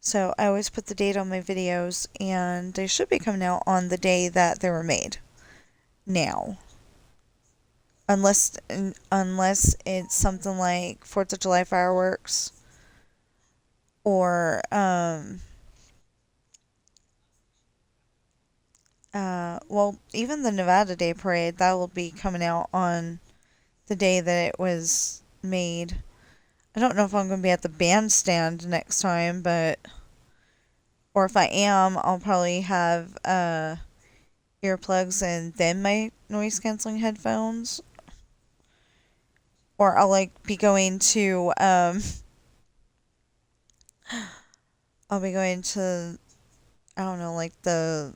so I always put the date on my videos and they should be coming out on the day that they were made. Now, unless it's something like 4th of July fireworks or well, even the Nevada Day parade, that will be coming out on the day that it was made. I don't know if I'm going to be at the bandstand next time, but or if I am, I'll probably have earplugs and then my noise canceling headphones. Or I'll like be going to I'll be going to I don't know, like the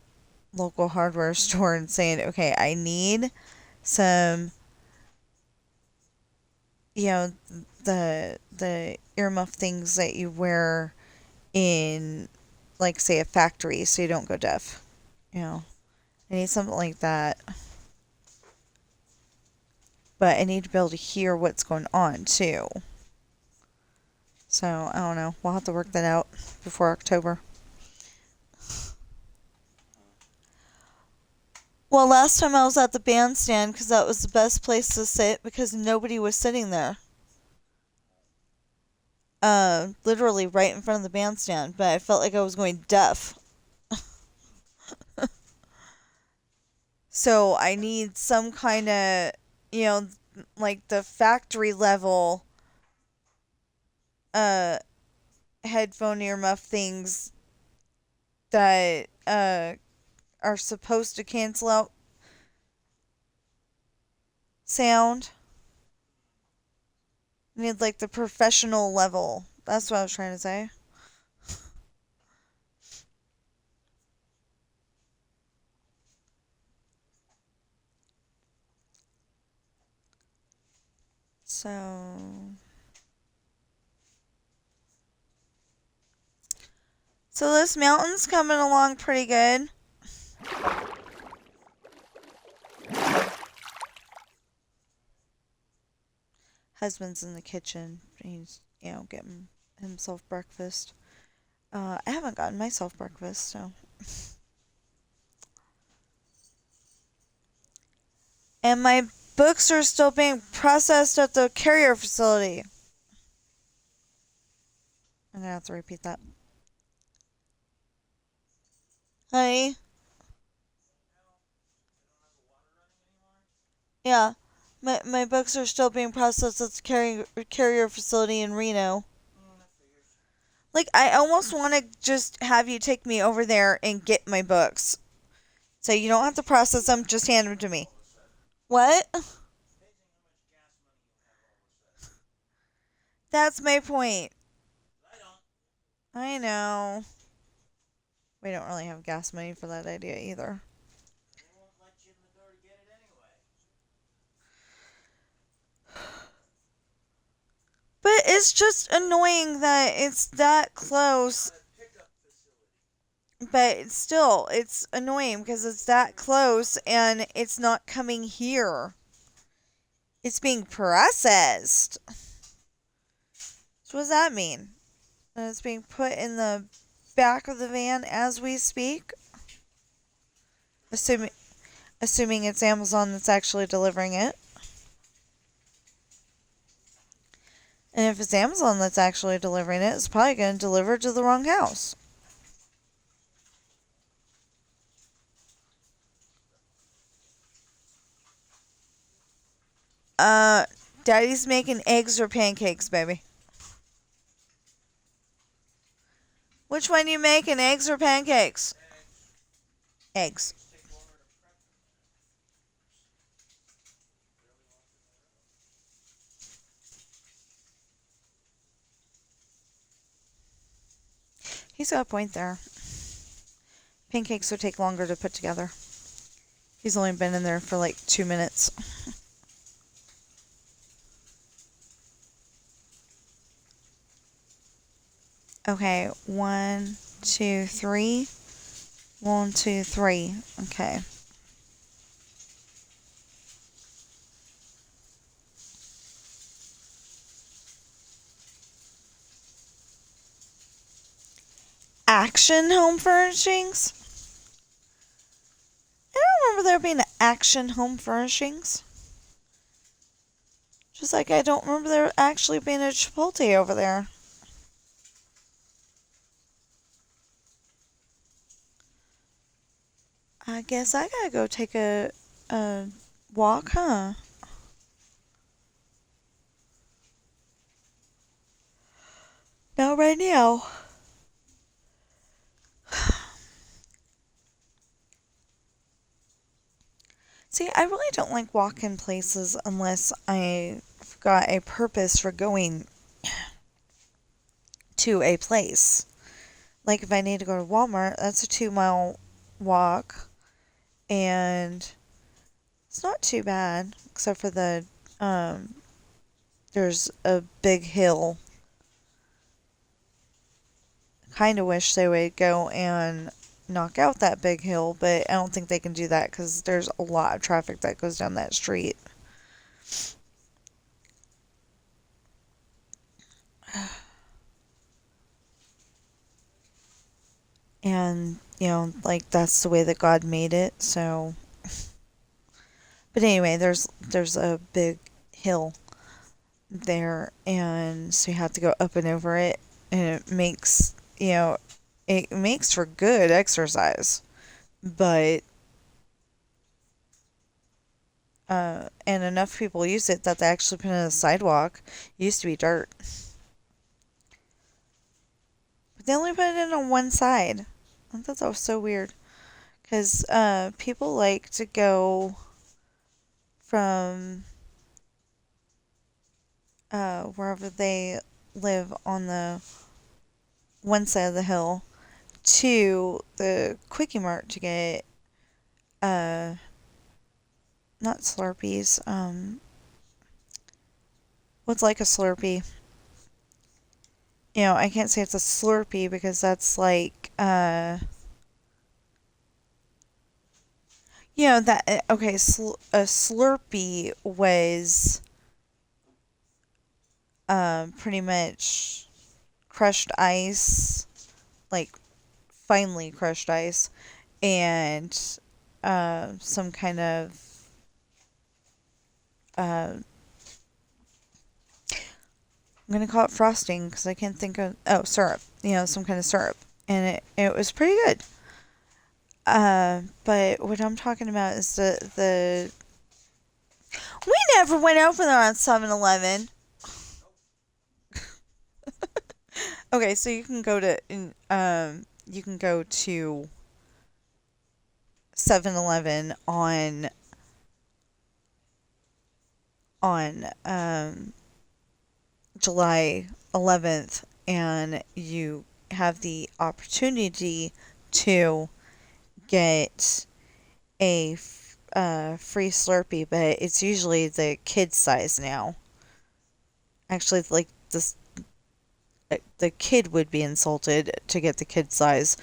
local hardware store and saying, "Okay, I need some, you know, the earmuff things that you wear in like say a factory so you don't go deaf." You know, I need something like that. But I need to be able to hear what's going on too. So, I don't know. We'll have to work that out before October. Well, last time I was at the bandstand because that was the best place to sit because nobody was sitting there. Literally right in front of the bandstand, but I felt like I was going deaf. So I need some kind of, you know, like the factory level uh headphone earmuff things that are supposed to cancel out sound. I need like the professional level. That's what I was trying to say. So So this mountain's coming along pretty good. Husband's in the kitchen. He's, getting himself breakfast. I haven't gotten myself breakfast, so. And my books are still being processed at the carrier facility. I'm gonna have to repeat that. Honey? Yeah. My books are still being processed at the carrier facility in Reno. Like, I almost want to just have you take me over there and get my books. So you don't have to process them, just hand them to me. What? That's my point. I know. We don't really have gas money for that idea either. But it's just annoying that it's that close. But still, it's annoying because it's that close and it's not coming here. It's being processed. So what does that mean? And it's being put in the back of the van as we speak? Assuming it's Amazon that's actually delivering it. And if it's Amazon that's actually delivering it, it's probably going to deliver to the wrong house. Daddy's making eggs or pancakes, baby. Which one you making, eggs or pancakes? Eggs. He's got a point there. Pancakes would take longer to put together. He's only been in there for like 2 minutes. Okay, 1, 2, 3. 1, 2, 3. Okay. Action home furnishings? I don't remember there being action home furnishings. Just like I don't remember there actually being a Chipotle over there. I guess I gotta go take a walk, huh? Not right now. See, I really don't like walk-in places unless I've got a purpose for going to a place. Like if I need to go to Walmart, that's a 2-mile walk, and it's not too bad, except for there's a big hill. Kind of wish they would go and knock out that big hill, but I don't think they can do that because there's a lot of traffic that goes down that street. And, like that's the way that God made it, so. But anyway, there's a big hill there, and so you have to go up and over it, and it makes for good exercise, but and enough people use it that they actually put in a sidewalk. It used to be dirt, but they only put it in on one side. I thought that was so weird, because people like to go from wherever they live on the one side of the hill to the Quickie Mart to get not Slurpees, what's like a Slurpee? I can't say it's a Slurpee because that's like okay, a Slurpee was pretty much crushed ice, like finely crushed ice, and some kind of I'm gonna call it frosting because I can't think of syrup. Some kind of syrup, and it was pretty good. But what I'm talking about is the we never went over there on 7-Eleven. Okay, so you can go to 7-Eleven on July 11th and you have the opportunity to get a free Slurpee, but it's usually the kid size now. Actually, like this, the kid would be insulted to get the kid size.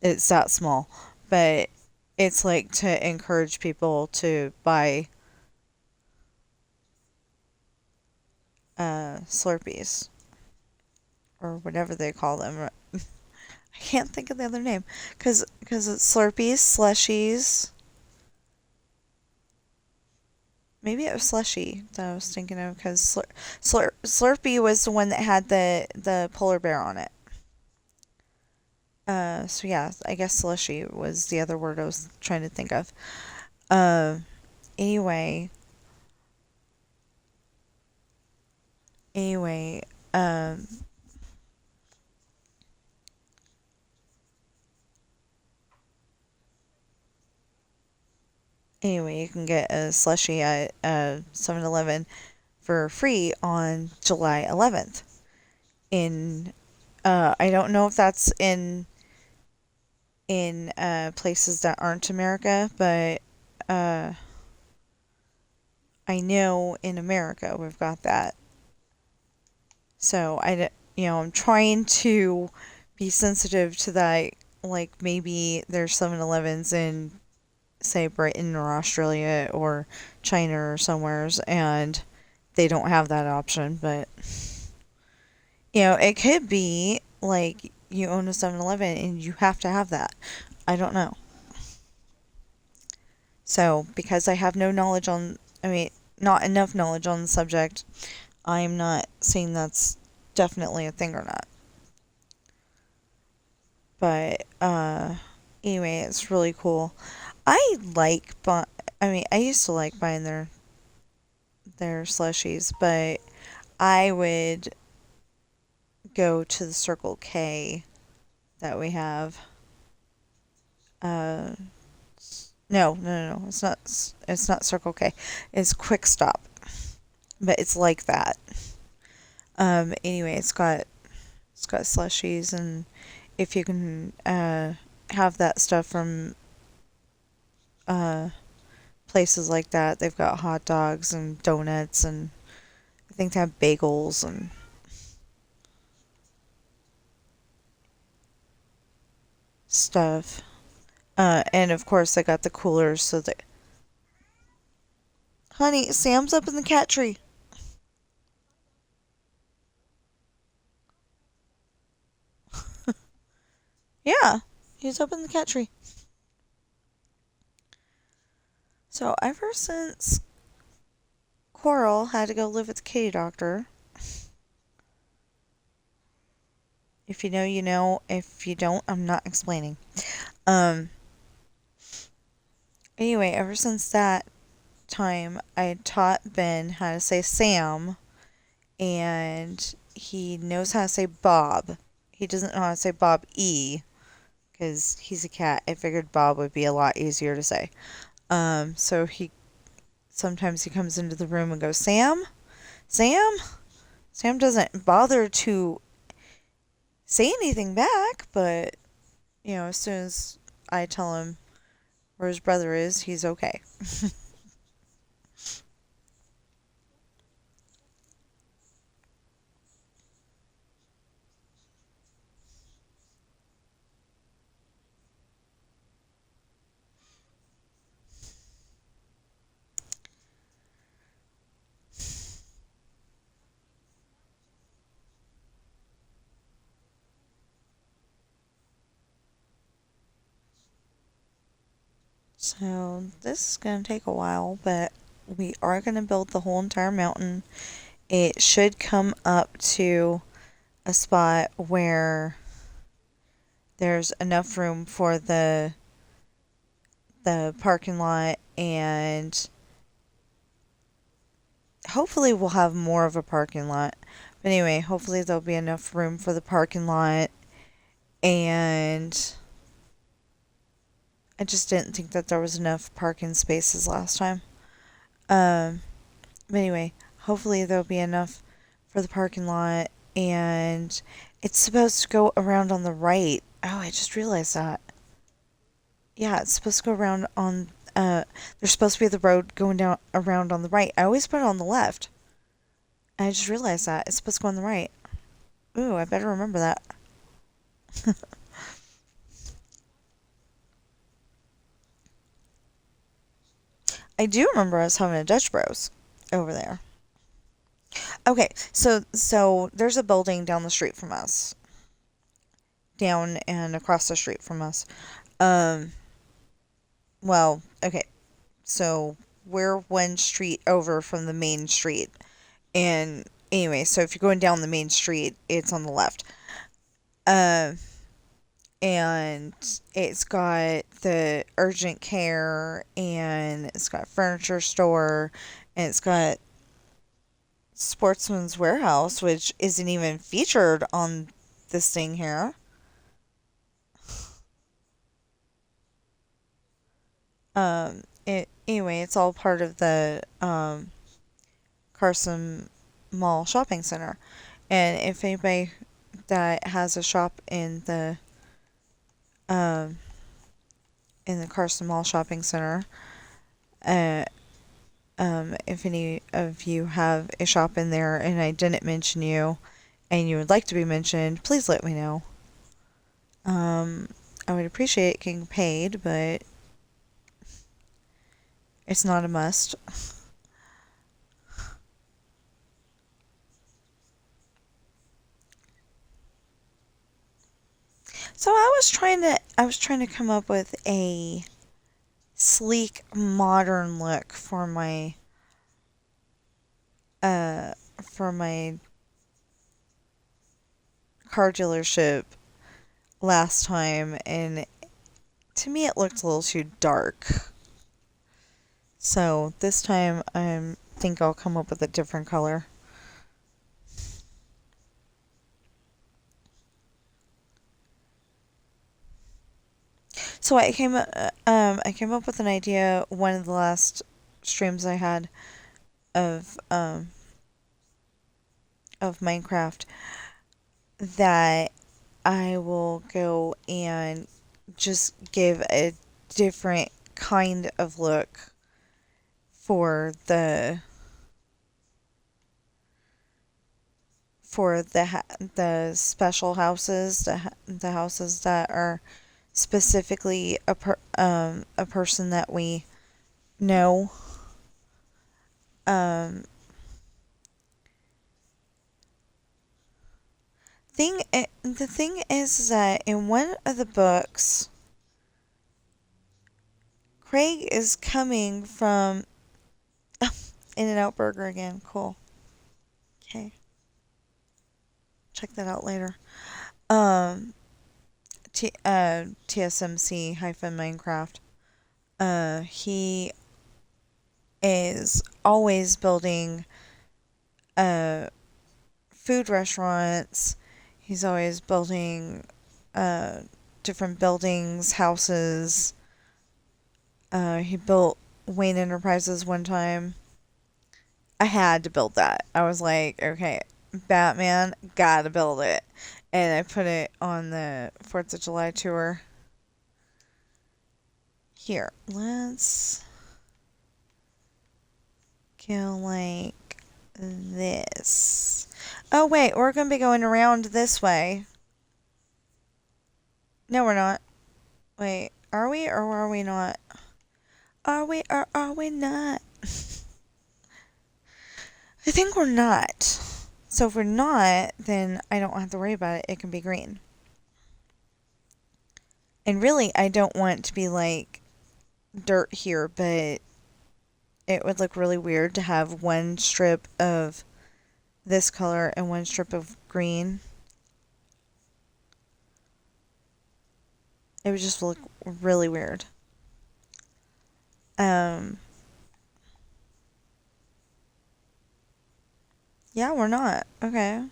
It's that small, but it's like to encourage people to buy Slurpees or whatever they call them. I can't think of the other name because it's Slurpees, slushies. Maybe it was slushy that I was thinking of because Slurpee was the one that had the polar bear on it. So yeah, I guess slushy was the other word I was trying to think of. Uh, anyway, anyway, um, anyway, you can get a slushy at 7-Eleven for free on July 11th. In I don't know if that's in places that aren't America, but uh, I know in America we've got that. So I'm trying to be sensitive to that. Like maybe there's 7-Elevens in say Britain or Australia or China or somewheres, and they don't have that option. But it could be like you own a 7-Eleven and you have to have that. I don't know. So because I have no knowledge on, I mean, not enough knowledge on the subject, I'm not saying that's definitely a thing or not. But anyway, it's really cool. I like, but I mean, I used to like buying their slushies, but I would go to the Circle K that we have. Uh, no. It's not. It's not Circle K. It's Quick Stop, but it's like that. Anyway, it's got slushies, and if you can have that stuff from uh places like that, they've got hot dogs and donuts, and I think they have bagels and stuff. And of course, I got the coolers so that. Honey, Sam's up in the cat tree. Yeah, he's up in the cat tree. So ever since Coral had to go live with the kitty doctor, if you know, you know. If you don't, I'm not explaining. Um. Anyway, ever since that time, I taught Ben how to say Sam, and he knows how to say Bob. He doesn't know how to say Bob E. Because he's a cat. I figured Bob would be a lot easier to say. So sometimes he comes into the room and goes, Sam? Sam? Sam doesn't bother to say anything back, but, as soon as I tell him where his brother is, he's okay. So this is going to take a while, but we are going to build the whole entire mountain. It should come up to a spot where there's enough room for the parking lot, and hopefully we'll have more of a parking lot. But anyway, hopefully there'll be enough room for the parking lot, and I just didn't think that there was enough parking spaces last time. But anyway, hopefully there'll be enough for the parking lot, and it's supposed to go around on the right. Oh, I just realized that. Yeah, it's supposed to go around on. There's supposed to be the road going down around on the right. I always put it on the left. I just realized that it's supposed to go on the right. Ooh, I better remember that. I do remember us having a Dutch Bros over there. Okay, so there's a building down the street from us, down and across the street from us. Um, well, okay, so we're one street over from the main street, and anyway, so if you're going down the main street, it's on the left. Um, and it's got the urgent care, and it's got a furniture store, and it's got Sportsman's Warehouse, which isn't even featured on this thing here. Anyway, it's all part of the Carson Mall shopping center. And if anybody that has a shop um in the Carson Mall shopping center, uh if any of you have a shop in there and I didn't mention you and you would like to be mentioned, please let me know. Um I would appreciate getting paid, but it's not a must. So I was trying to come up with a sleek modern look uh for my car dealership last time, and to me it looked a little too dark. So this time I think I'll come up with a different color. So I came up with an idea one of the last streams I had of Minecraft, that I will go and just give a different kind of look for the special houses, the houses that are specifically a person that we know. Um, the thing is that in one of the books, Craig is coming from In-N-Out Burger again. Cool. Okay, check that out later. Um, TSMC hyphen Minecraft. He is always building uh food restaurants. He's always building uh different buildings, houses. He built Wayne Enterprises one time. I had to build that. I was like, okay, Batman, gotta build it. And I put it on the 4th of July tour. Here, let's go like this. Oh, wait, we're going to be going around this way. No, we're not. Wait, are we or are we not? Are we or are we not? I think we're not. So if we're not, then I don't have to worry about it. It can be green. And really, I don't want to be like dirt here, but it would look really weird to have one strip of this color and one strip of green. It would just look really weird. Um, yeah, we're not. Okay.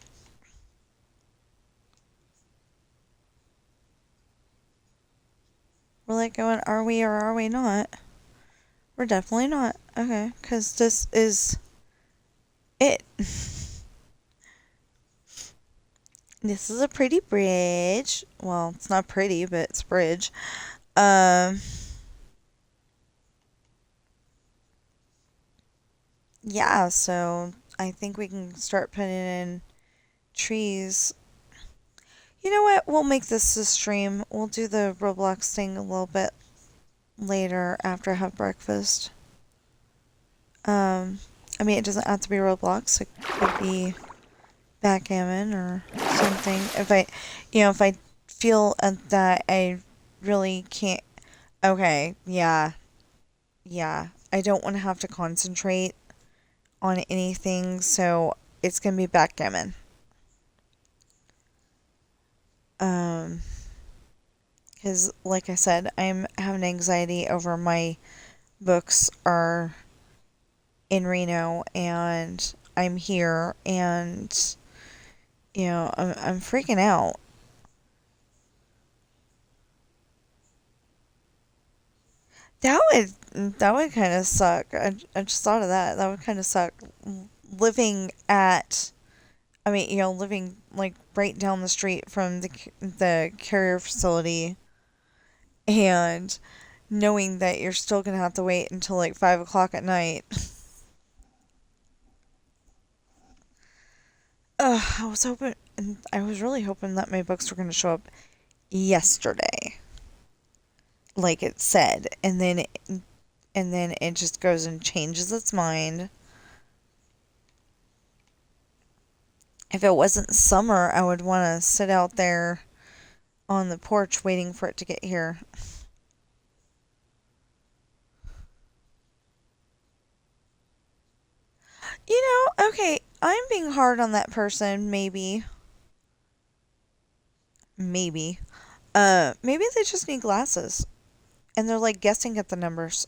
We're like going, are we or are we not? We're definitely not. Okay, because this is it. This is a pretty bridge. Well, it's not pretty, but it's a bridge. Um, yeah, so I think we can start putting in trees. You know what? We'll make this a stream. We'll do the Roblox thing a little bit later after I have breakfast. Um, I mean, it doesn't have to be Roblox. It could be backgammon or something. If I feel that I really can't. Okay, yeah, yeah. I don't want to have to concentrate on anything, so it's gonna be backgammon. Um, because like I said, I'm having anxiety over my books are in Reno and I'm here and I'm freaking out. That would kind of suck. I just thought of that. That would kind of suck. Living at, I mean, living like right down the street from the carrier facility, and knowing that you're still gonna have to wait until like 5 o'clock at night. I was really hoping that my books were gonna show up yesterday, like it said, and then it just goes and changes its mind. If it wasn't summer, I would want to sit out there on the porch waiting for it to get here. Okay, I'm being hard on that person, maybe. Maybe. Maybe they just need glasses. And they're like guessing at the numbers.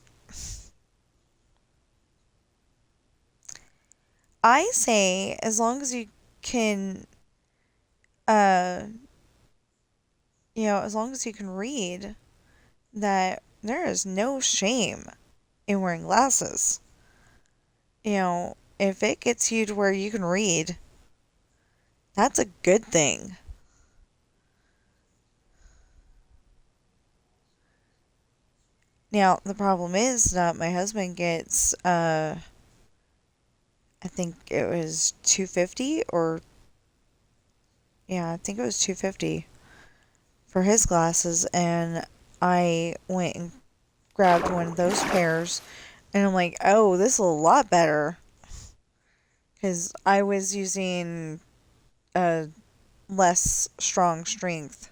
I say, as long as you can, uh, as long as you can read, that there is no shame in wearing glasses. If it gets you to where you can read, that's a good thing. Now, the problem is that my husband gets, I think it was 250 or, yeah, I think it was 250 for his glasses, and I went and grabbed one of those pairs, and I'm like, oh, this is a lot better, because I was using a less strong strength,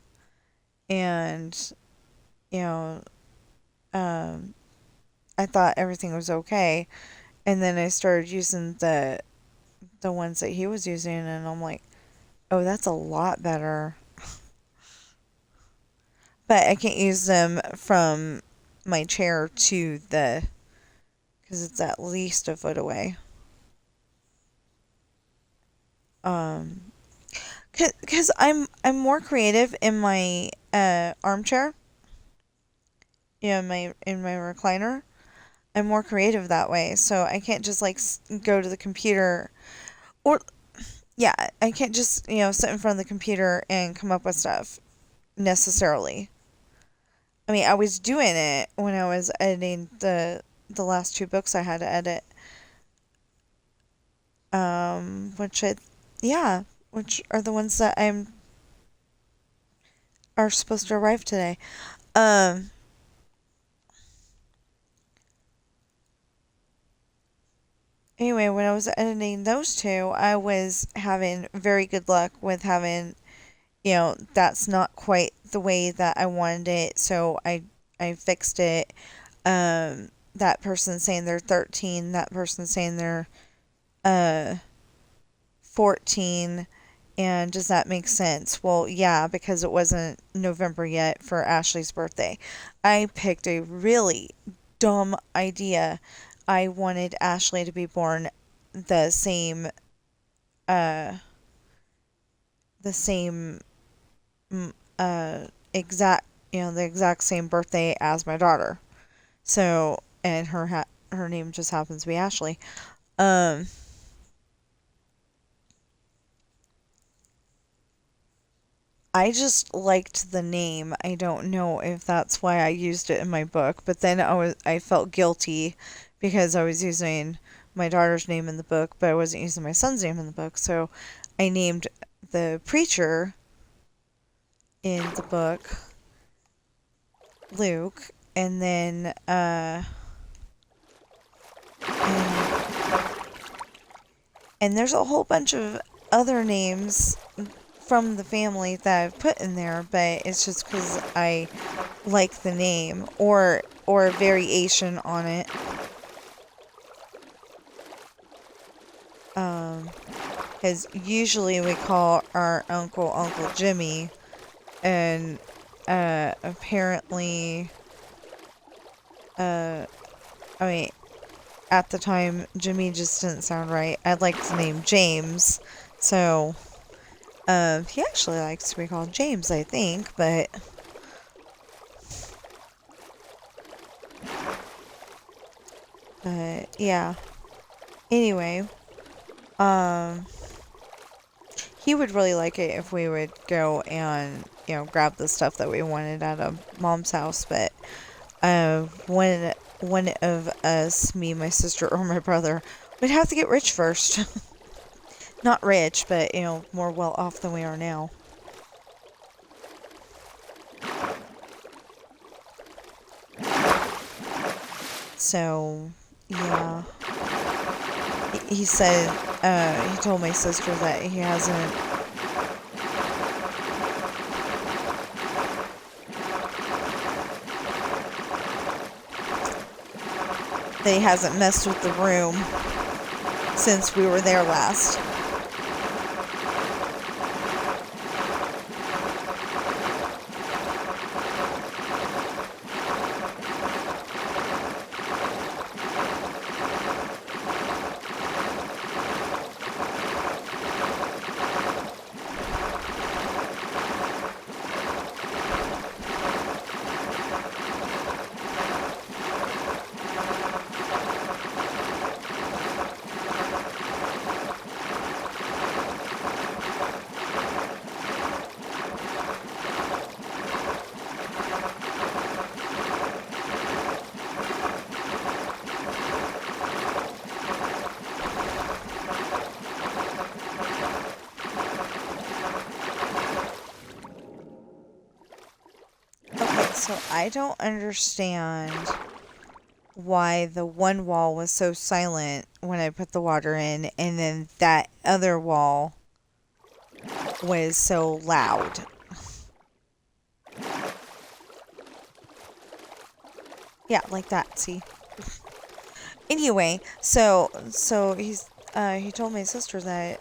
and, you know, um, I thought everything was okay, and then I started using the ones that he was using, and I'm like, oh, that's a lot better. But I can't use them from my chair to the, because it's at least a foot away. Um, because I'm more creative in my armchair, in my recliner. I'm more creative that way, so I can't just like go to the computer, or yeah, I can't just sit in front of the computer and come up with stuff necessarily. I mean, I was doing it when I was editing the last two books I had to edit. Which yeah, which are the ones that are supposed to arrive today. Um, anyway, when I was editing those two, I was having very good luck with having, that's not quite the way that I wanted it, so I fixed it. That person saying they're 13, that person saying they're uh 14, and does that make sense? Well, yeah, because it wasn't November yet for Ashley's birthday. I picked a really dumb idea. I wanted Ashley to be born the same uh the same exact the exact same birthday as my daughter. So, and her name just happens to be Ashley. Um I just liked the name. I don't know if that's why I used it in my book, but then I felt guilty because I was using my daughter's name in the book, but I wasn't using my son's name in the book. So I named the preacher in the book Luke, and then and there's a whole bunch of other names from the family that I've put in there, but it's just because I like the name or a variation on it. Because usually we call our Uncle Jimmy, and apparently, I mean, at the time, Jimmy just didn't sound right. I'd like the name James, so he actually likes to be called James, I think, but yeah. Anyway, um, he would really like it if we would go and, grab the stuff that we wanted out of Mom's house, but when one of us, me, my sister, or my brother, would have to get rich first. Not rich, but, more well off than we are now. So, yeah. He said, he told my sister that he hasn't messed with the room since we were there last. So I don't understand why the one wall was so silent when I put the water in, and then that other wall was so loud. Yeah, like that, see? Anyway, so he told my sister that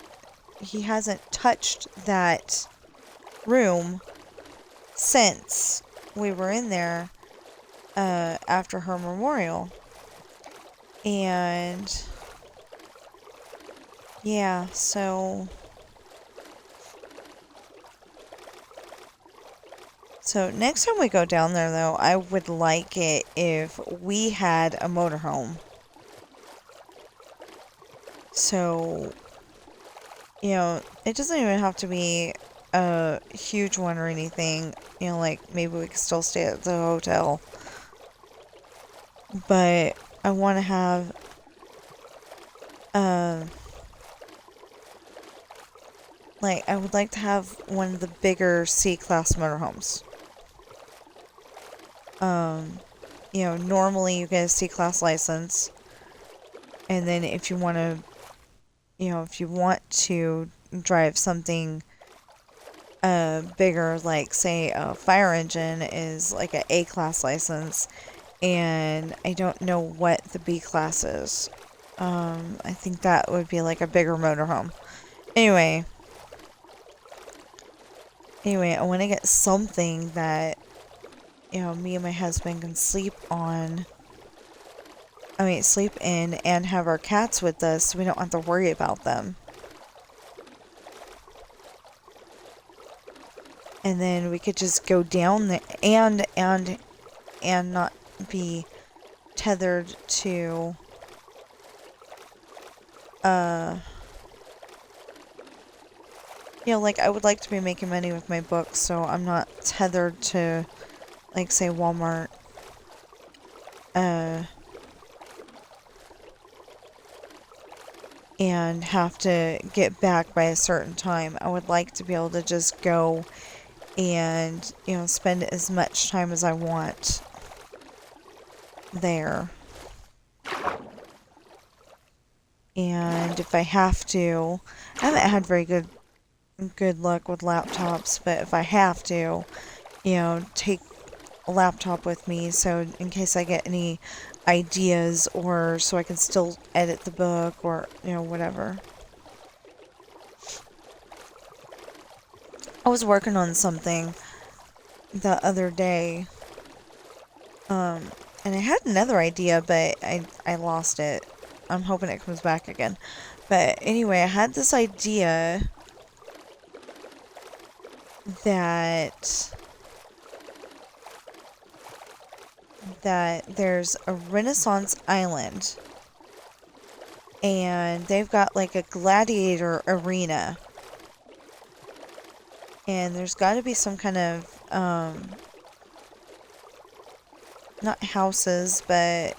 he hasn't touched that room since we were in there after her memorial. And yeah, so next time we go down there, though, I would like it if we had a motorhome. So, it doesn't even have to be a huge one or anything. Like maybe we could still stay at the hotel. But I want to have, I would like to have one of the bigger C-class motorhomes. Normally you get a C-class license, and then if you want to drive something bigger, like say a fire engine is like an A-class license, and I don't know what the B-class is. I think that would be like a bigger motorhome. Anyway, I want to get something that, me and my husband can sleep in and have our cats with us so we don't have to worry about them. And then we could just go down there and not be tethered to like I would like to be making money with my books, so I'm not tethered to, like, say, Walmart, uh, and have to get back by a certain time. I would like to be able to just go and, spend as much time as I want there. And if I have to, I haven't had very good luck with laptops, but if I have to, take a laptop with me so in case I get any ideas or so I can still edit the book or, whatever. I was working on something the other day, and I had another idea, but I lost it. I'm hoping it comes back again. But anyway, I had this idea that there's a Renaissance island and they've got like a gladiator arena. And there's got to be some kind of not houses, but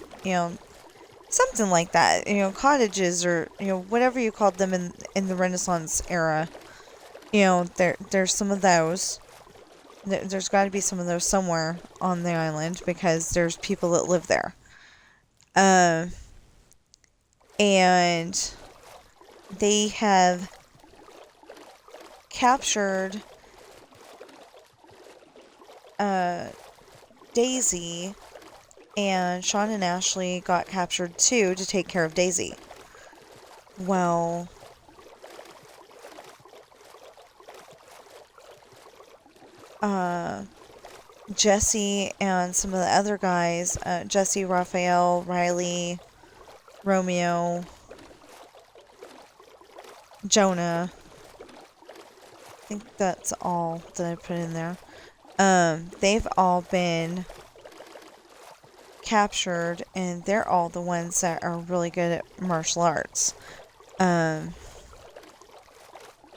something like that. Cottages or whatever you called them in the Renaissance era. There's some of those. There's got to be some of those somewhere on the island because there's people that live there. And they have captured Daisy, and Sean and Ashley got captured too to take care of Daisy. Well, Jesse and some of the other guys, Jesse, Raphael, Riley, Romeo, Jonah, I think that's all that I put in there. They've all been captured, and they're all the ones that are really good at martial arts.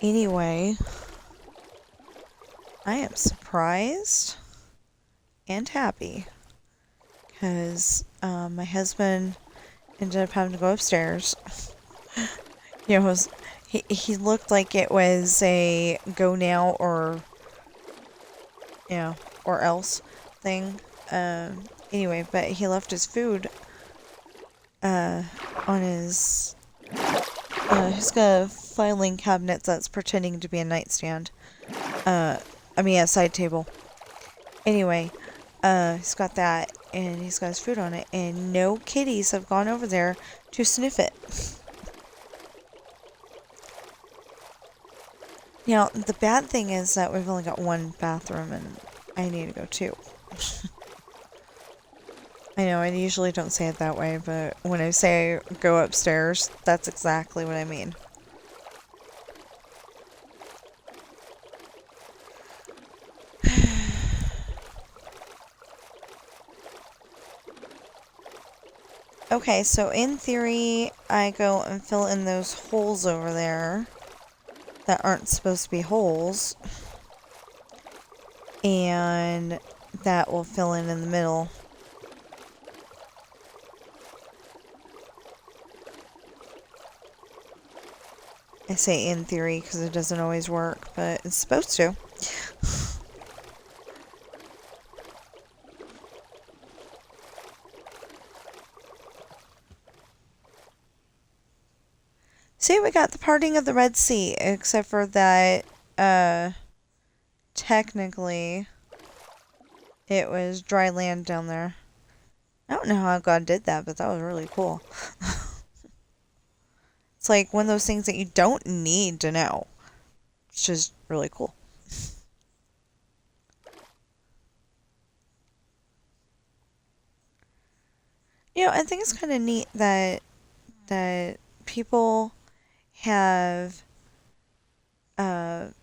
Anyway, I am surprised and happy because my husband ended up having to go upstairs. He looked like it was a go now or or else thing. Anyway, but he left his food on his he's got a filing cabinet that's pretending to be a nightstand. A side table. Anyway, he's got that, and he's got his food on it, and no kitties have gone over there to sniff it. Now, the bad thing is that we've only got one bathroom, and I need to go too. I know, I usually don't say it that way, but when I say go upstairs, that's exactly what I mean. Okay, so in theory, I go and fill in those holes over there that aren't supposed to be holes. And that will fill in the middle. I say in theory because it doesn't always work, but it's supposed to. See, we got the parting of the Red Sea, except for that, technically, it was dry land down there. I don't know how God did that, but that was really cool. It's like one of those things that you don't need to know. It's just really cool. I think it's kind of neat that people have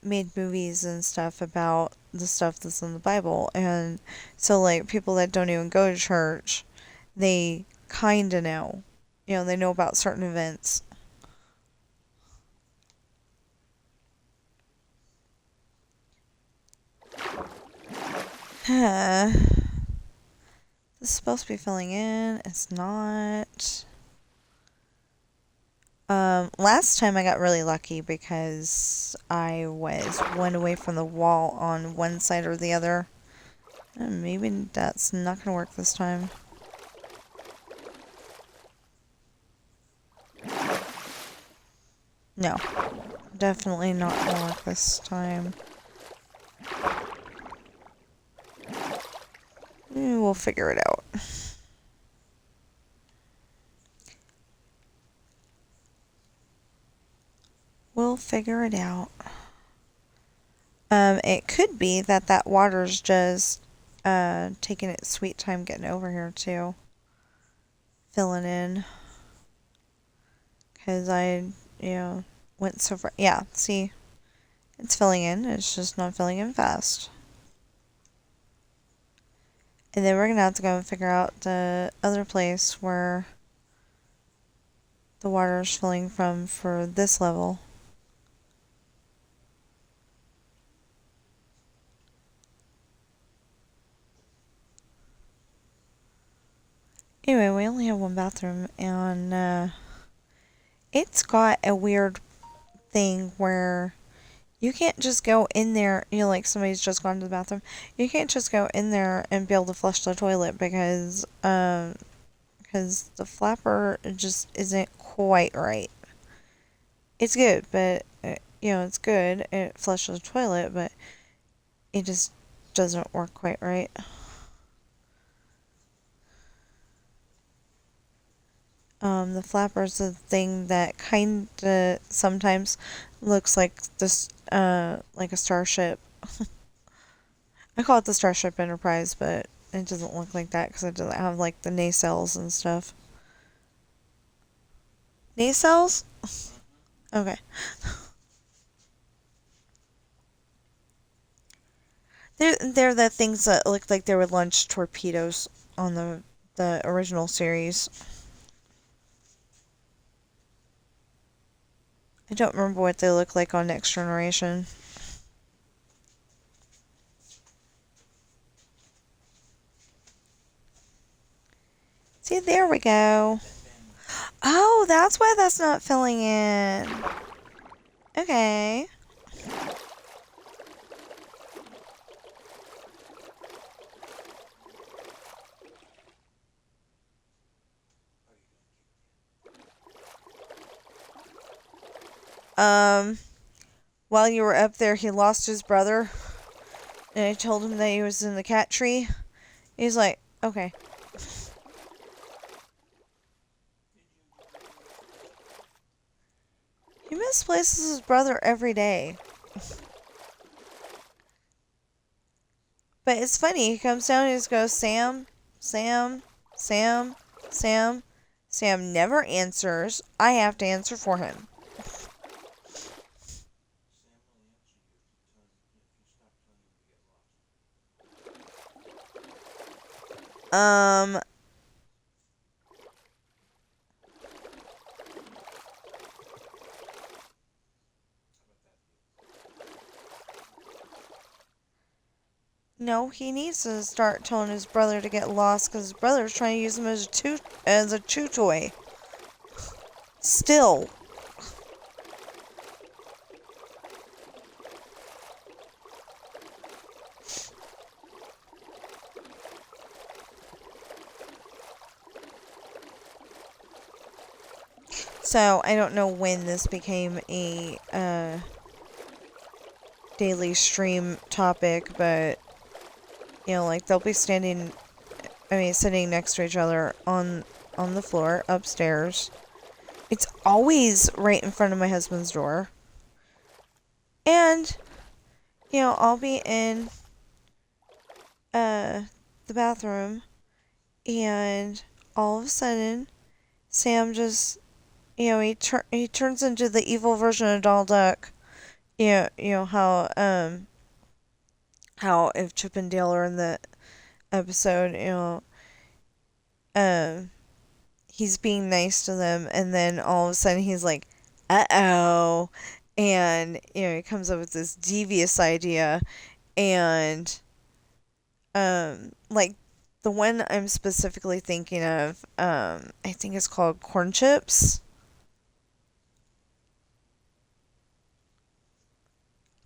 made movies and stuff about the stuff that's in the Bible, and so like people that don't even go to church, they kind of know. They know about certain events. This is supposed to be filling in. It's not. Last time I got really lucky because I was one away from the wall on one side or the other. Maybe that's not gonna work this time. No, definitely not gonna work this time. We'll figure it out. We'll figure it out. It could be that that water's just taking its sweet time getting over here too. Filling in. Because went so far. Yeah, see, it's filling in. It's just not filling in fast. And then we're going to have to go and figure out the other place where the water is filling from for this level. Anyway, we only have one bathroom, and it's got a weird thing where you can't just go in there, like somebody's just gone to the bathroom. You can't just go in there and be able to flush the toilet because the flapper just isn't quite right. It's good, but it's good. It flushes the toilet, but it just doesn't work quite right. The flapper's the thing that kind of sometimes looks like this, like a starship. I call it the Starship Enterprise, but it doesn't look like that because it doesn't have like the nacelles and stuff. Nacelles? Okay. They're the things that look like they would launch torpedoes on the original series. I don't remember what they look like on Next Generation. See, there we go. Oh, that's why that's not filling in. Okay. While you were up there, he lost his brother. And I told him that he was in the cat tree. He's like, okay. He misplaces his brother every day. But it's funny. He comes down and he just goes, Sam, Sam, Sam, Sam. Sam never answers. I have to answer for him. Um, no, he needs to start telling his brother to get lost because his brother's trying to use him as a chew toy. Still. So, I don't know when this became a daily stream topic, but, like, they'll be sitting next to each other on the floor upstairs. It's always right in front of my husband's door. And, I'll be in the bathroom, and all of a sudden, Sam just, he turns into the evil version of Donald Duck. How if Chip and Dale are in the episode, he's being nice to them, and then all of a sudden he's like, uh-oh, and, he comes up with this devious idea, And like the one I'm specifically thinking of, I think it's called corn chips.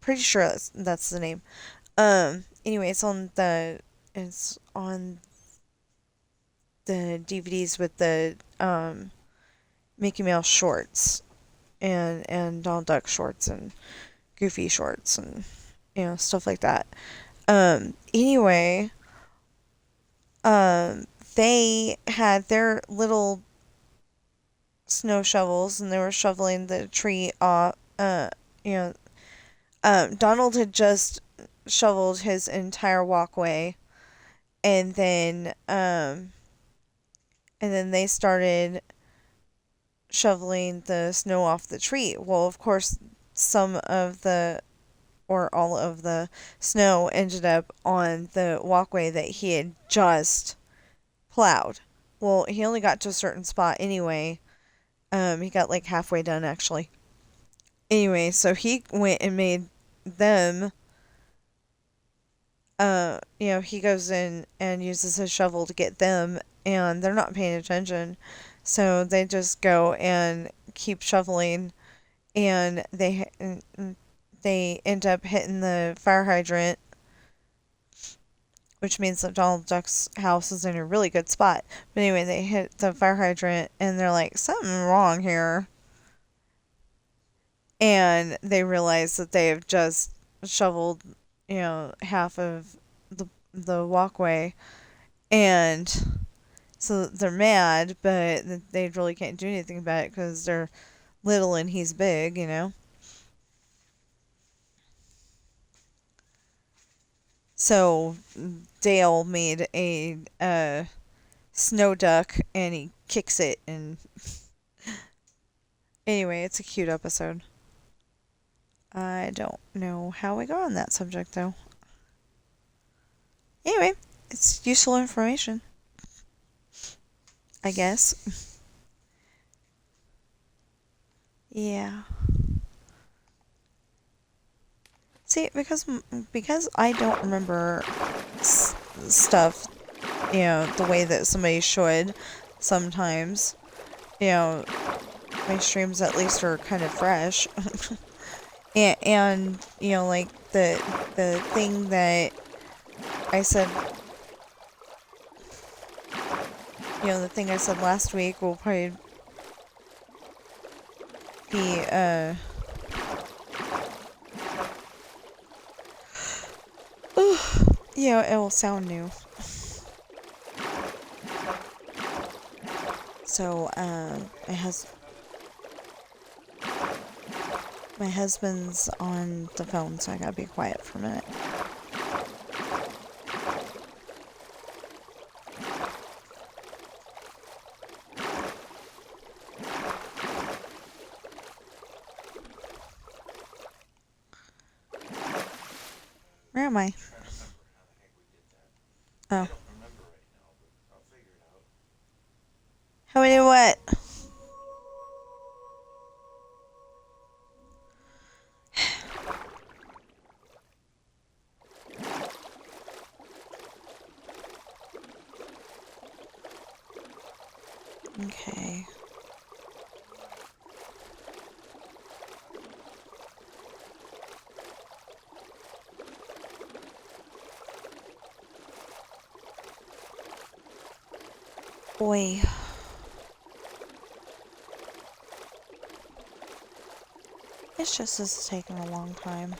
Pretty sure that's the name. Anyway, it's on the DVDs with the Mickey Mouse shorts and Donald Duck shorts and Goofy shorts and stuff like that. Anyway, they had their little snow shovels and they were shoveling the tree off. You know, Donald had just shoveled his entire walkway, and then they started shoveling the snow off the tree. Well, of course, some of the or all of the snow ended up on the walkway that he had just plowed. Well, he only got to a certain spot anyway. He got like halfway done actually. Anyway, so he went and made them. He goes in and uses his shovel to get them, and they're not paying attention, so they just go and keep shoveling, and they end up hitting the fire hydrant, which means that Donald Duck's house is in a really good spot. But anyway, they hit the fire hydrant and they're like, something wrong here. And they realize that they have just shoveled, half of the walkway. And so they're mad, but they really can't do anything about it because they're little and he's big. So Dale made a snow duck and he kicks it, and anyway, it's a cute episode. I don't know how we got on that subject though. Anyway, it's useful information, I guess. Yeah. See, because I don't remember stuff, the way that somebody should sometimes. You know, my streams at least are kind of fresh. and like the thing that I said, the thing I said last week will probably be it will sound new. So my husband's on the phone, so I gotta be quiet for a minute. Where am I? Oh. How we do what? Okay. Boy. It's just this is taking a long time.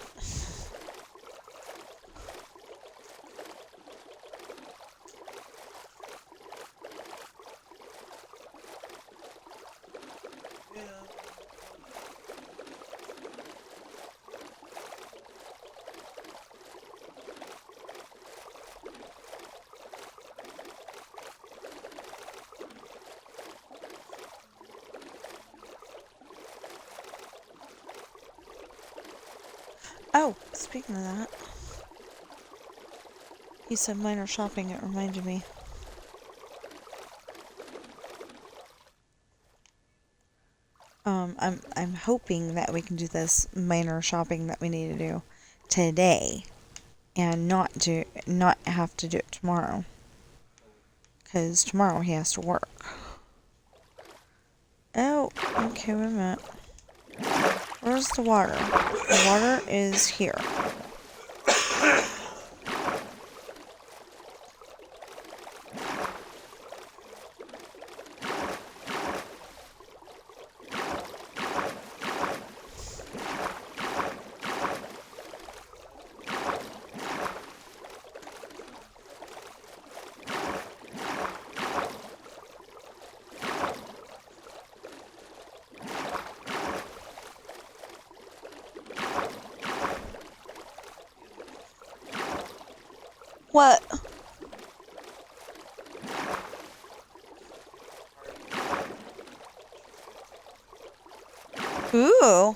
Oh, speaking of that, you said minor shopping, it reminded me. I'm hoping that we can do this minor shopping that we need to do today. and not have to do it tomorrow, because tomorrow he has to work. Oh, okay, wait a minute. Where's the water? The water is here. What? Ooh.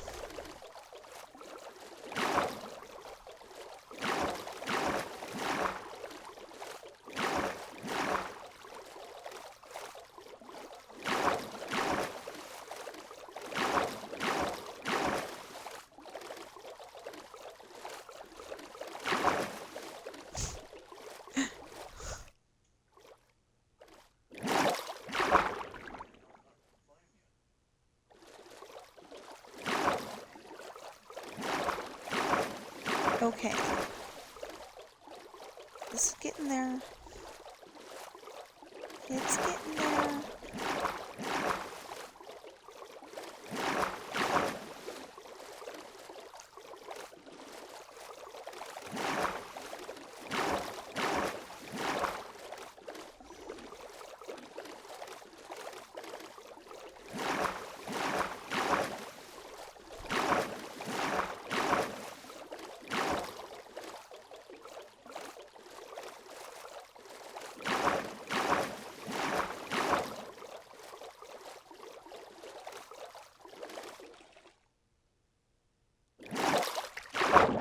Okay. This is getting there. It's getting there.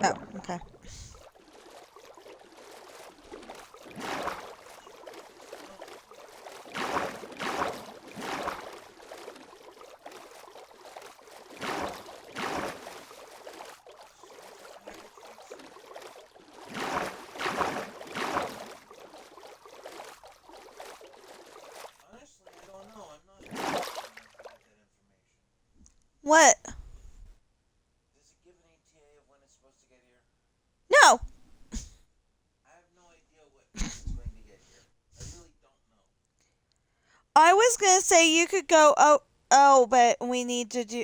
Oh, okay. What? No! I was gonna say you could go, but we need to do,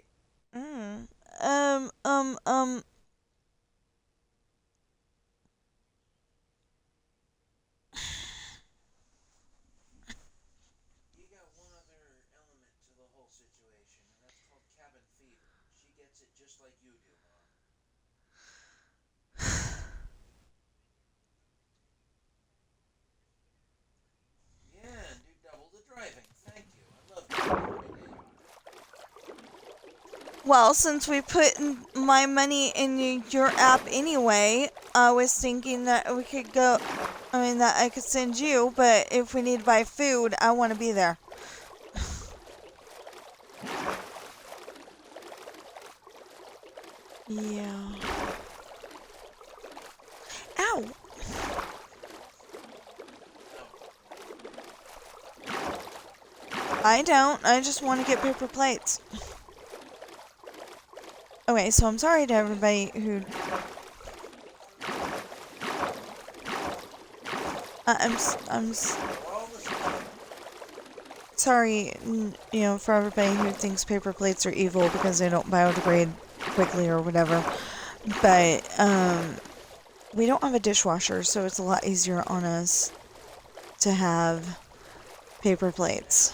mm, um, um, um, well, since we put my money in your app anyway, I was thinking that we could go, that I could send you, but if we need to buy food, I want to be there. Yeah. Ow! I don't. I just want to get paper plates. Okay, so I'm sorry to everybody who... I'm sorry, for everybody who thinks paper plates are evil because they don't biodegrade quickly or whatever. But, we don't have a dishwasher, so it's a lot easier on us to have paper plates.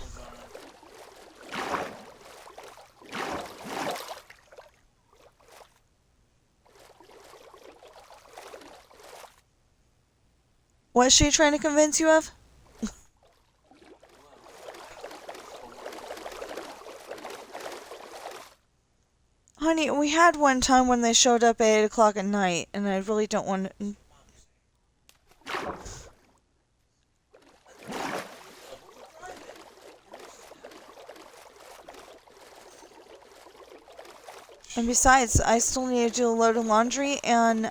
What's she trying to convince you of? Honey, we had one time when they showed up at 8 o'clock at night, and I really don't want to... And besides, I still need to do a load of laundry, and,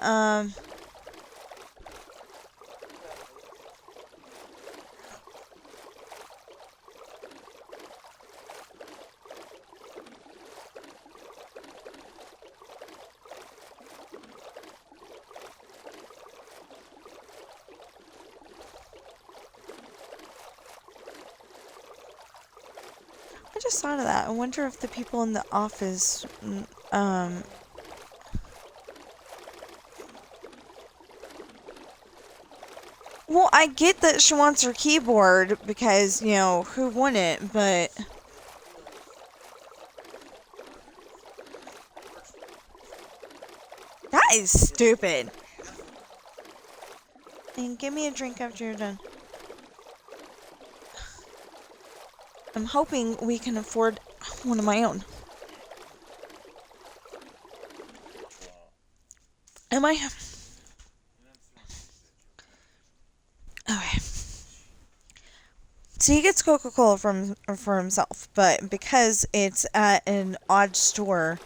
just thought of that. I wonder if the people in the office, well, I get that she wants her keyboard because, who wouldn't, but that is stupid. And give me a drink after you're done. I'm hoping we can afford one of my own. Am I? Okay. So he gets Coca-Cola for himself, but because it's at an odd store,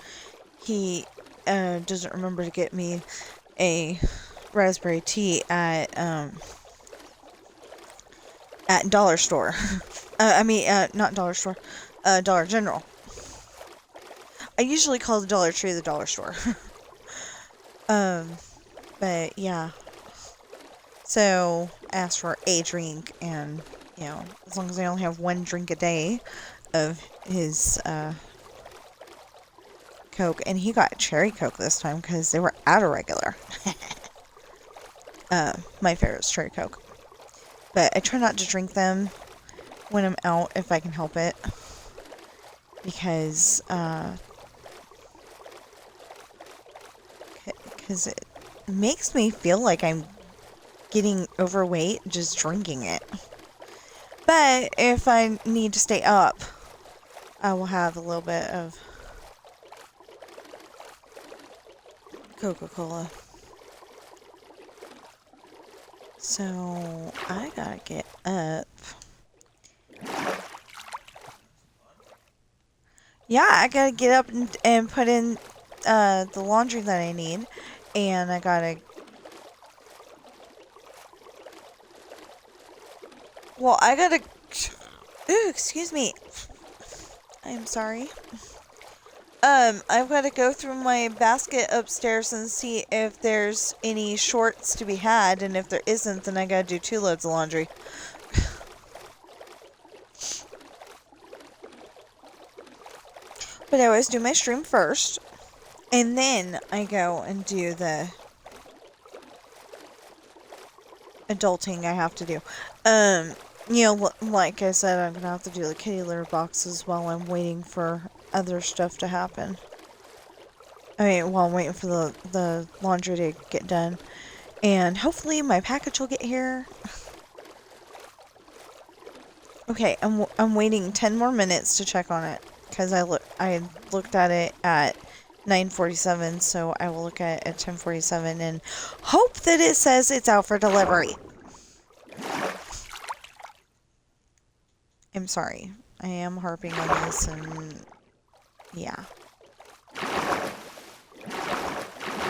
he doesn't remember to get me a raspberry tea at Dollar Store. Not Dollar Store, Dollar General. I usually call the Dollar Tree the Dollar Store. But yeah. So, I asked for a drink, and, as long as I only have one drink a day of his, Coke, and he got cherry Coke this time, because they were out of regular. My favorite is cherry Coke. But I try not to drink them when I'm out, if I can help it. Because, it makes me feel like I'm getting overweight just drinking it. But if I need to stay up, I will have a little bit of Coca-Cola. So, I gotta get up. Yeah, I gotta get up and put in the laundry that I need. And I gotta... Well, I gotta... Ooh, excuse me. I'm sorry. I've got to go through my basket upstairs and see if there's any shorts to be had, and if there isn't, then I gotta do 2 loads of laundry. But I always do my stream first, and then I go and do the adulting I have to do. Like I said, I'm gonna have to do the kitty litter boxes while I'm waiting for other stuff to happen. While I'm waiting for the laundry to get done. And hopefully my package will get here. Okay, I'm waiting 10 more minutes to check on it. Because I looked at it at 9:47, so I will look at it at 10:47 and hope that it says it's out for delivery. I'm sorry. I am harping on this, and yeah.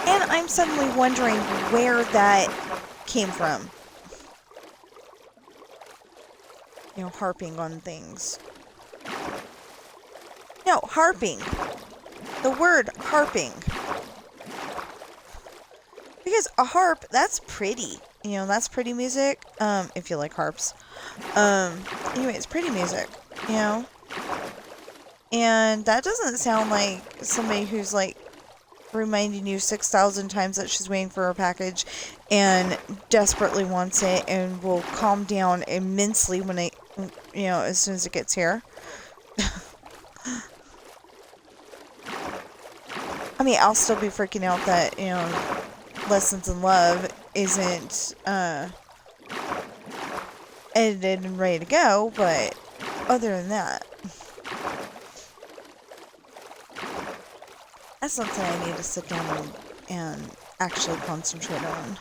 And I'm suddenly wondering where that came from. Harping on things. No, harping. The word harping. Because a harp, that's pretty. That's pretty music. If you like harps. Anyway, it's pretty music, And that doesn't sound like somebody who's, reminding you 6,000 times that she's waiting for her package and desperately wants it and will calm down immensely when as soon as it gets here. I'll still be freaking out that, Lessons in Love isn't, edited and ready to go, but other than that, that's something I need to sit down and actually concentrate on.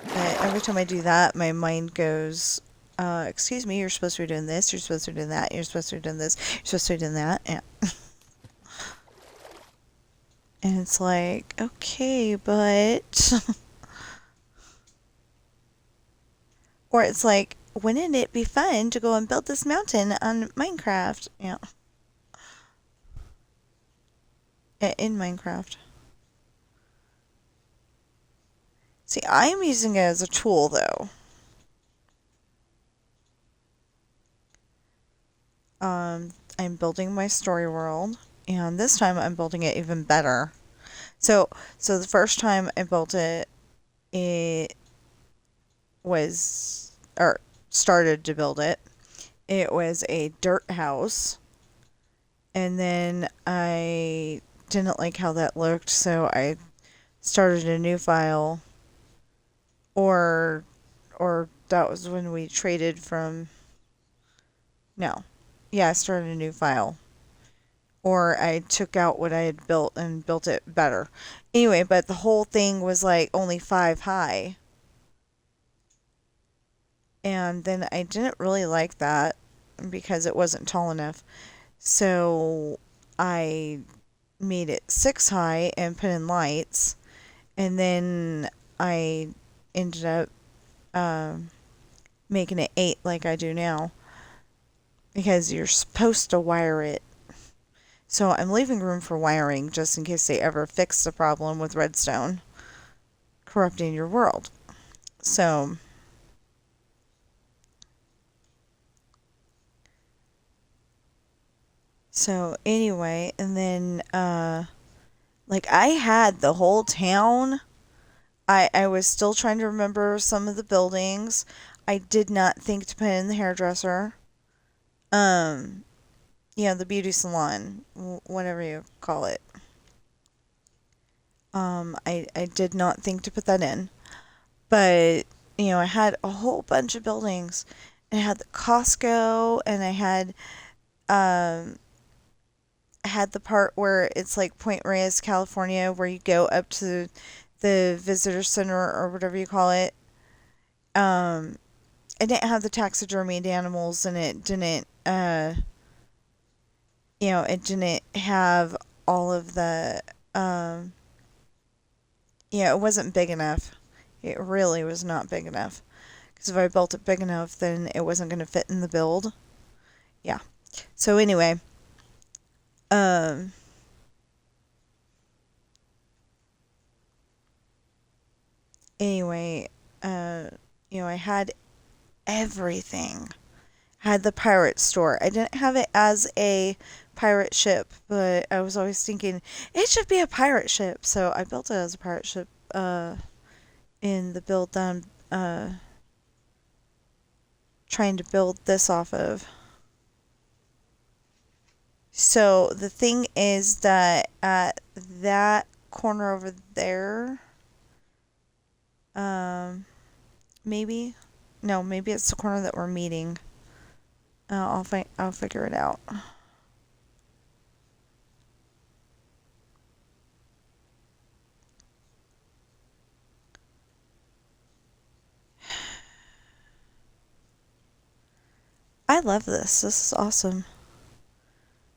But every time I do that, my mind goes, excuse me, you're supposed to be doing this, you're supposed to be doing that, you're supposed to be doing this, you're supposed to be doing that, and and it's like, okay, but... Or it's like, wouldn't it be fun to go and build this mountain on Minecraft? Yeah. In Minecraft. See, I'm using it as a tool, though. I'm building my story world, and this time I'm building it even better. So, so the first time I built it, it was or started to build it. It was a dirt house, and then I didn't like how that looked, so I started a new file, or or that was when we traded from. No, yeah, I started a new file, or I took out what I had built and built it better. Anyway, but the whole thing was like only 5 high, and then I didn't really like that because it wasn't tall enough. So I made it 6 high and put in lights, and then I ended up um, making it 8 like I do now because you're supposed to wire it. So I'm leaving room for wiring just in case they ever fix the problem with redstone corrupting your world. So anyway, and then like I had the whole town. I was still trying to remember some of the buildings. I did not think to put in the hairdresser. Um the beauty salon, whatever you call it. I did not think to put that in. But, I had a whole bunch of buildings. I had the Costco, and I had the part where it's like Point Reyes, California, where you go up to the visitor center or whatever you call it. Um, it didn't have the taxidermied animals, and it didn't have all of the, it wasn't big enough. It really was not big enough. Because if I built it big enough, then it wasn't going to fit in the build. Yeah. So um, anyway, uh, I had everything. I had the pirate store. I didn't have it as a pirate ship, but I was always thinking it should be a pirate ship. So I built it as a pirate ship. In the build that I'm trying to build this off of. So the thing is that at that corner over there, um, maybe, no, maybe it's the corner that we're meeting. I'll figure it out. I love this. This is awesome.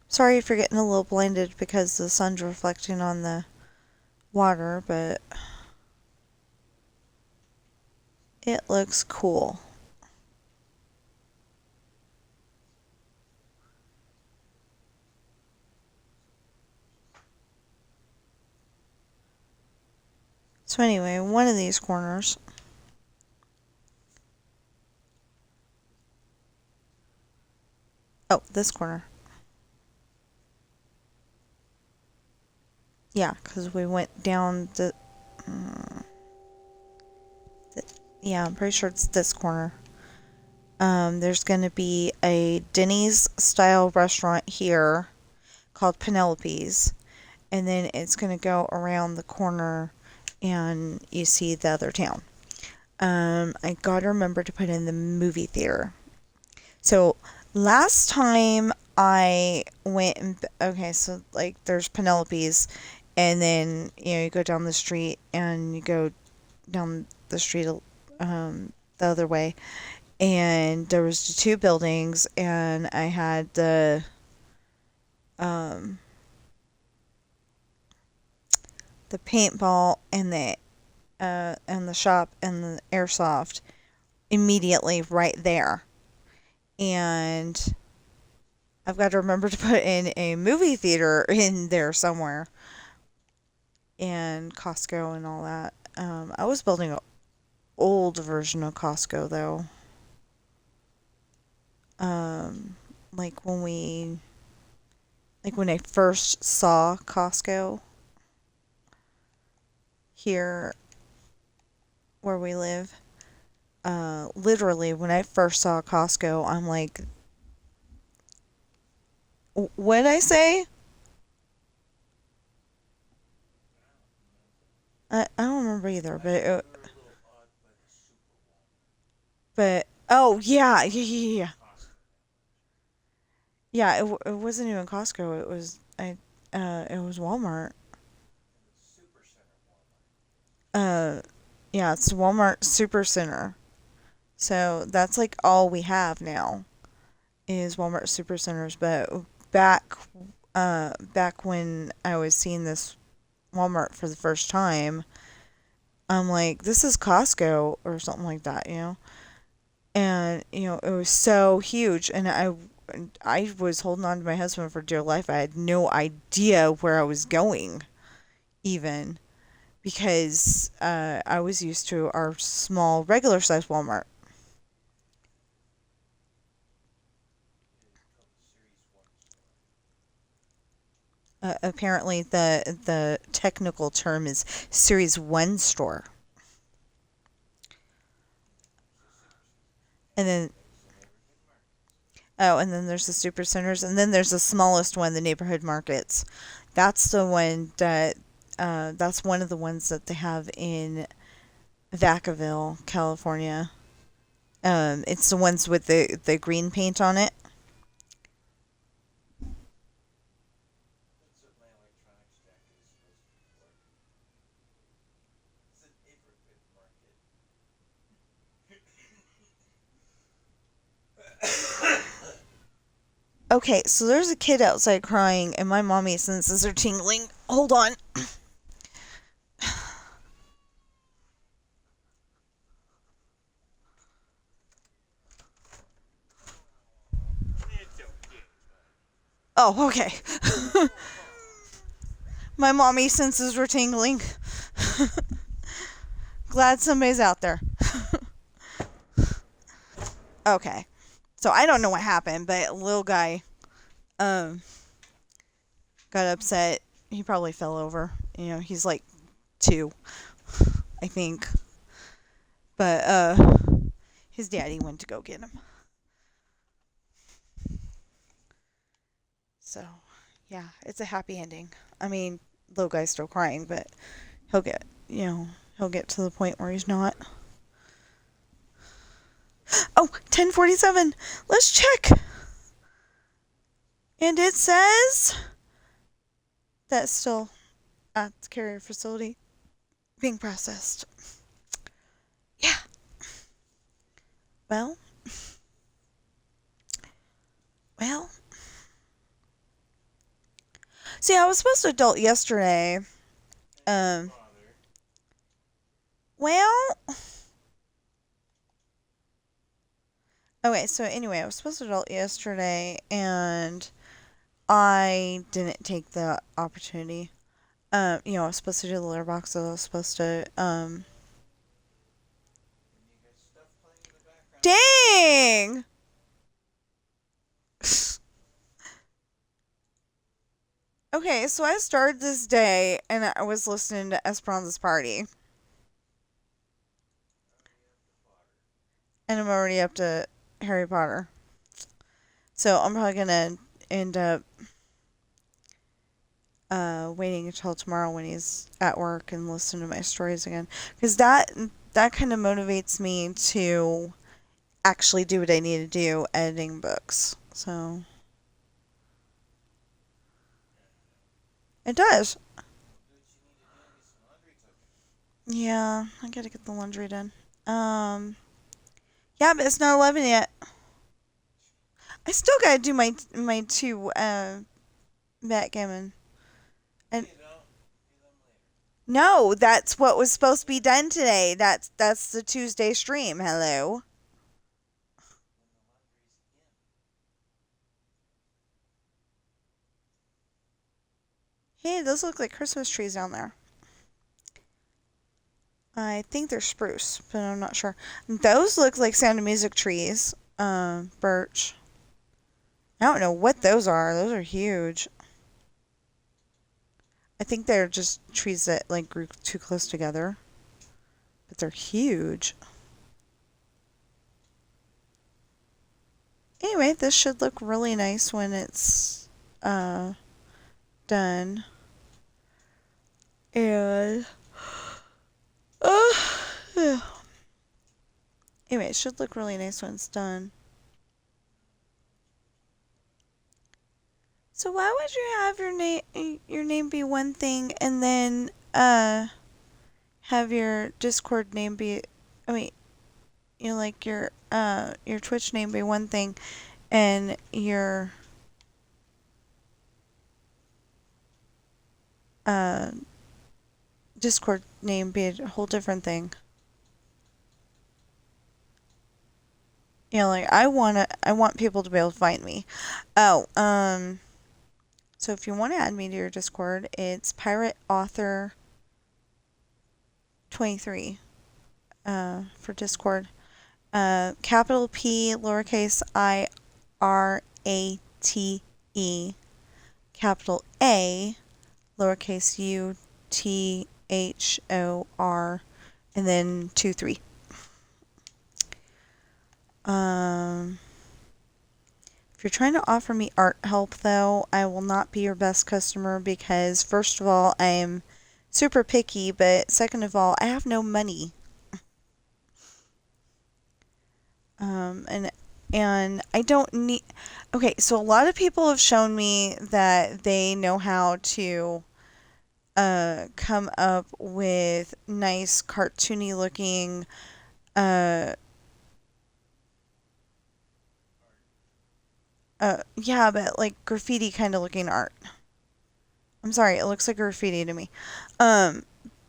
Sorry if you're getting a little blinded because the sun's reflecting on the water, but it looks cool. So anyway, one of these corners. Oh, this corner. Yeah, because we went down yeah, I'm pretty sure it's this corner. There's going to be a Denny's style restaurant here called Penelope's, and then it's going to go around the corner and you see the other town. I gotta remember to put in the movie theater. So last time I went and, okay, so like there's Penelope's, and then you go down the street and you go down the street the other way, and there was the two buildings, and I had um the paintball and the shop and the airsoft immediately right there. And I've got to remember to put in a movie theater in there somewhere, and Costco and all that. I was building an old version of Costco though. like when I first saw Costco here where we live. Literally, when I first saw Costco, I'm like, what did I say? I don't remember either, but oh yeah, yeah. Yeah, it wasn't even Costco. It was Walmart. Uh, yeah, it's Walmart Super Center. So that's like all we have now is Walmart Super Centers. But back, back when I was seeing this Walmart for the first time, I'm like, this is Costco or something like that, you know. And it was so huge, and I was holding on to my husband for dear life. I had no idea where I was going, even because I was used to our small, regular size Walmart. Apparently, the technical term is Series One store, and then and then there's the super centers, and then there's the smallest one, the neighborhood markets. That's the one that that's one of the ones that they have in Vacaville, California. It's the ones with the green paint on it. Okay, so there's a kid outside crying, and my mommy senses are tingling. Hold on. Oh, okay. My mommy senses were tingling. Glad somebody's out there. Okay. So I don't know what happened, but a little guy um got upset. He probably fell over. He's like 2, I think. But his daddy went to go get him. So, yeah, it's a happy ending. I mean, little guy's still crying, but he'll get, he'll get to the point where he's not. Oh, 10:47. Let's check. And it says that's still at the carrier facility being processed. Yeah. Well, well. See, I was supposed to adult yesterday. Um, well, okay, so anyway, I was supposed to adult yesterday, and I didn't take the opportunity. I was supposed to do the litter box. I was supposed to, dang! Okay, so I started this day, and I was listening to Esperanza's party. And I'm already up to Harry Potter. So I'm probably gonna end up waiting until tomorrow when he's at work and listen to my stories again, because that kind of motivates me to actually do what I need to do, editing books. So it does. Yeah, I gotta get the laundry done. Yeah, but it's not 11 yet. I still gotta do my 2 backgammon. And no, that's what was supposed to be done today. That's the Tuesday stream. Hello. Hey, those look like Christmas trees down there. I think they're spruce, but I'm not sure. Those look like Sound of Music trees. Birch I don't know what those are. Those are huge. I think they're just trees that like grew too close together, but they're huge. Anyway, this should look really nice when it's uh done. And uh, anyway, it should look really nice when it's done. So why would you have your name be one thing and then have your Discord name be, I mean, like your Twitch name be one thing and your uh Discord name be a whole different thing? Like I want people to be able to find me. Oh, so if you want to add me to your Discord, it's Pirate Author 23 for Discord. Capital P, lowercase I, RATE, capital A, lowercase U, THOR, and then 23. If you're trying to offer me art help, though, I will not be your best customer because, first of all, I'm super picky, but second of all, I have no money. And I don't need. Okay, so a lot of people have shown me that they know how to come up with nice cartoony looking yeah, but like graffiti kind of looking art. I'm sorry, it looks like graffiti to me. Um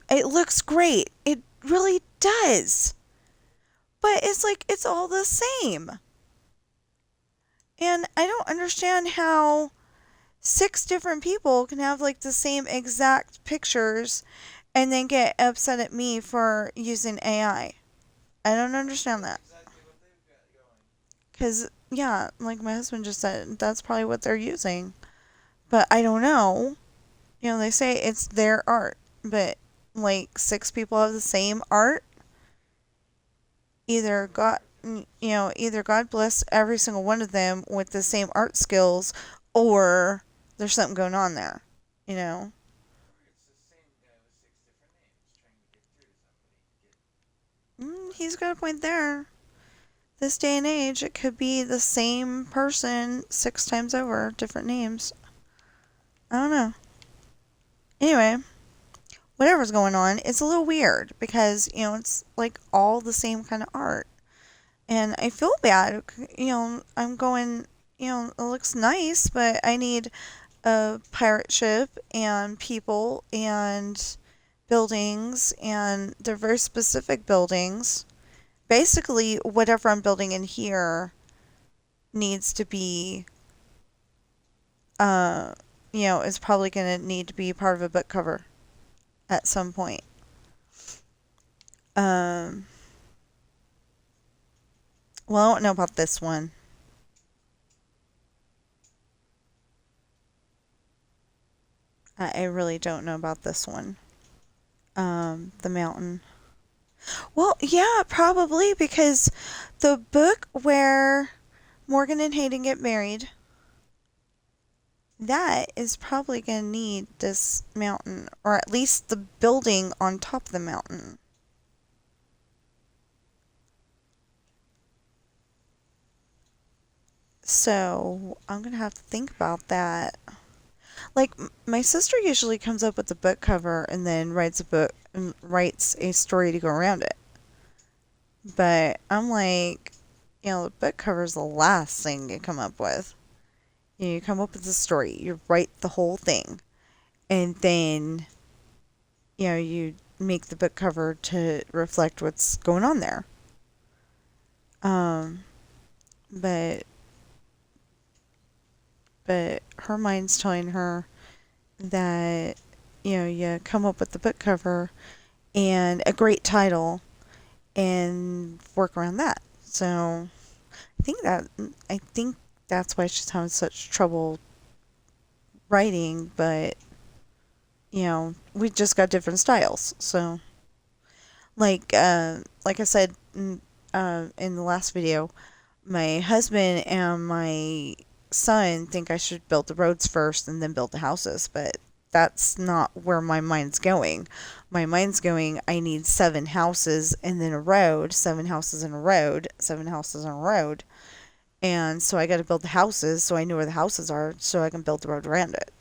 it looks great. It really does. But it's like it's all the same. And I don't understand how 6 different people can have like the same exact pictures and then get upset at me for using AI. I don't understand that. Because, yeah, like my husband just said, that's probably what they're using. But I don't know. They say it's their art, but like 6 people have the same art. Either God, either God bless every single one of them with the same art skills, or there's something going on there. You know. He's got a point there. This day and age, it could be the same person 6 times over, different names. I don't know. Anyway, whatever's going on, it's a little weird because, it's like all the same kind of art. And I feel bad. I'm going, it looks nice, but I need a pirate ship and people and buildings, and they're very specific buildings. Basically, whatever I'm building in here needs to be, uh, is probably going to need to be part of a book cover at some point. Um, well, I don't know about this one. I really don't know about this one. The mountain. Well, yeah, probably because the book where Morgan and Hayden get married, that is probably going to need this mountain, or at least the building on top of the mountain. So I'm going to have to think about that. Like, my sister usually comes up with the book cover and then writes a book and writes a story to go around it. But I'm like, the book cover is the last thing you come up with. You come up with the story, you write the whole thing, and then you make the book cover to reflect what's going on there. Um, but her mind's telling her that you come up with the book cover and a great title and work around that. So I think that's why she's having such trouble writing, but we just got different styles. So, like I said in the last video, my husband and my son think I should build the roads first and then build the houses, but that's not where my mind's going. My mind's going, I need 7 houses and then a road, 7 houses and a road, 7 houses and a road. And so I got to build the houses so I know where the houses are so I can build the road around it.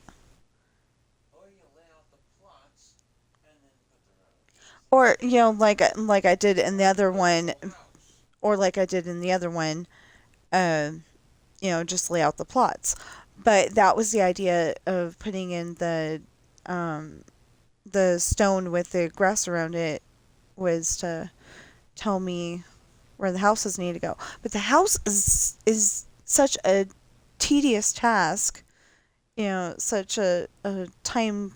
Or, like I did in the other one, or like I did in the other one, uh, just lay out the plots. But that was the idea of putting in the stone with the grass around it, was to tell me where the houses need to go. But the house is such a tedious task, such a time.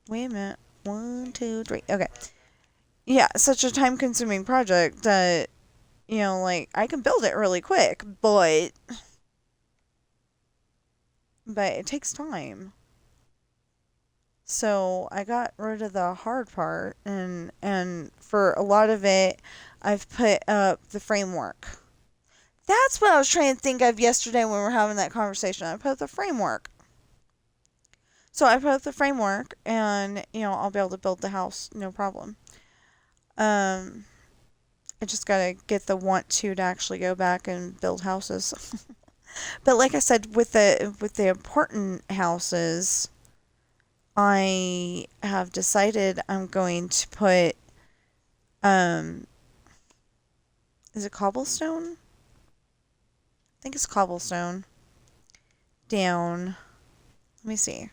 Wait a minute. 1, 2, 3. Okay. Yeah, such a time consuming project that, like, I can build it really quick, but it takes time. So I got rid of the hard part, and for a lot of it, I've put up the framework. That's what I was trying to think of yesterday when we were having that conversation. I put up the framework. So I put up the framework, and I'll be able to build the house, no problem. Um, I just gotta get the want to actually go back and build houses. But like I said, with the important houses, I have decided I'm going to put um is it cobblestone? I think it's cobblestone down. Let me see.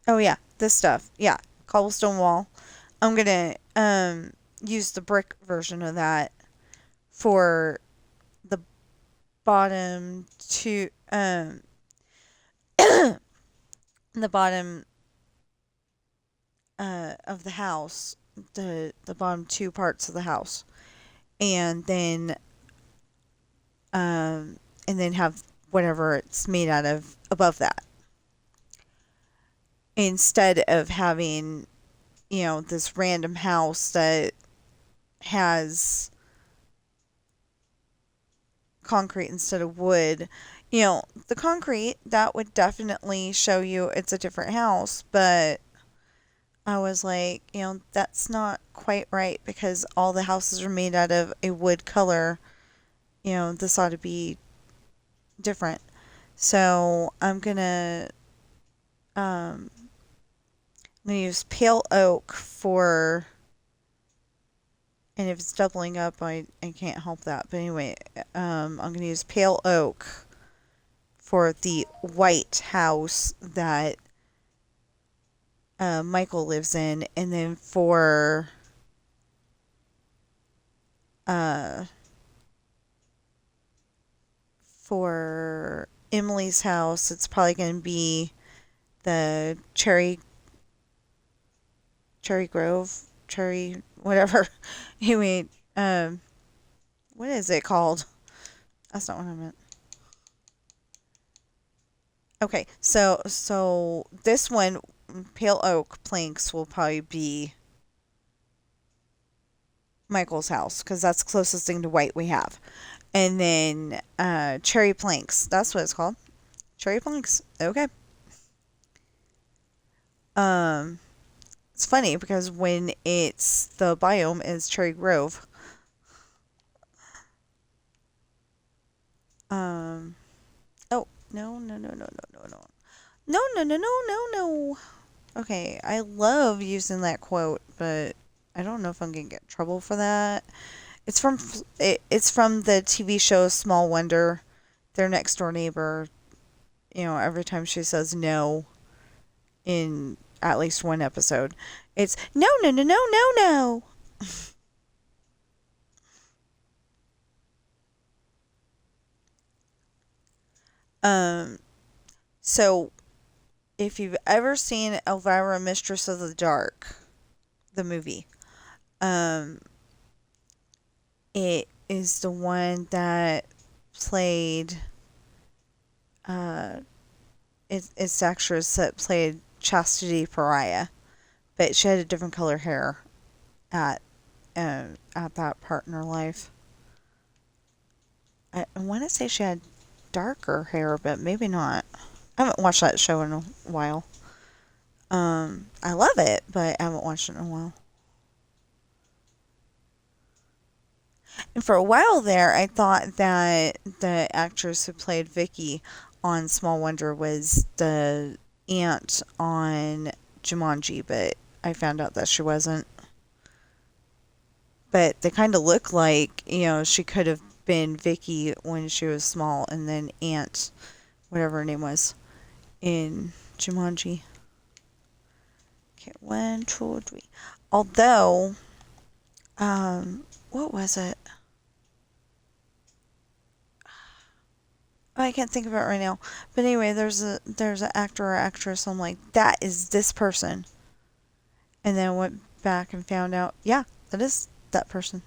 Oh yeah, this stuff. Yeah, cobblestone wall. I'm gonna use the brick version of that for the bottom two the bottom of the house, the bottom 2 parts of the house, and then have whatever it's made out of above that, instead of having this random house that has concrete instead of wood. The concrete, that would definitely show you it's a different house, but I was like, that's not quite right because all the houses are made out of a wood color. This ought to be different. So um, I'm gonna use pale oak for, and if it's doubling up, I can't help that. But anyway, I'm gonna use pale oak for the white house that Michael lives in, and then uh, for Emily's house, it's probably gonna be the cherry grove, cherry whatever. Anyway, what is it called? That's not what I meant. Okay, so this one, pale oak planks, will probably be Michael's house because that's the closest thing to white we have. And then cherry planks, that's what it's called. Cherry planks. Okay. Um, it's funny because when it's the biome is cherry grove. Um, oh no no no no no no no no no no no no no. Okay, I love using that quote, but I don't know if I'm gonna get in trouble for that. It's from the TV show Small Wonder. Their next door neighbor. Every time she says no in at least one episode, it's no no no no no no. Um. So if you've ever seen Elvira, Mistress of the Dark, the movie, um, it is the one that played uh, it's the actress that played Chastity Pariah, but she had a different color hair at at that part in her life. I want to say she had darker hair, but maybe not. I haven't watched that show in a while. I love it, but I haven't watched it in a while. And for a while there, I thought that the actress who played Vicky on Small Wonder was the aunt on Jumanji, but I found out that she wasn't. But they kind of look like, she could have been Vicky when she was small, and then Aunt, whatever her name was, in Jumanji. Okay, 1, 2, 3. Although, what was it? Oh, I can't think of it right now. But anyway, there's an actor or actress. I'm like, that is this person. And then I went back and found out, yeah, that is that person.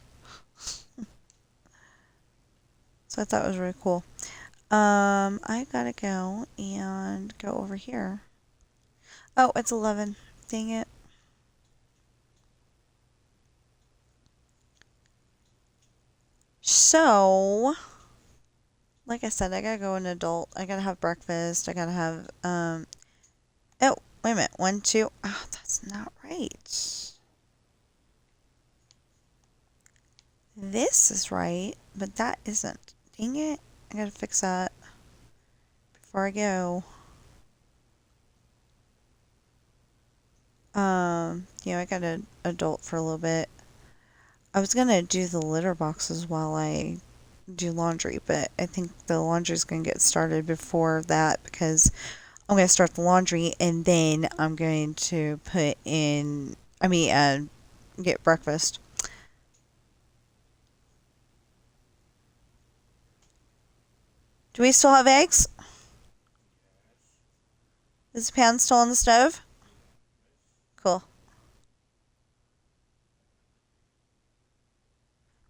So I thought it was really cool. I gotta go and go over here. Oh, it's 11. Dang it. So, like I said, I gotta go an adult. I gotta have breakfast. I gotta have, oh, wait a minute. 1, 2. Oh, that's not right. This is right, but that isn't. Dang it. I gotta fix that before I go. I got an adult for a little bit. I was gonna do the litter boxes while I do laundry, but I think the laundry's gonna get started before that because I'm gonna start the laundry and then I'm going to get breakfast. Do we still have eggs? Is the pan still on the stove? Cool.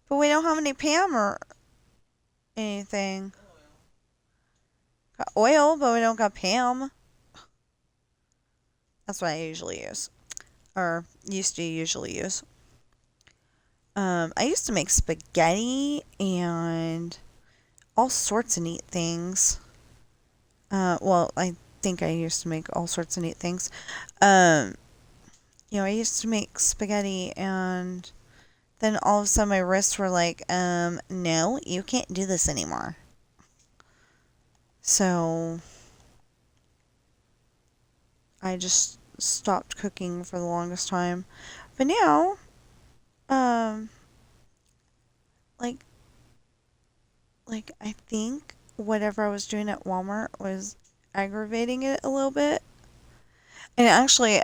But we don't have any Pam or anything. Got oil, but we don't got Pam. That's what I usually use. Or used to usually use. I used to make spaghetti and all sorts of neat things. I think I used to make all sorts of neat things. Um, I used to make spaghetti and then all of a sudden my wrists were like, no, you can't do this anymore. So I just stopped cooking for the longest time. But now, um, like, I think whatever I was doing at Walmart was aggravating it a little bit. And actually,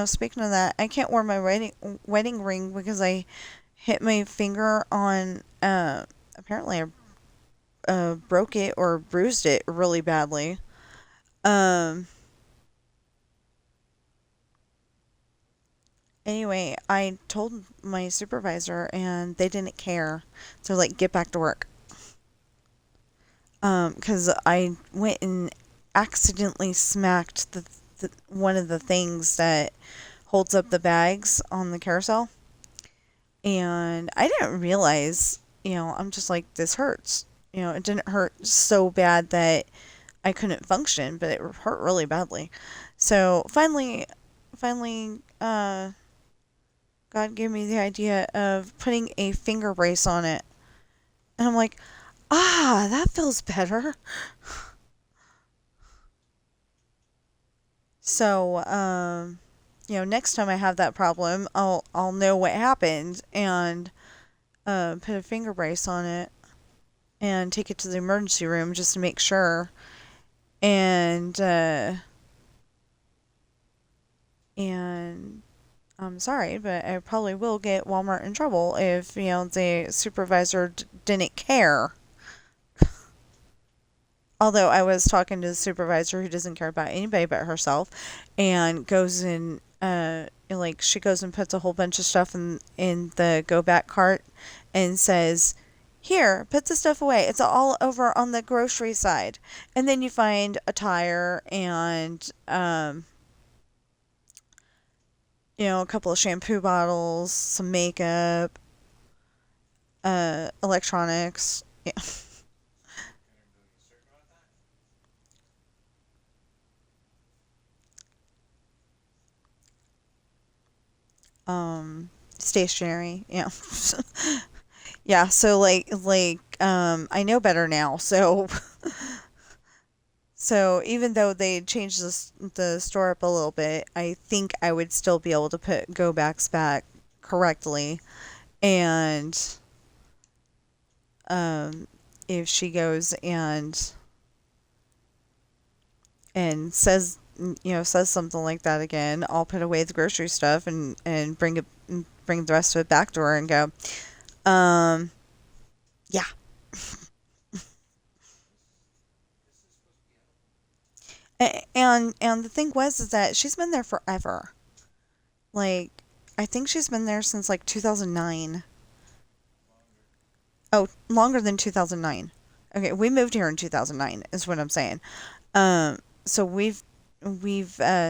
speaking of that, I can't wear my wedding ring because I hit my finger on, apparently I broke it or bruised it really badly. Um, anyway, I told my supervisor and they didn't care. They're like, get back to work. 'Cause I went and accidentally smacked the one of the things that holds up the bags on the carousel. And I didn't realize, I'm just like, this hurts. It didn't hurt so bad that I couldn't function, but it hurt really badly. So finally, God gave me the idea of putting a finger brace on it. And I'm like, that feels better. So, next time I have that problem, I'll know what happened and put a finger brace on it and take it to the emergency room just to make sure. And I'm sorry, but I probably will get Walmart in trouble if, the supervisor didn't care. Although I was talking to the supervisor who doesn't care about anybody but herself and goes in, she goes and puts a whole bunch of stuff in the go back cart and says, Here, put the stuff away. It's all over on the grocery side. And then you find a tire and, a couple of shampoo bottles, some makeup, electronics. Yeah. Stationery. Yeah. Yeah, so I know better now. So even though they changed the store up a little bit, I think I would still be able to put go backs back correctly. And um if she goes and says something like that again, I'll put away the grocery stuff and bring the rest of it back to her and go, um yeah. And the thing was is that she's been there forever. Like, I think she's been there since like 2009. Oh, longer than 2009. Okay, we moved here in 2009 is what I'm saying. So we've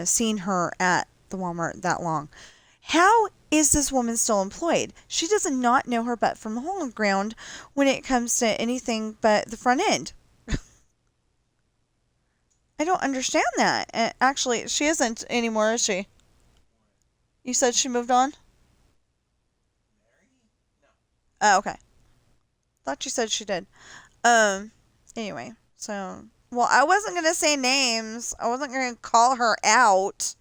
seen her at the Walmart that long. How is this woman still employed? She does not know her butt from the hole in the ground when it comes to anything but the front end. I don't understand that. Actually, she isn't anymore, is she? You said she moved on? Oh, okay. Thought you said she did. Um, anyway, so, well, I wasn't gonna say names. I wasn't gonna call her out.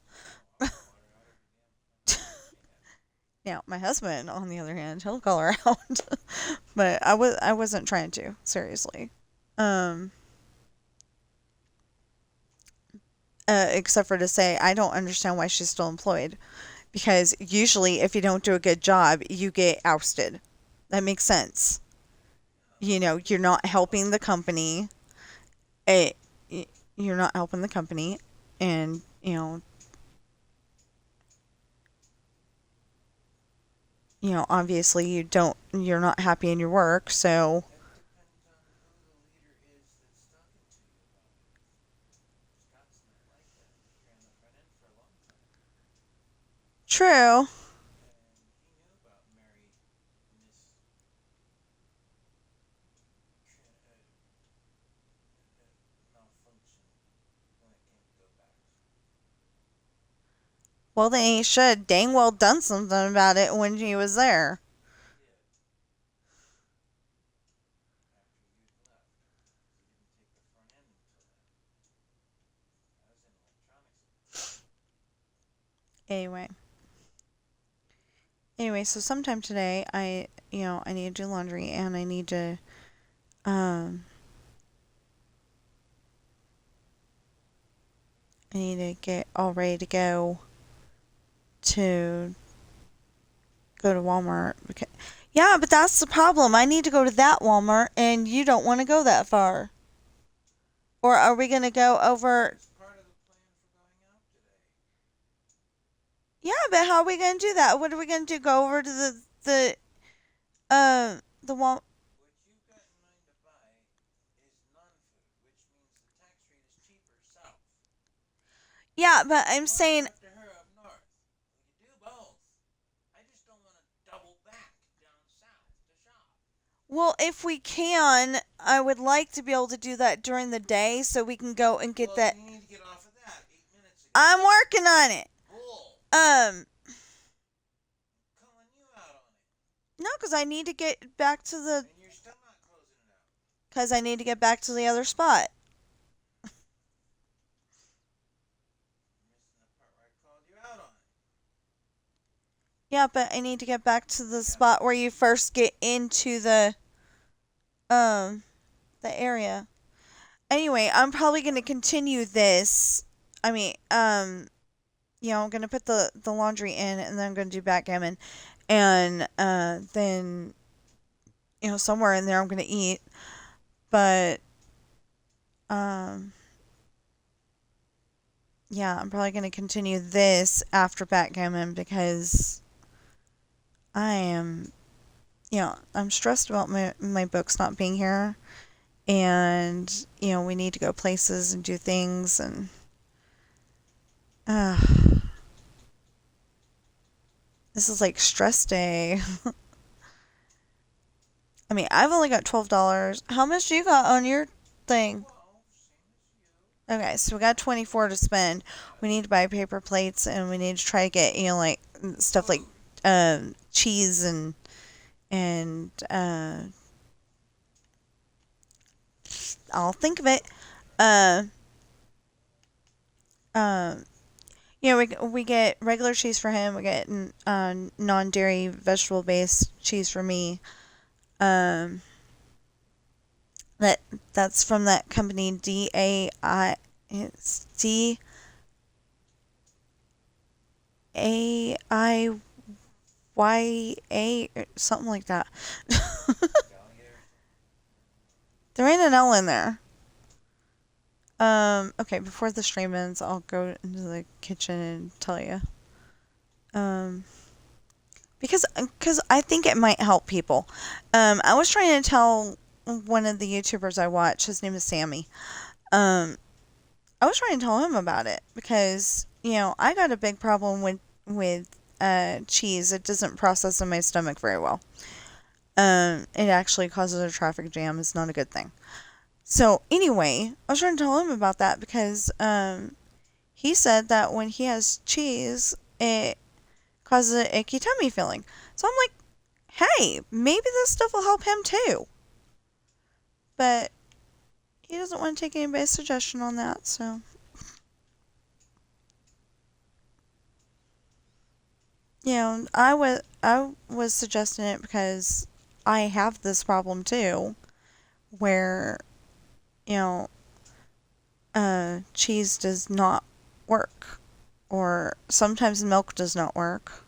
Now, my husband, on the other hand, he'll call her out, but I wasn't trying to, seriously. Um, except for to say I don't understand why she's still employed, because usually if you don't do a good job, you get ousted. That makes sense. You're not helping the company. It, you're not helping the company, and obviously you're not happy in your work, so true. Well, they should dang well done something about it when he was there. Anyway. Anyway, so sometime today I need to do laundry and um I need to get all ready to to go to Walmart. Yeah, but that's the problem. I need to go to that Walmart and you don't want to go that far. Or are we going to go over? Yeah, but how are we going to do that? What are we going to do? Go over to the Wal. Yeah, but I'm saying, well, if we can, I would like to be able to do that during the day so we can go and get that. I'm working on it. Um, no, because I need to get back to the. Because I need to get back to the other spot. Yeah, but I need to get back to the spot where you first get into um the area. Anyway, I'm probably gonna continue this. I mean, I'm gonna put the laundry in, and then I'm gonna do backgammon, and then somewhere in there I'm gonna eat. But um, yeah, I'm probably gonna continue this after backgammon because I am I'm stressed about my books not being here, and we need to go places and do things, and uh, this is like stress day. I mean, I've only got $12. How much do you got on your thing? Okay, so we got 24 to spend. We need to buy paper plates, and we need to try to get like stuff like cheese and I'll think of it. Uh, um, we get regular cheese for him. We get non-dairy vegetable based cheese for me. Um, that that's from that company it's DAIYA, something like that. There ain't an L in there. Okay, before the stream ends, I'll go into the kitchen and tell you. Because I think it might help people. I was trying to tell one of the YouTubers I watch, his name is Sammy. I was trying to tell him about it because, I got a big problem with cheese. It doesn't process in my stomach very well. It actually causes a traffic jam. It's not a good thing. So anyway, I was trying to tell him about that because he said that when he has cheese, it causes an icky tummy feeling. So I'm like, hey, maybe this stuff will help him too. But he doesn't want to take anybody's suggestion on that, so. I was suggesting it because I have this problem too, where you know cheese does not work, or sometimes milk does not work.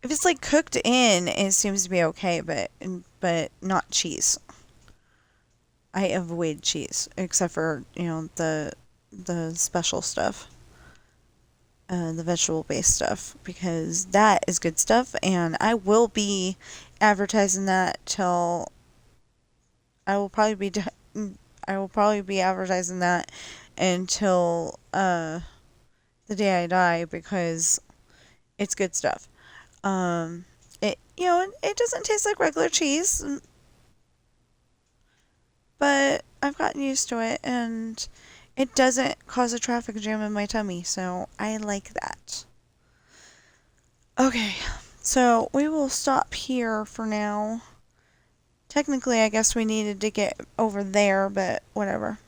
If it's like cooked in, it seems to be okay, but not cheese. I avoid cheese except for the special stuff, the vegetable based stuff, because that is good stuff, and I will be advertising that till I will probably be I will probably be advertising that until the day I die because it's good stuff. It doesn't taste like regular cheese, but I've gotten used to it, and it doesn't cause a traffic jam in my tummy, so I like that. Okay, so we will stop here for now. Technically, I guess we needed to get over there, but whatever.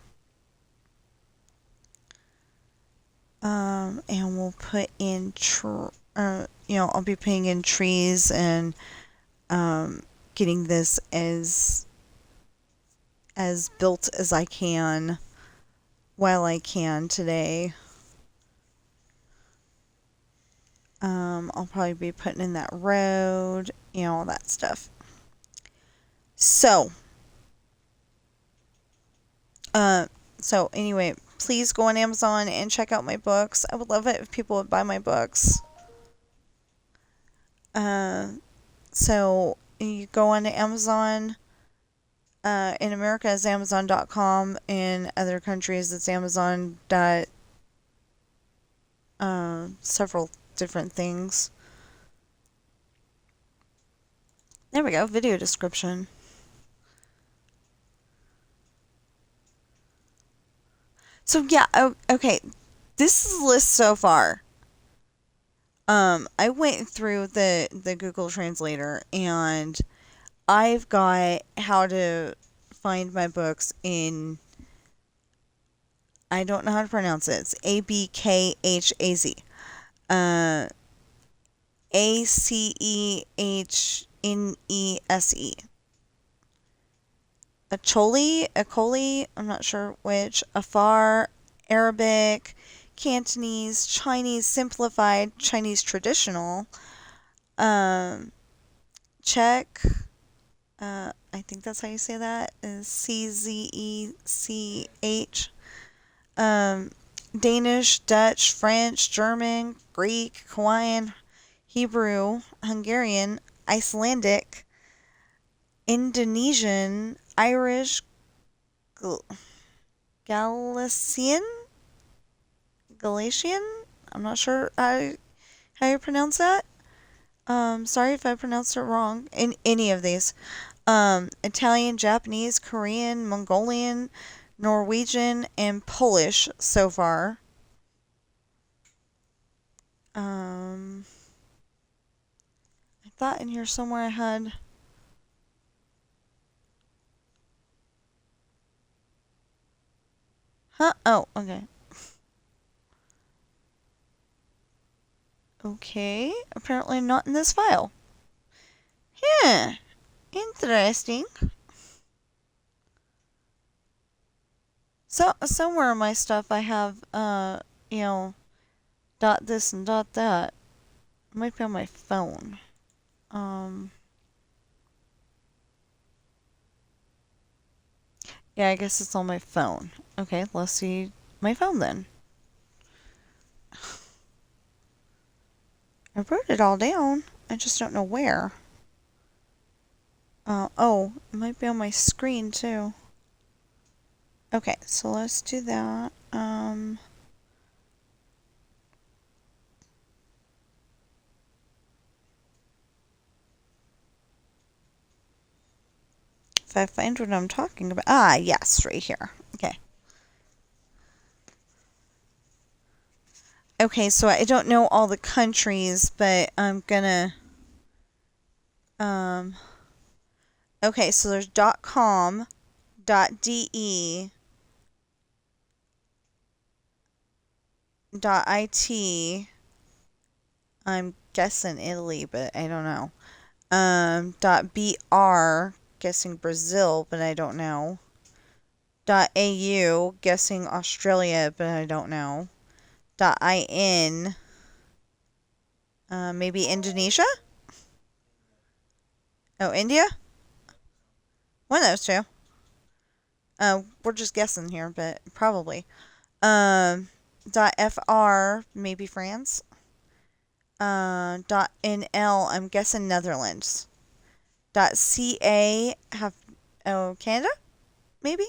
And we'll put in, I'll be putting in trees and getting this as built as I can while I can today. I'll probably be putting in that road, all that stuff. So, anyway, please go on Amazon and check out my books. I would love it if people would buy my books. So you go on to Amazon. In America, it's Amazon.com. In other countries, it's Amazon. Several different things. There we go. Video description. So yeah. Okay. This is the list so far. I went through the Google Translator, and I've got how to find my books in, I don't know how to pronounce it. It's ABKHAZ. ACEHNESE. Acholi, I'm not sure which. Afar, Arabic, Cantonese, Chinese Simplified, Chinese Traditional, Czech, I think that's how you say that, is CZECH. Danish, Dutch, French, German, Greek, Hawaiian, Hebrew, Hungarian, Icelandic, Indonesian, Irish, Galician? Galatian? I'm not sure how you pronounce that. Sorry if I pronounced it wrong in any of these. Italian, Japanese, Korean, Mongolian, Norwegian, and Polish so far. I thought in here somewhere I had. Huh? Oh, okay. Okay, apparently not in this file. Yeah, interesting. So somewhere in my stuff I have you know, dot this and dot that. It might be on my phone. Yeah, I guess it's on my phone. Okay, let's see my phone then. I wrote it all down. I just don't know where. Oh, it might be on my screen too. Okay, so let's do that. If I find what I'm talking about. Ah, yes, right here. Okay. Okay, so I don't know all the countries, but I'm gonna, okay, so there's .com, .de, .it. I'm guessing Italy, but I don't know. .br, guessing Brazil, but I don't know. .au, guessing Australia, but I don't know. .in, maybe Indonesia? Oh, India? One of those two. We're just guessing here, but probably. .fr, maybe France. .nl, I'm guessing Netherlands. .ca, Canada, maybe.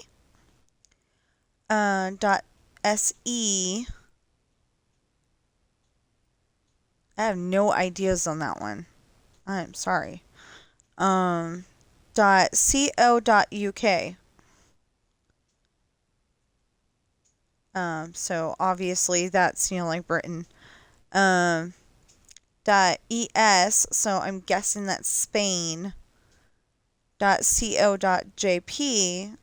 .se, I have no ideas on that one. I'm sorry. .co.uk. So obviously that's, like Britain. .es, so I'm guessing that's Spain. .co.jp,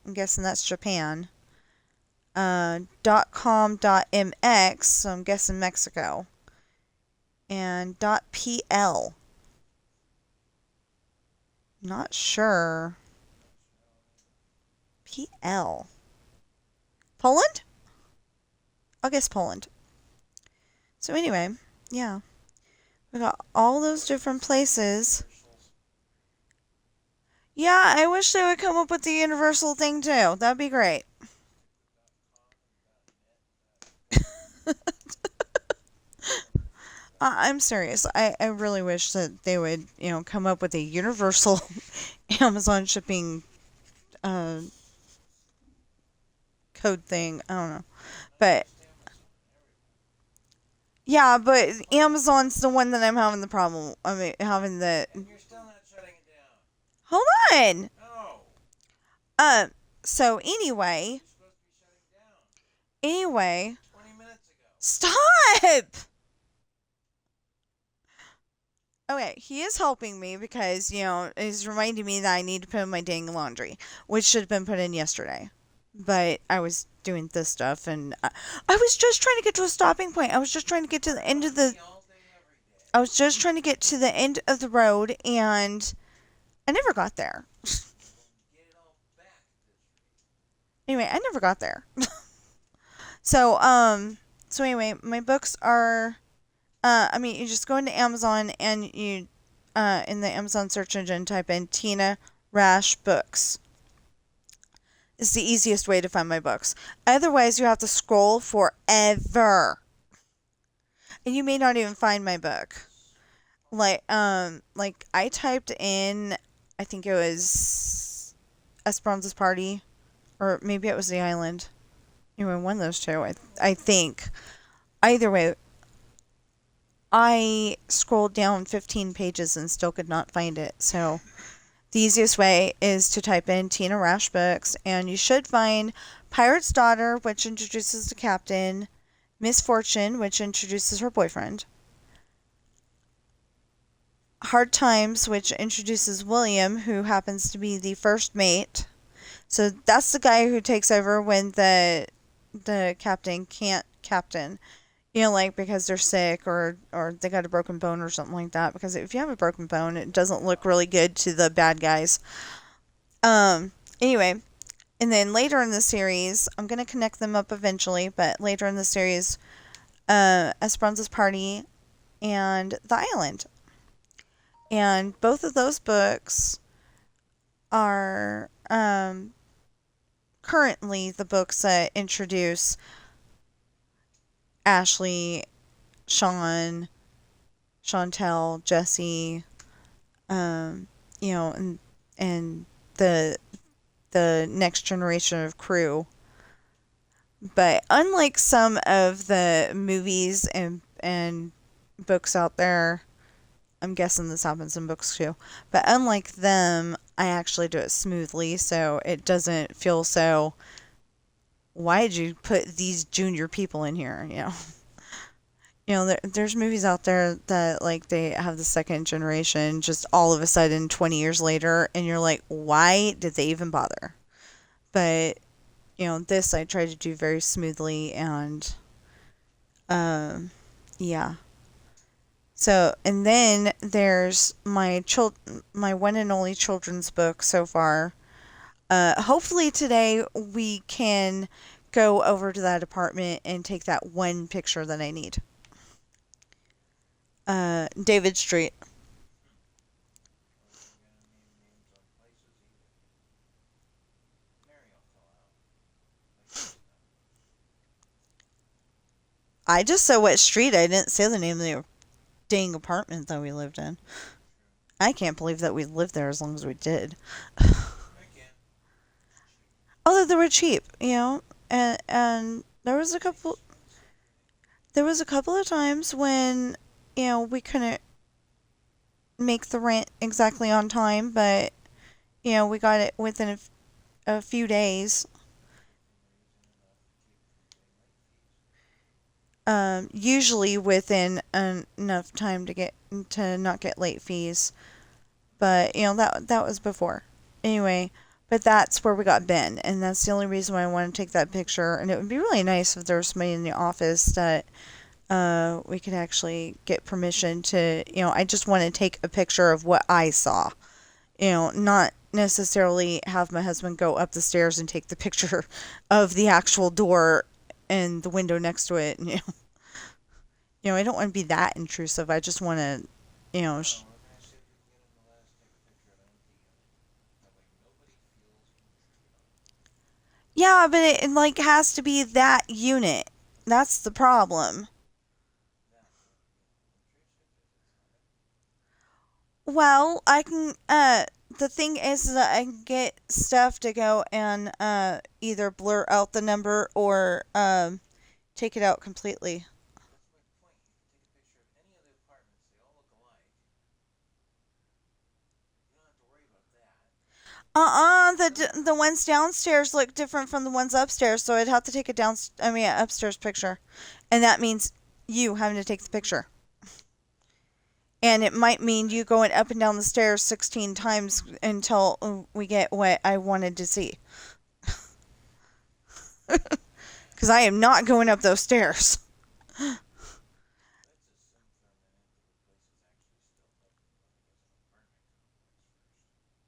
I'm guessing that's Japan. .com.mx, so I'm guessing Mexico. And .pl. Not sure. PL. Poland? I'll guess Poland. So anyway, yeah. We got all those different places. Yeah, I wish they would come up with the universal thing too. That'd be great. I'm serious. I really wish that they would, come up with a universal Amazon shipping code thing. I don't know. But yeah, but Amazon's the one that I'm having the problem. I mean, having the. And you're still not shutting it down. Hold on. No. So anyway. You're supposed to be shutting down. Anyway. 20 minutes ago. Stop! Okay, he is helping me because, he's reminding me that I need to put in my dang laundry, which should have been put in yesterday. But I was doing this stuff, and I was just trying to get to a stopping point. I was just trying to get to the end of the. I was just trying to get to the end of the road, and I never got there. Anyway, I never got there. So anyway, my books are. You just go into Amazon and you, in the Amazon search engine, type in Tina Rash Books. It's the easiest way to find my books. Otherwise, you have to scroll forever. And you may not even find my book. like I typed in, I think it was Esperanza's party, or maybe it was the island. Anyway, one of those two. I think. Either way, I scrolled down 15 pages and still could not find it. So the easiest way is to type in Tina Rash books, and you should find Pirate's Daughter, which introduces the captain, Misfortune, which introduces her boyfriend, Hard Times, which introduces William, who happens to be the first mate. So that's the guy who takes over when the captain can't captain. You know, like because they're sick or they got a broken bone or something like that. Because if you have a broken bone, it doesn't look really good to the bad guys. Um. Anyway, and then later in the series, I'm gonna connect them up eventually. But later in the series, Esperanza's party and the island, and both of those books are currently the books that introduce Ashley, Sean, Chantel, Jesse, you know, and the the next generation of crew. But unlike some of the movies and books out there, I'm guessing this happens in books too. But unlike them, I actually do it smoothly, so it doesn't feel so. Why did you put these junior people in here? There's movies out there that like they have the second generation just all of a sudden 20 years later, and you're like, why did they even bother? But this I try to do very smoothly, and yeah. So, and then there's my one and only children's book so far. Hopefully today we can go over to that apartment and take that one picture that I need. David Street. I just said what street. I didn't say the name of the dang apartment that we lived in. I can't believe that we lived there as long as we did. I can. Although they were cheap, and there was a couple of times when we couldn't make the rent exactly on time, but we got it within a few days. Usually within enough time to not get late fees, but that was before. Anyway, but that's where we got Ben, and that's the only reason why I want to take that picture. And it would be really nice if there was somebody in the office that we could actually get permission to. I just want to take a picture of what I saw. Not necessarily have my husband go up the stairs and take the picture of the actual door and the window next to it. I don't want to be that intrusive. I just want to, you know, sh- We're gonna see if we can get in the last take a picture of empty unit. That way nobody feels intruded on. yeah, but it like has to be that unit. That's the problem. Well, I can. The thing is that I can get stuff to go and either blur out the number or take it out completely. That's my point. You can take a picture of any of the apartments. They all look alike. You don't have to worry about that. The ones downstairs look different from the ones upstairs, so I'd have to take a upstairs picture, and that means you having to take the picture. And it might mean you going up and down the stairs 16 times until we get what I wanted to see. Because I am not going up those stairs. Let's assume for a minute that the place is actually still up and running as an apartment complex first.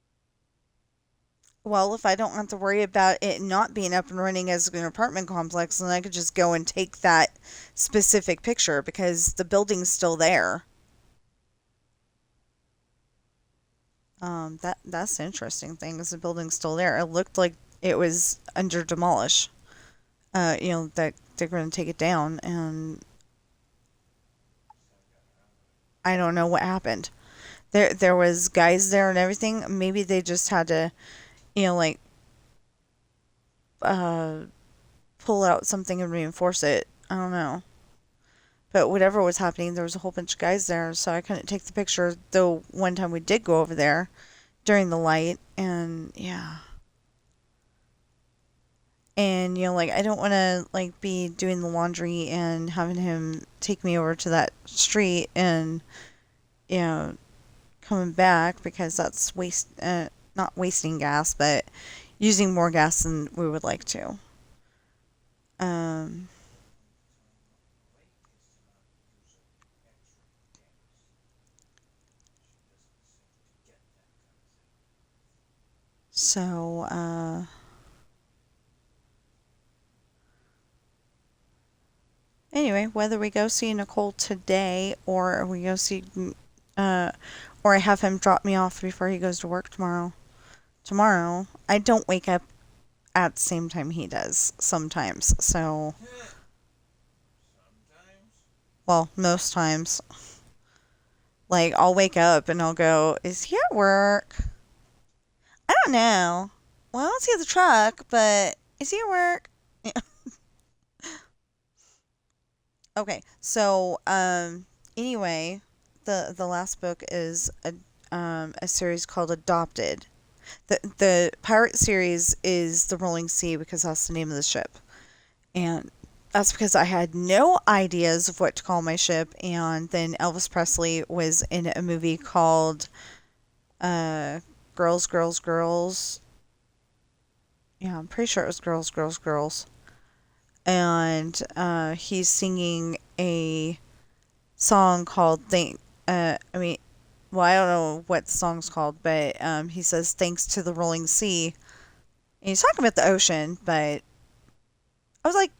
Well, if I don't have to worry about it not being up and running as an apartment complex, then I could just go and take that specific picture because the building's still there. That's the interesting thing is the building's still there. It looked like it was under demolish. That they're going to take it down, and Just haven't gotten around to it. I don't know what happened. There was guys there and everything. Maybe they just had to, like uh pull out something and reinforce it. I don't know. But whatever was happening, there was a whole bunch of guys there, so I couldn't take the picture. Though one time we did go over there during the light, and yeah. And like I don't want to like be doing the laundry and having him take me over to that street and you know coming back because that's not wasting gas, but using more gas than we would like to. Um, so anyway, whether we go see Nicole today or we go see uh or I have him drop me off before he goes to work tomorrow. Tomorrow, I don't wake up at the same time he does sometimes. So, Sometimes. well, most times. Like, I'll wake up and I'll go, is he at work? I don't know. Well, I don't see the truck, but is he at work? Okay, so, anyway, the last book is a series called Adopted. The pirate series is the Rolling Sea because that's the name of the ship. And that's because I had no ideas of what to call my ship. And then Elvis Presley was in a movie called uh, Girls, Girls, Girls. Yeah, I'm pretty sure it was Girls, Girls, Girls. And he's singing a song called I mean, well, I don't know what the song's called, but he says thanks to the rolling sea. And he's talking about the ocean, but I was like,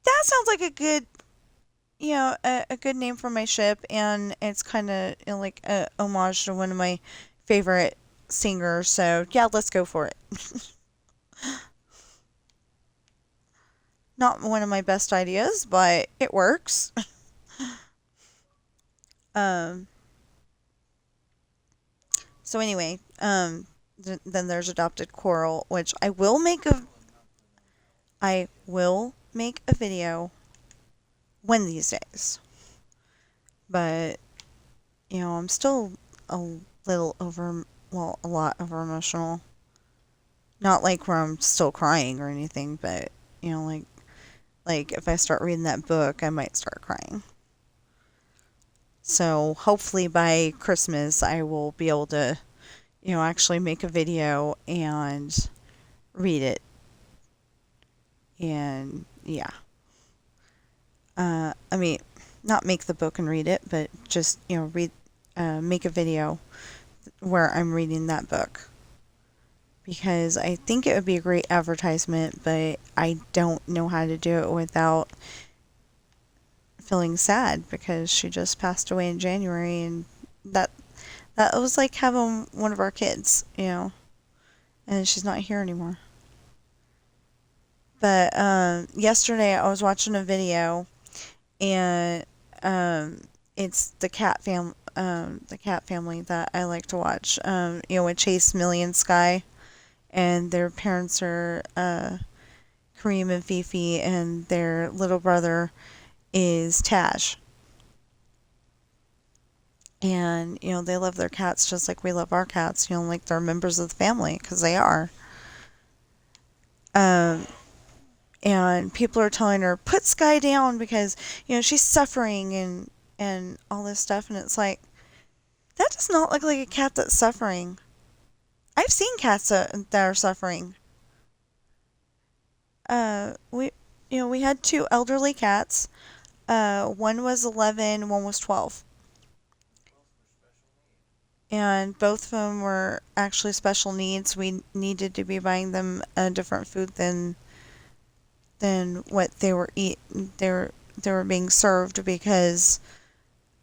that sounds like a good a good name for my ship, and it's kind of like a homage to one of my favorite singers. So yeah, let's go for it. Not one of my best ideas, but it works. um. So anyway, then there's Adopted Coral, which I will make a video one of these days. But I'm still a little a lot over emotional. Not like where I'm still crying or anything, but like if I start reading that book, I might start crying. So hopefully by Christmas, I will be able to, actually make a video and read it. And yeah, I mean, not make the book and read it, but just make a video where I'm reading that book because I think it would be a great advertisement, but I don't know how to do it without feeling sad because she just passed away in January, and that that was like having one of our kids, and she's not here anymore. But yesterday I was watching a video, and it's the cat family that I like to watch. With Chase, Millie, and Sky, and their parents are Kareem and Fifi, and their little brother is Taj. And they love their cats just like we love our cats. Like they're members of the family because they are. Um, and people are telling her put Sky down because she's suffering and all this stuff, and it's like that does not look like a cat that's suffering. I've seen cats that are suffering. We had two elderly cats. One was 11, one was 12. And both of them were actually special needs. We needed to be buying them a different food than what they were being served because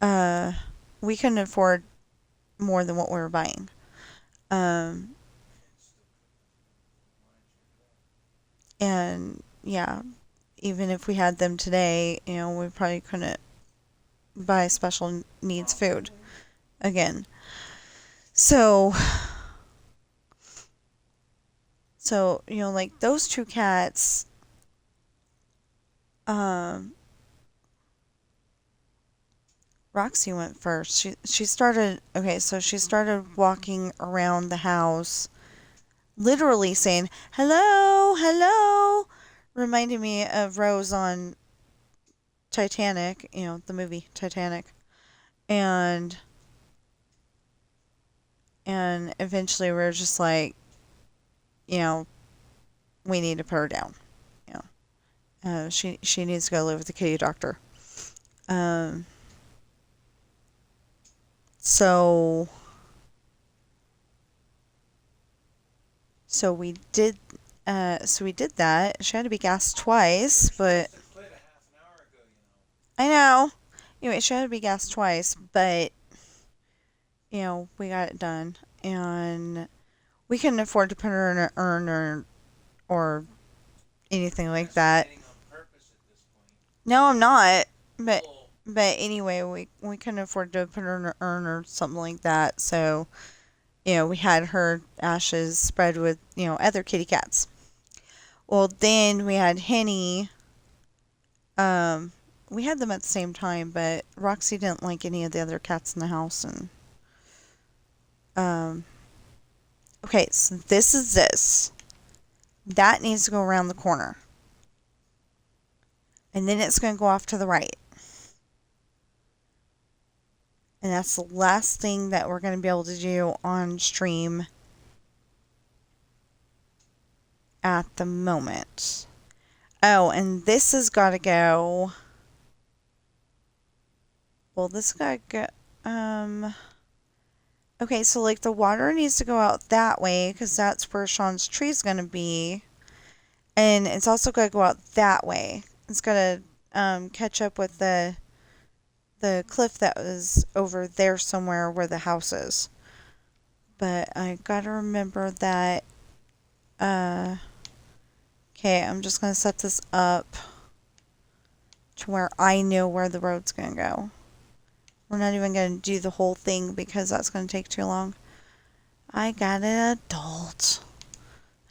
uh, we couldn't afford more than what we were buying. Um, and yeah, even if we had them today, we probably couldn't. buy special needs food again. So, like those two cats, um, Roxy went first. She started, okay, so she started walking around the house, literally saying, "Hello, hello," reminding me of Rose on Titanic, the movie Titanic. And eventually we're just like, you know, we need to put her down. You she needs to go live with the kitty doctor. Um, so so we did that. She had to be gassed twice, but Quit a half an hour ago, I know. Anyway, she had to be gassed twice, but we got it done, and we couldn't afford to put her in an urn or anything like that. On purpose at this point. No, I'm not. But Bull. anyway, we couldn't afford to put her in an urn or something like that. So, we had her ashes spread with, other kitty cats. Well, then we had Henny. We had them at the same time, but Roxy didn't like any of the other cats in the house. And okay, so this is this. That needs to go around the corner. And then it's going to go off to the right. And that's the last thing that we're going to be able to do on stream at the moment. Oh, and this has got to go. Well, this got to go. Okay, so like the water needs to go out that way because that's where Sean's tree is going to be. And it's also got to go out that way. It's got to catch up with the cliff that was over there somewhere where the house is. But I got to remember that. Okay, I'm just going to set this up to where I know where the road's going to go. We're not even going to do the whole thing because that's going to take too long. I got an adult.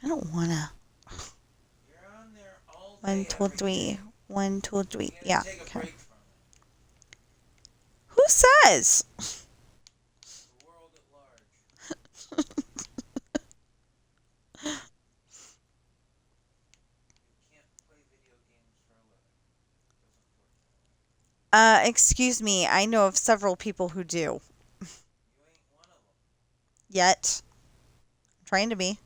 I don't want to. You're on there all day. 1, 2, 3. 1, 2, 3. Yeah. Take a Okay. break from it. Who says? The world at large. You can't play video games for a living. Excuse me. I know of several people who do. You ain't one of them. Yet. I'm trying to be.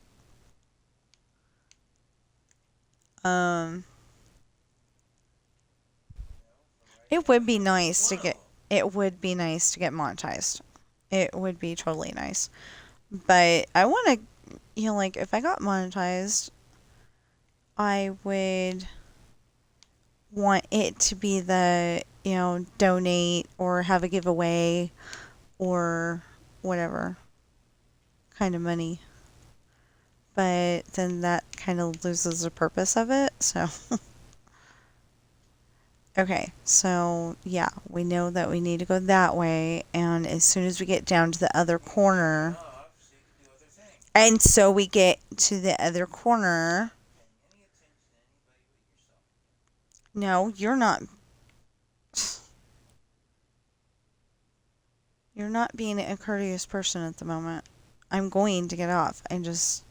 It would be nice to get. It would be nice to get monetized. It would be totally nice. But I want to, like, if I got monetized, I would want it to be the, donate or have a giveaway or whatever kind of money. But then that kind of loses the purpose of it, so. Okay, so yeah, we know that we need to go that way, and as soon as we get down to the other corner, So you can do other things. and so we get to the other corner. Paying any attention to anybody but yourself. No, you're not. You're not being a courteous person at the moment. I'm going to get off. I just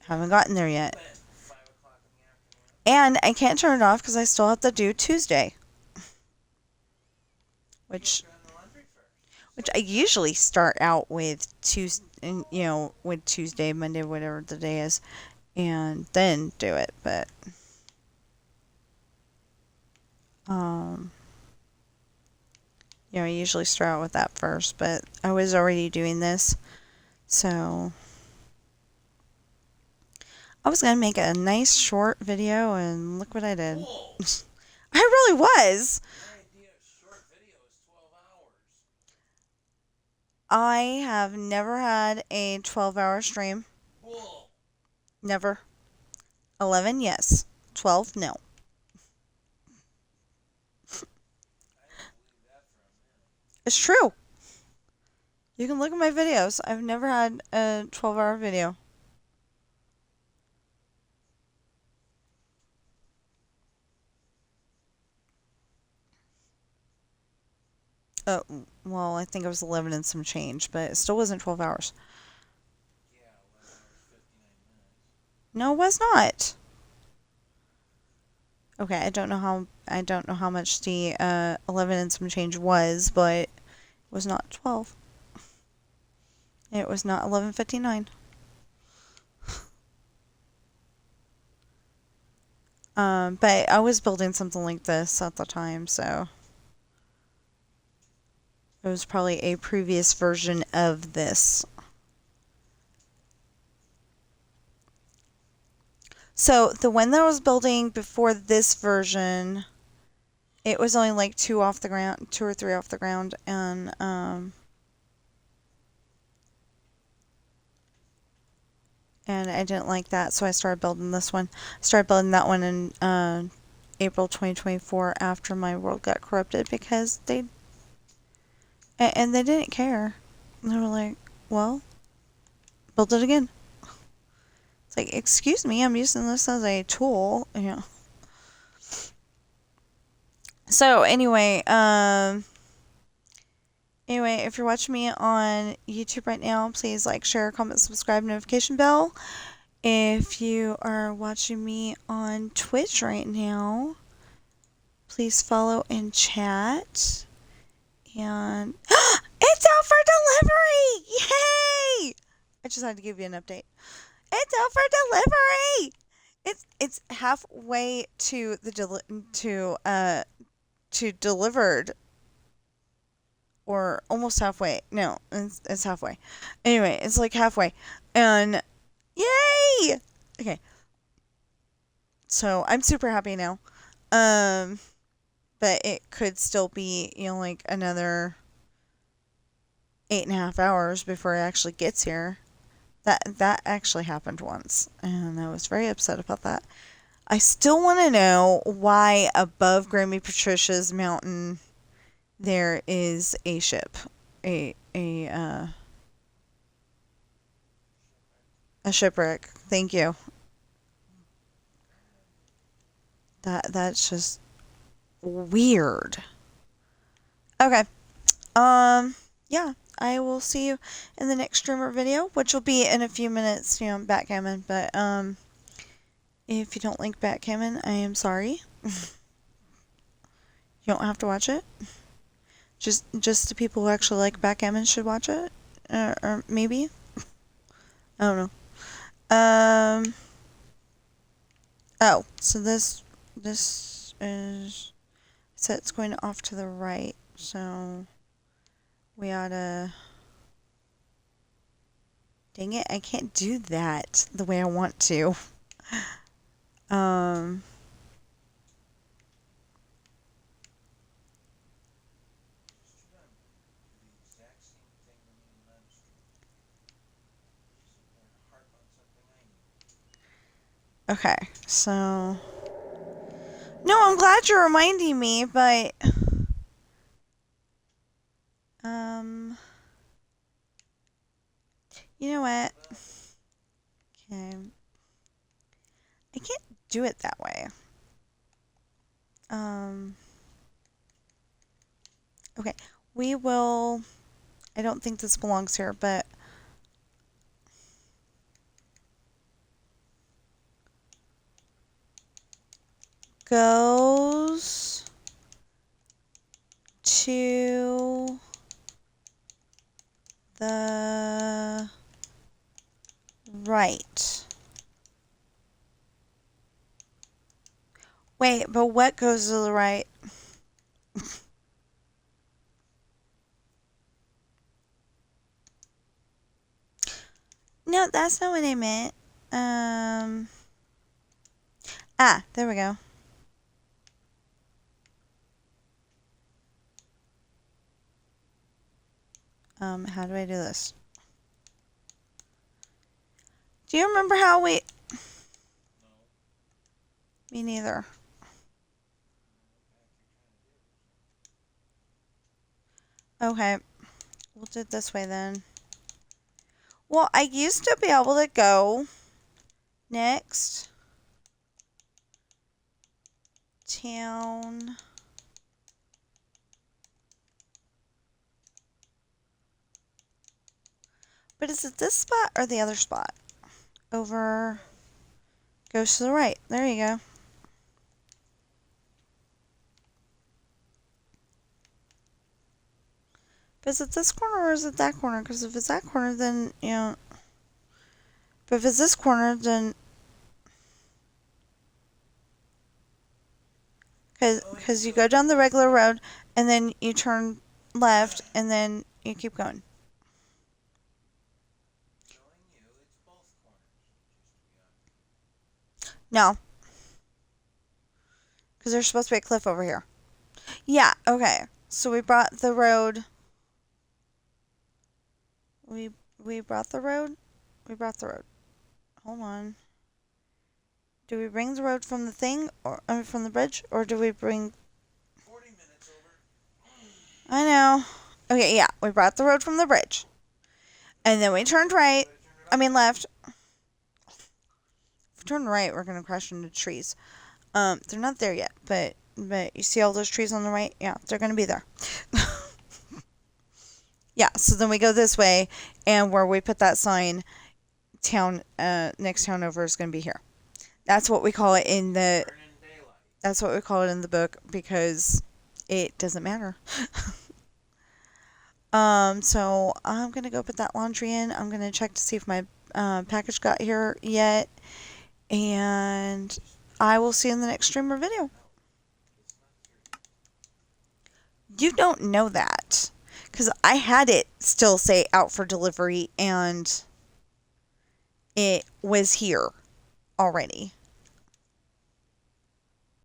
haven't gotten there yet. 5 o'clock in the afternoon. And I can't turn it off because I still have to do Tuesday. Which Run the laundry first. I usually start out with with Tuesday, Monday, whatever the day is, and then do it. But I usually start out with that first. But I was already doing this, so I was gonna make a nice short video, and look what I did. Bull. I really was. Your idea of short video is 12 hours. I have never had a 12-hour stream. Bull. Never. 11, yes. 12, no. I don't believe that for a minute. It's true. You can look at my videos. I've never had a 12-hour video. Oh, well, I think it was 11 and some change, but it still wasn't 12 hours. Yeah, 11 hours, 59 minutes. No, it was not. Okay, I don't know how much the 11 and some change was, but it was not 12. It was not 11:59. But I was building something like this at the time, so it was probably a previous version of this. So the one that I was building before this version, it was only like 2 or 3 off the ground, and I didn't like that, so I started building this one. Started building that one in April 2024 after my world got corrupted because they didn't care. They were like, well, build it again. It's like, excuse me, I'm using this as a tool, you know. So anyway, if you're watching me on YouTube right now, please like, share, comment, subscribe, notification bell. If you are watching me on Twitch right now, please follow and chat. And it's out for delivery! Yay! I just had to give you an update. It's out for delivery. It's halfway to the to delivered, or almost halfway. No, it's halfway. Anyway, it's like halfway, and yay! Okay, so I'm super happy now. But it could still be, like another 8.5 hours before it actually gets here. That actually happened once, and I was very upset about that. I still want to know why above Grammy Patricia's mountain there is a ship, a shipwreck. Thank you. That's just weird. Okay. Yeah, I will see you in the next streamer video, which will be in a few minutes, backgammon. But if you don't like backgammon, I am sorry. You don't have to watch it. Just the people who actually like backgammon should watch it, or maybe. I don't know. Oh, so this is, so it's going off to the right, so we oughta, dang it, I can't do that the way I want to. Okay, so, no, I'm glad you're reminding me, but, you know what? Okay. I can't do it that way. Okay, we will, I don't think this belongs here, but goes to the right. Wait, but what goes to the right? No, that's not what I meant. There we go. How do I do this? Do you remember how we... No. Me neither. Okay. We'll do it this way then. Well, I used to be able to go next town. But is it this spot or the other spot? Over. Goes to the right. There you go. But is it this corner or is it that corner? Because if it's that corner, then, you know. But if it's this corner, then. Because you go down the regular road and then you turn left and then you keep going. Knowing you, it's both corners, just to be honest. No. Because there's supposed to be a cliff over here. Yeah, okay. So we brought the road. We brought the road? We brought the road. Hold on. Do we bring the road from the thing or from the bridge, or do we bring? 40 minutes over. I know. Okay, yeah, we brought the road from the bridge, and then we turned right. I mean left. If we turn right, we're gonna crash into trees. They're not there yet, but you see all those trees on the right? Yeah, they're gonna be there. Yeah. So then we go this way, and where we put that sign, town, next town over is gonna be here. That's what we call it in the. Burning daylight. That's what we call it in the book because it doesn't matter. So I'm gonna go put that laundry in. I'm gonna check to see if my package got here yet, and I will see you in the next stream or video. It's not here. You don't know that because I had it still say out for delivery and it was here already.